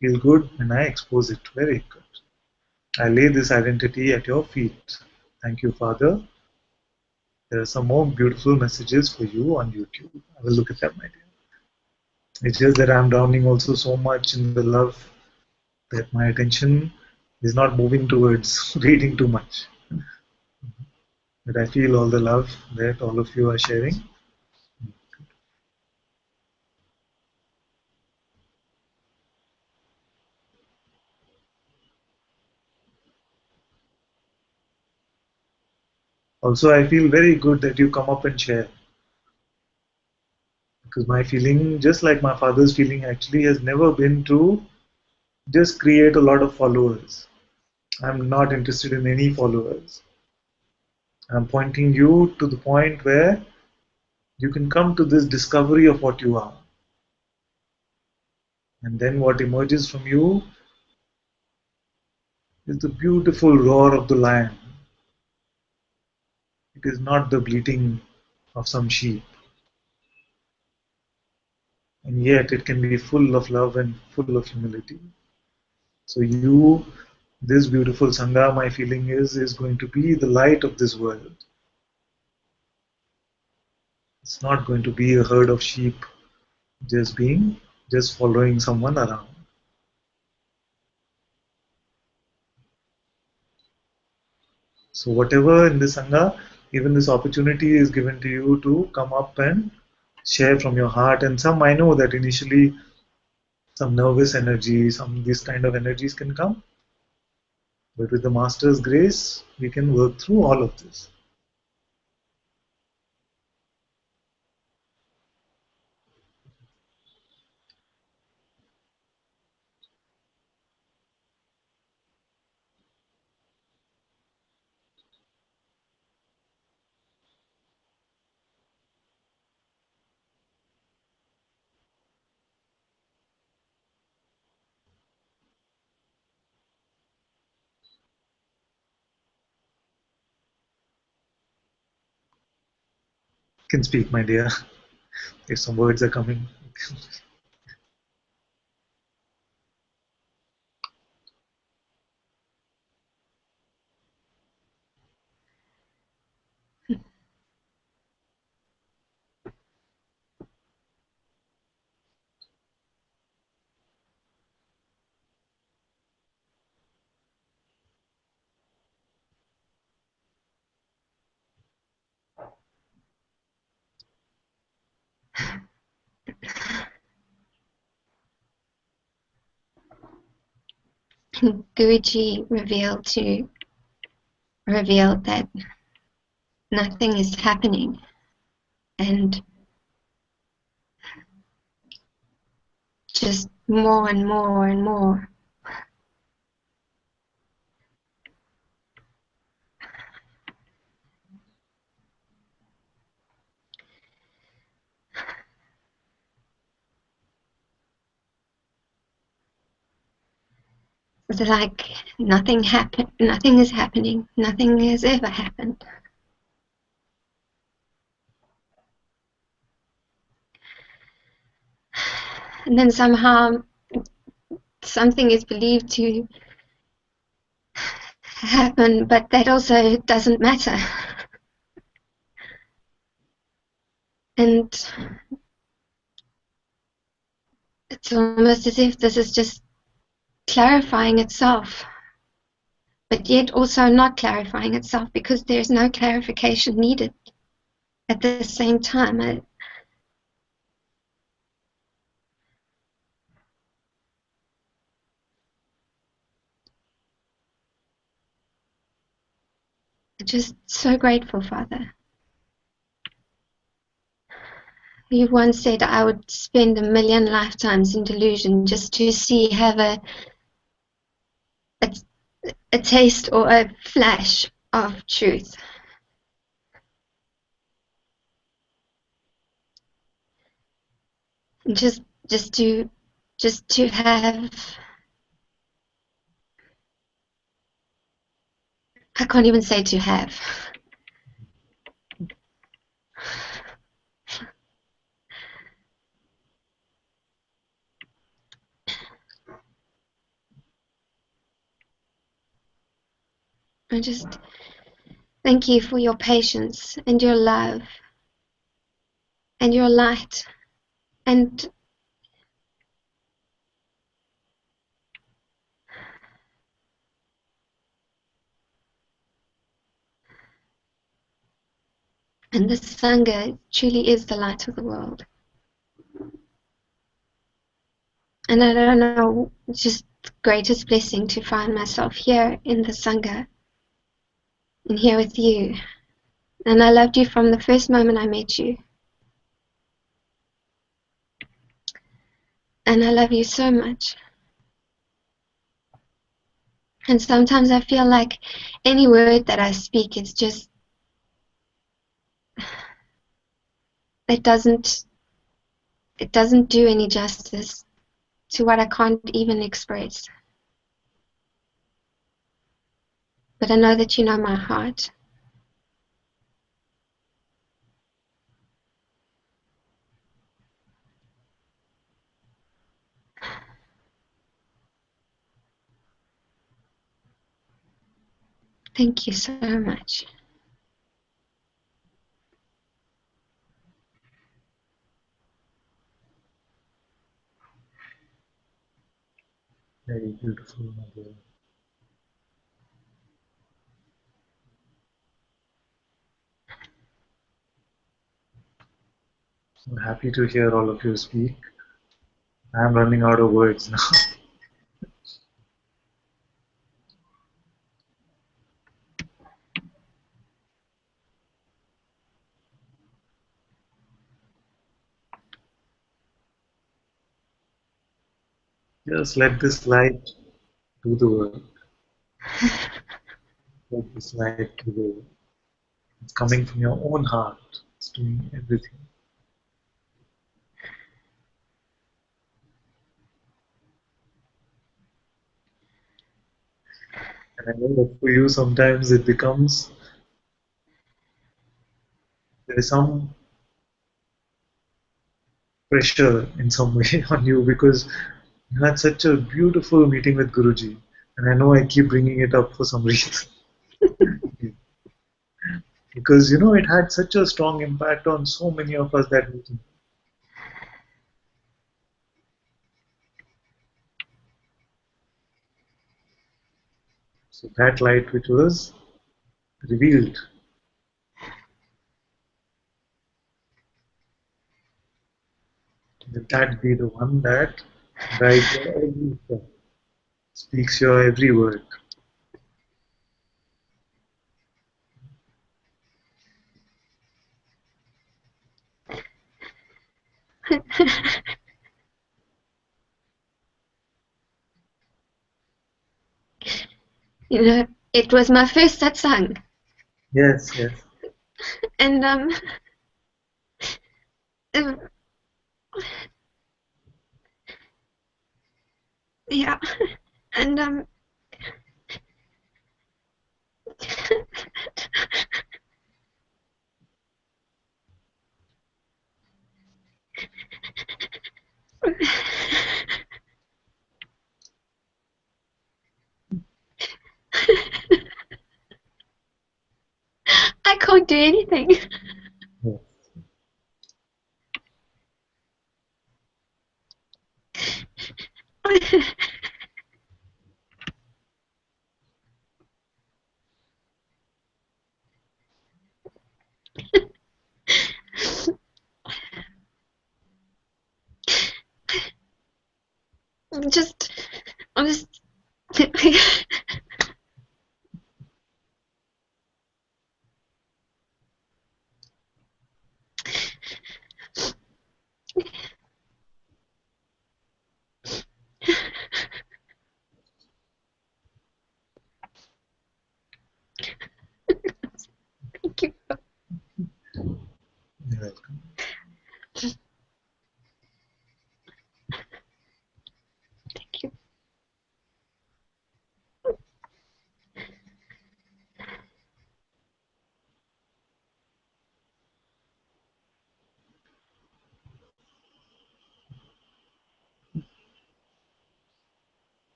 Feel good when I expose it. Very good. I lay this identity at your feet. Thank you, Father. There are some more beautiful messages for you on YouTube. I will look at them, my dear. It's just that I'm drowning also so much in the love that my attention is not moving towards reading too much. But I feel all the love that all of you are sharing. Also, I feel very good that you come up and share. Because my feeling, just like my father's feeling, actually has never been to just create a lot of followers. I'm not interested in any followers. I'm pointing you to the point where you can come to this discovery of what you are. And then what emerges from you is the beautiful roar of the lion. It is not the bleating of some sheep. And yet it can be full of love and full of humility. So you, this beautiful Sangha, my feeling is going to be the light of this world. It's not going to be a herd of sheep just following someone around. So whatever in the Sangha, even this opportunity is given to you to come up and share from your heart. And some I know that initially some nervous energy, some these kind of energies can come. But with the Master's grace, we can work through all of this. You can speak, my dear. If some words are coming. Guruji revealed that nothing is happening, and just more and more and more. It's like nothing is happening, nothing has ever happened. And then somehow something is believed to happen, but that also doesn't matter. And it's almost as if this is just clarifying itself, but yet also not clarifying itself, because there's no clarification needed at the same time. I just so grateful, Father. You once said I would spend 1,000,000 lifetimes in delusion just to have a taste or a flash of truth. Just to have, I can't even say to have. I just thank you for your patience and your love and your light and the Sangha truly is the light of the world. And I don't know, it's just the greatest blessing to find myself here in the Sangha and here with you. And I loved you from the first moment I met you. And I love you so much. And sometimes I feel like any word that I speak is just, it doesn't do any justice to what I can't even express. But I know that you know my heart. Thank you so much. Very beautiful, my dear. I'm happy to hear all of you speak. I'm running out of words now. Just let this light do the work. Let this light do the work. It's coming from your own heart. It's doing everything. And I know that for you sometimes it becomes, there is some pressure in some way on you because you had such a beautiful meeting with Guruji. And I know I keep bringing it up for some reason. Because, you know, it had such a strong impact on so many of us that meeting. So that light which was revealed, let that be the one that guides your every step, speaks your every word. You know, it was my first satsang. Yes, yes. And yeah, and I can't do anything. Yes. I'm just Thank you. You're welcome. Thank you.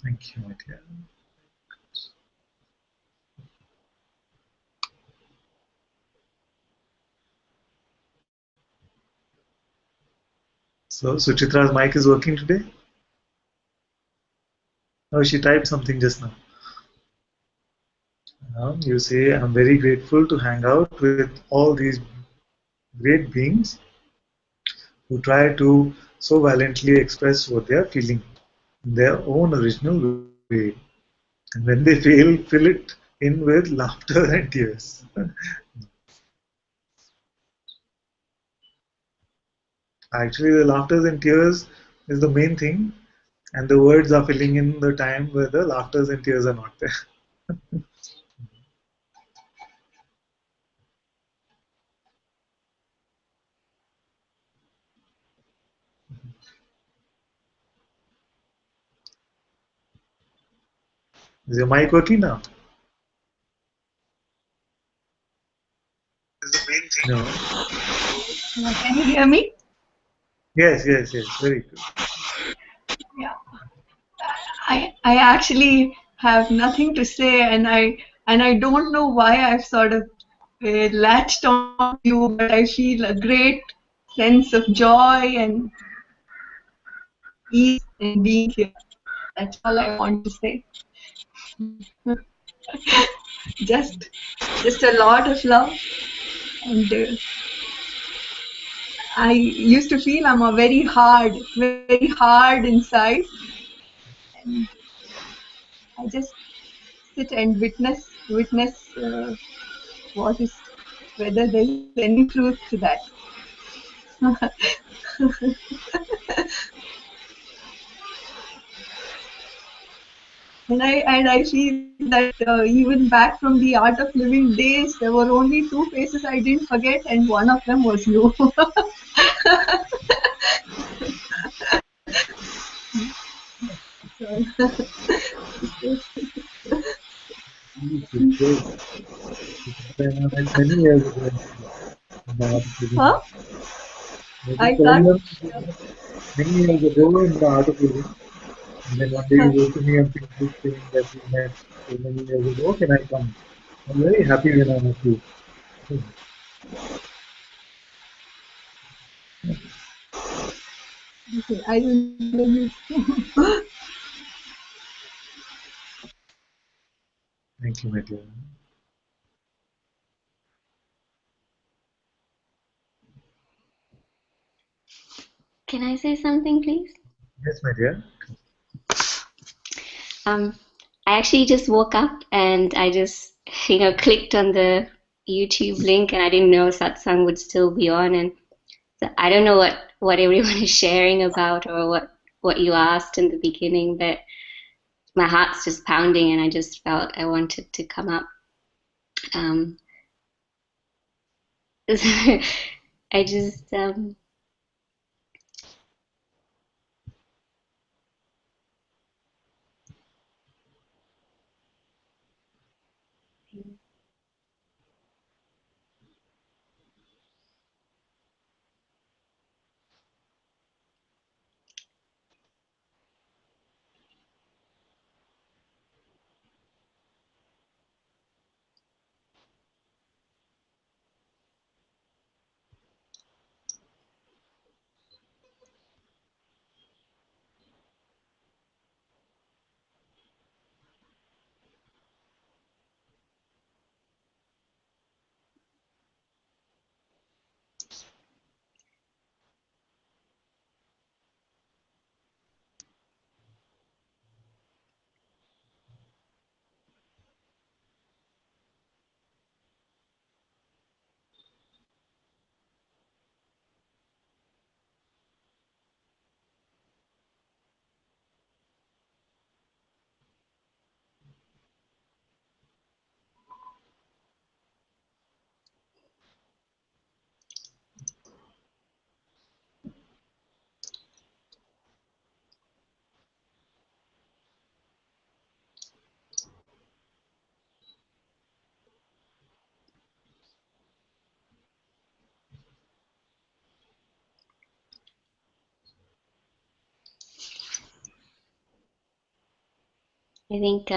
Thank you, my dear. So Suchitra's mic is working today? Oh, she typed something just now. You say, I'm very grateful to hang out with all these great beings who try to so valiantly express what they are feeling in their own original way. And when they fail, fill it in with laughter and tears. Actually, the laughter and tears is the main thing, and the words are filling in the time where the laughter and tears are not there. Is your mic working now? No. Can you hear me? Yes, yes, yes. Very good. Yeah. I actually have nothing to say, and I don't know why I've sort of latched on you, but I feel a great sense of joy and ease in being here. That's all I want to say. just a lot of love, and I used to feel I'm a very hard inside, and I just sit and witness what is, whether there is any truth to that. And I feel that even back from the Art of Living days, there were only two faces I didn't forget, and one of them was you. Many years ago. Huh? I Told can't. them many years ago in the Art of Living. And then one day you wrote to me on Facebook saying that we met so many years ago. Can I come? I'm very happy when I met you. Okay, I will believe you. Thank you, my dear. Can I say something, please? Yes, my dear. I actually just woke up and I just, clicked on the YouTube link and I didn't know Satsang would still be on. And so I don't know what everyone is sharing about or what you asked in the beginning, but my heart's just pounding and I just felt I wanted to come up. I just, I think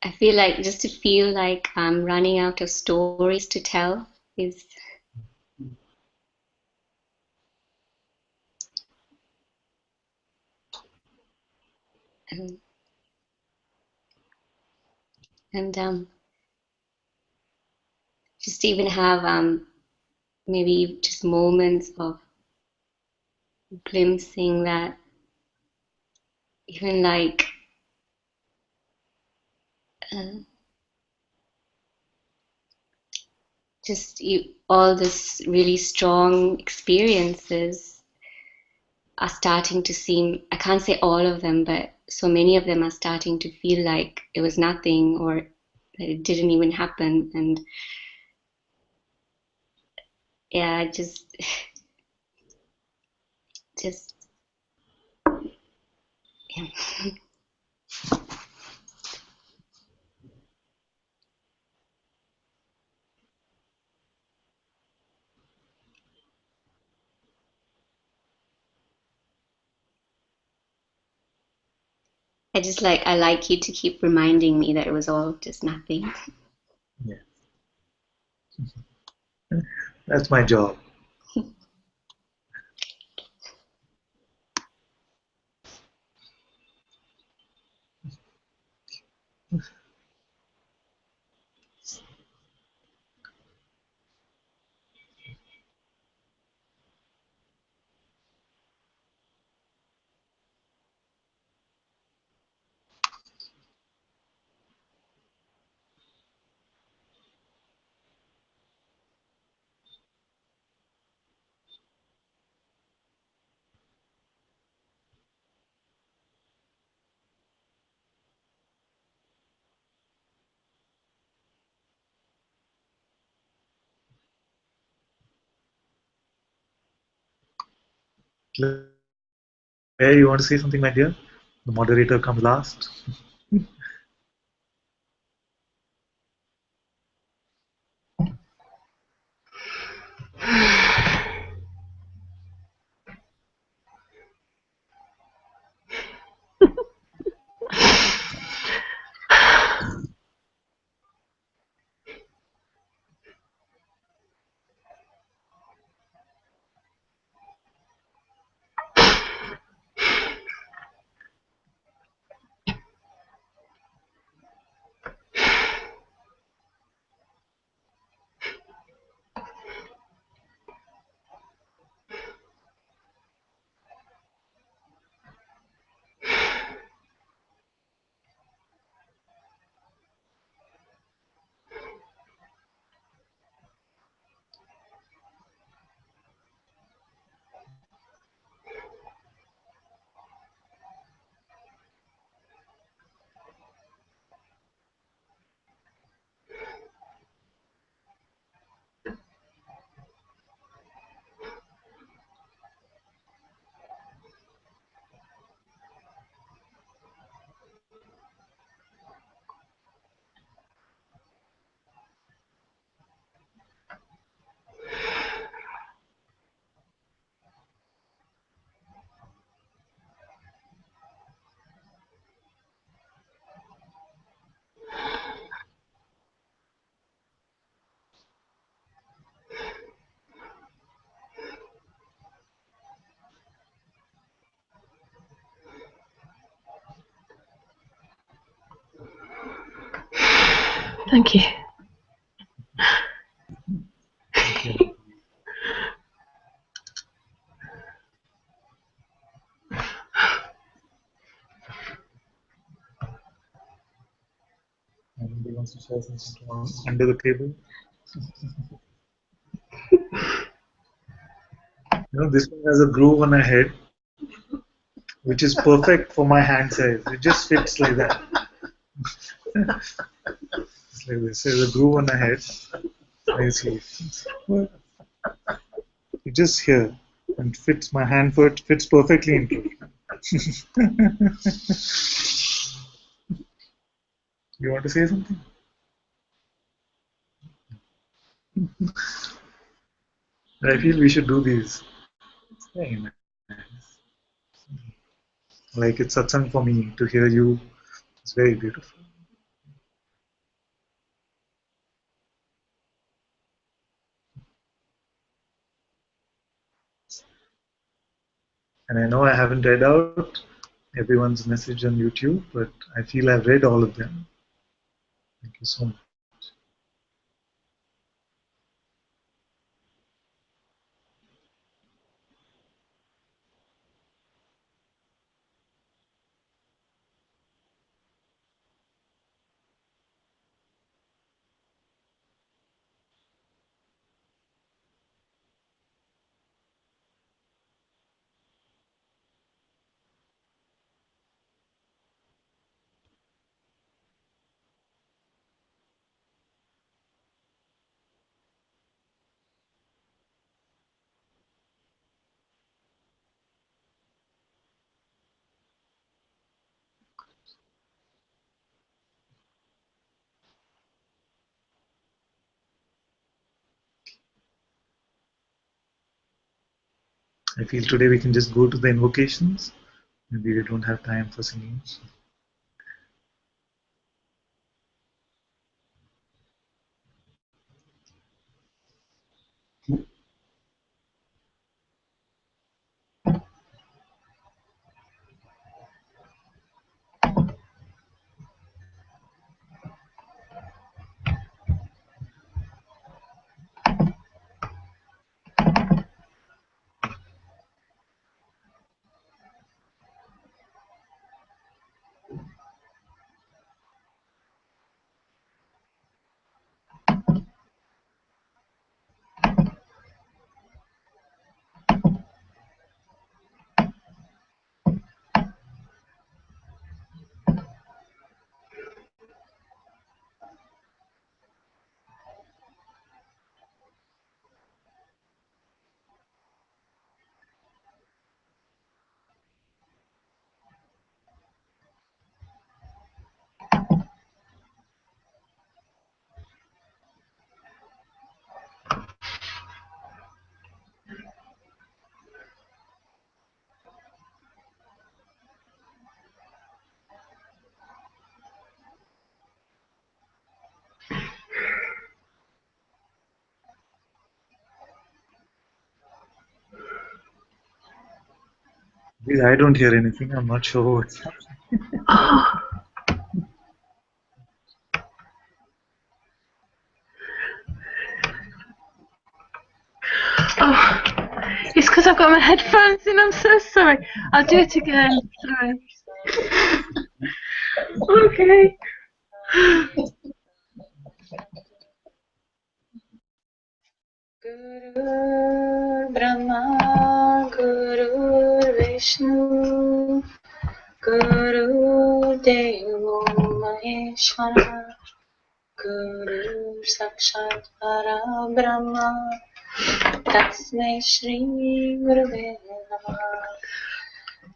I feel like just to feel like I'm running out of stories to tell is and just even have maybe just moments of glimpsing that even like uh, just all this really strong experiences are starting to seem, I can't say all of them, but so many of them are starting to feel like it was nothing or that it didn't even happen. And yeah, just yeah. I like you to keep reminding me that it was all just nothing. Yeah. That's my job. Claire, you want to say something, my dear? The moderator comes last. Thank you. Anybody wants to share something from under the table? This one has a groove on a head, which is perfect for my hand size. It just fits like that. It's like this. There's a groove on the head. I see. It just here and fits my hand foot. Fits perfectly into it. You want to say something? I feel we should do these. It's very nice. Like it's satsang for me to hear you. It's very beautiful. And I know I haven't read out everyone's message on YouTube, but I feel I've read all of them. Thank you so much. I feel today we can just go to the invocations. Maybe we don't have time for singing. Please, I don't hear anything. I'm not sure what's happening. Oh, it's because I've got my headphones in. I'm so sorry. I'll do it again. Sorry. Okay. Guru Brahma, Guru Vishnu, Guru Devo Maheshwara, Guru Sakshat Parabrahma, Tasmai Shri Gurave Namaha.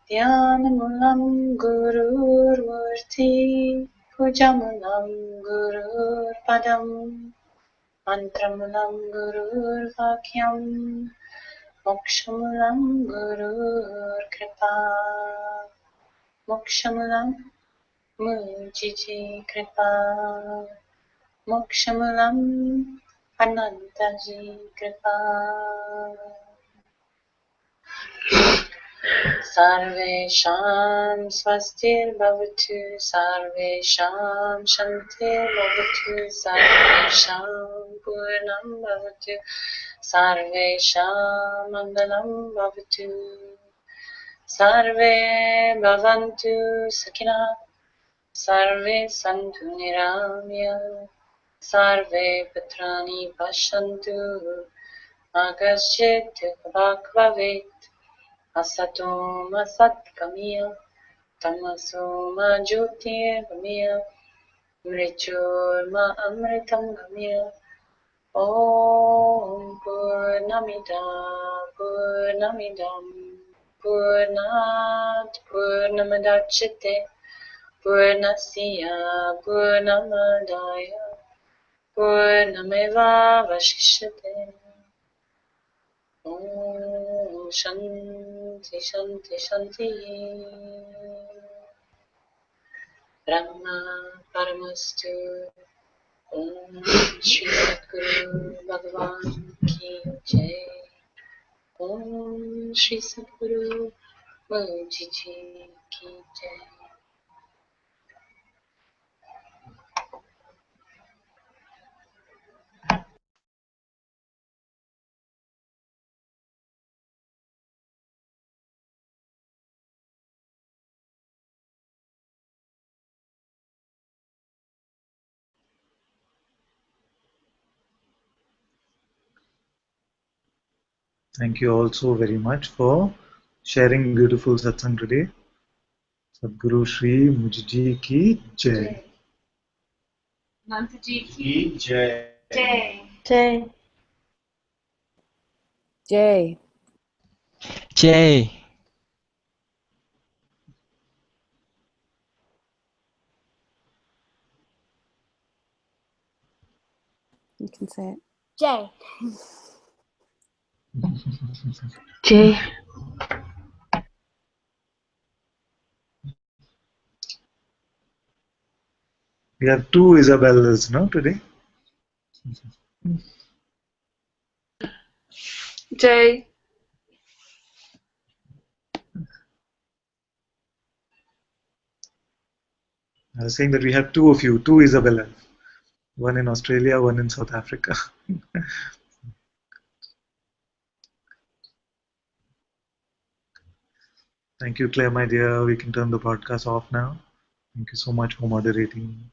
Dhyanamoolam Gurur Murti, Pujamulam Gurur Padam, Mantramulam Gurur Vakyam, Mokshamulam Gurur Kripa, Mokshamulam Mujiji Kripa, Mokshamulam Anantaji Kripa. Sarvesham swastir bhavatu, sarvesham shantir bhavatu, sarvesham purnam bhavatu, sarvesham mangalam bhavatu, sarve bhavantu sakhina, sarve santu niramya, sarve putrani pashantu, akasyet bhakvavet. Asatoma Satkamya, Tamasoma Jyotirgamya, Mrityurma Amritam Gamya. Om Purnamida Purnamidam Purnat Purnamadachyate Purnasya Purnamadaya Purnameva Vashishyate. Om Shanti Shanti Shanti. Brahma Paramastu. Om Shri Sadguru Bhagavan Ki Jai. Om Shri Sadguru Mujiji Ki Jai. Thank you all so very much for sharing beautiful satsang today. Sadguru Shri Mujiji Ki Jai. Ananta Ji Ki Jai. Jai. Jai. Jay. Jay. You can say it. Jay. Jay. We have two Isabellas, no, today? Jay. I was saying that we have two of you, two Isabellas. One in Australia, one in South Africa. Thank you, Claire, my dear. We can turn the broadcast off now. Thank you so much for moderating.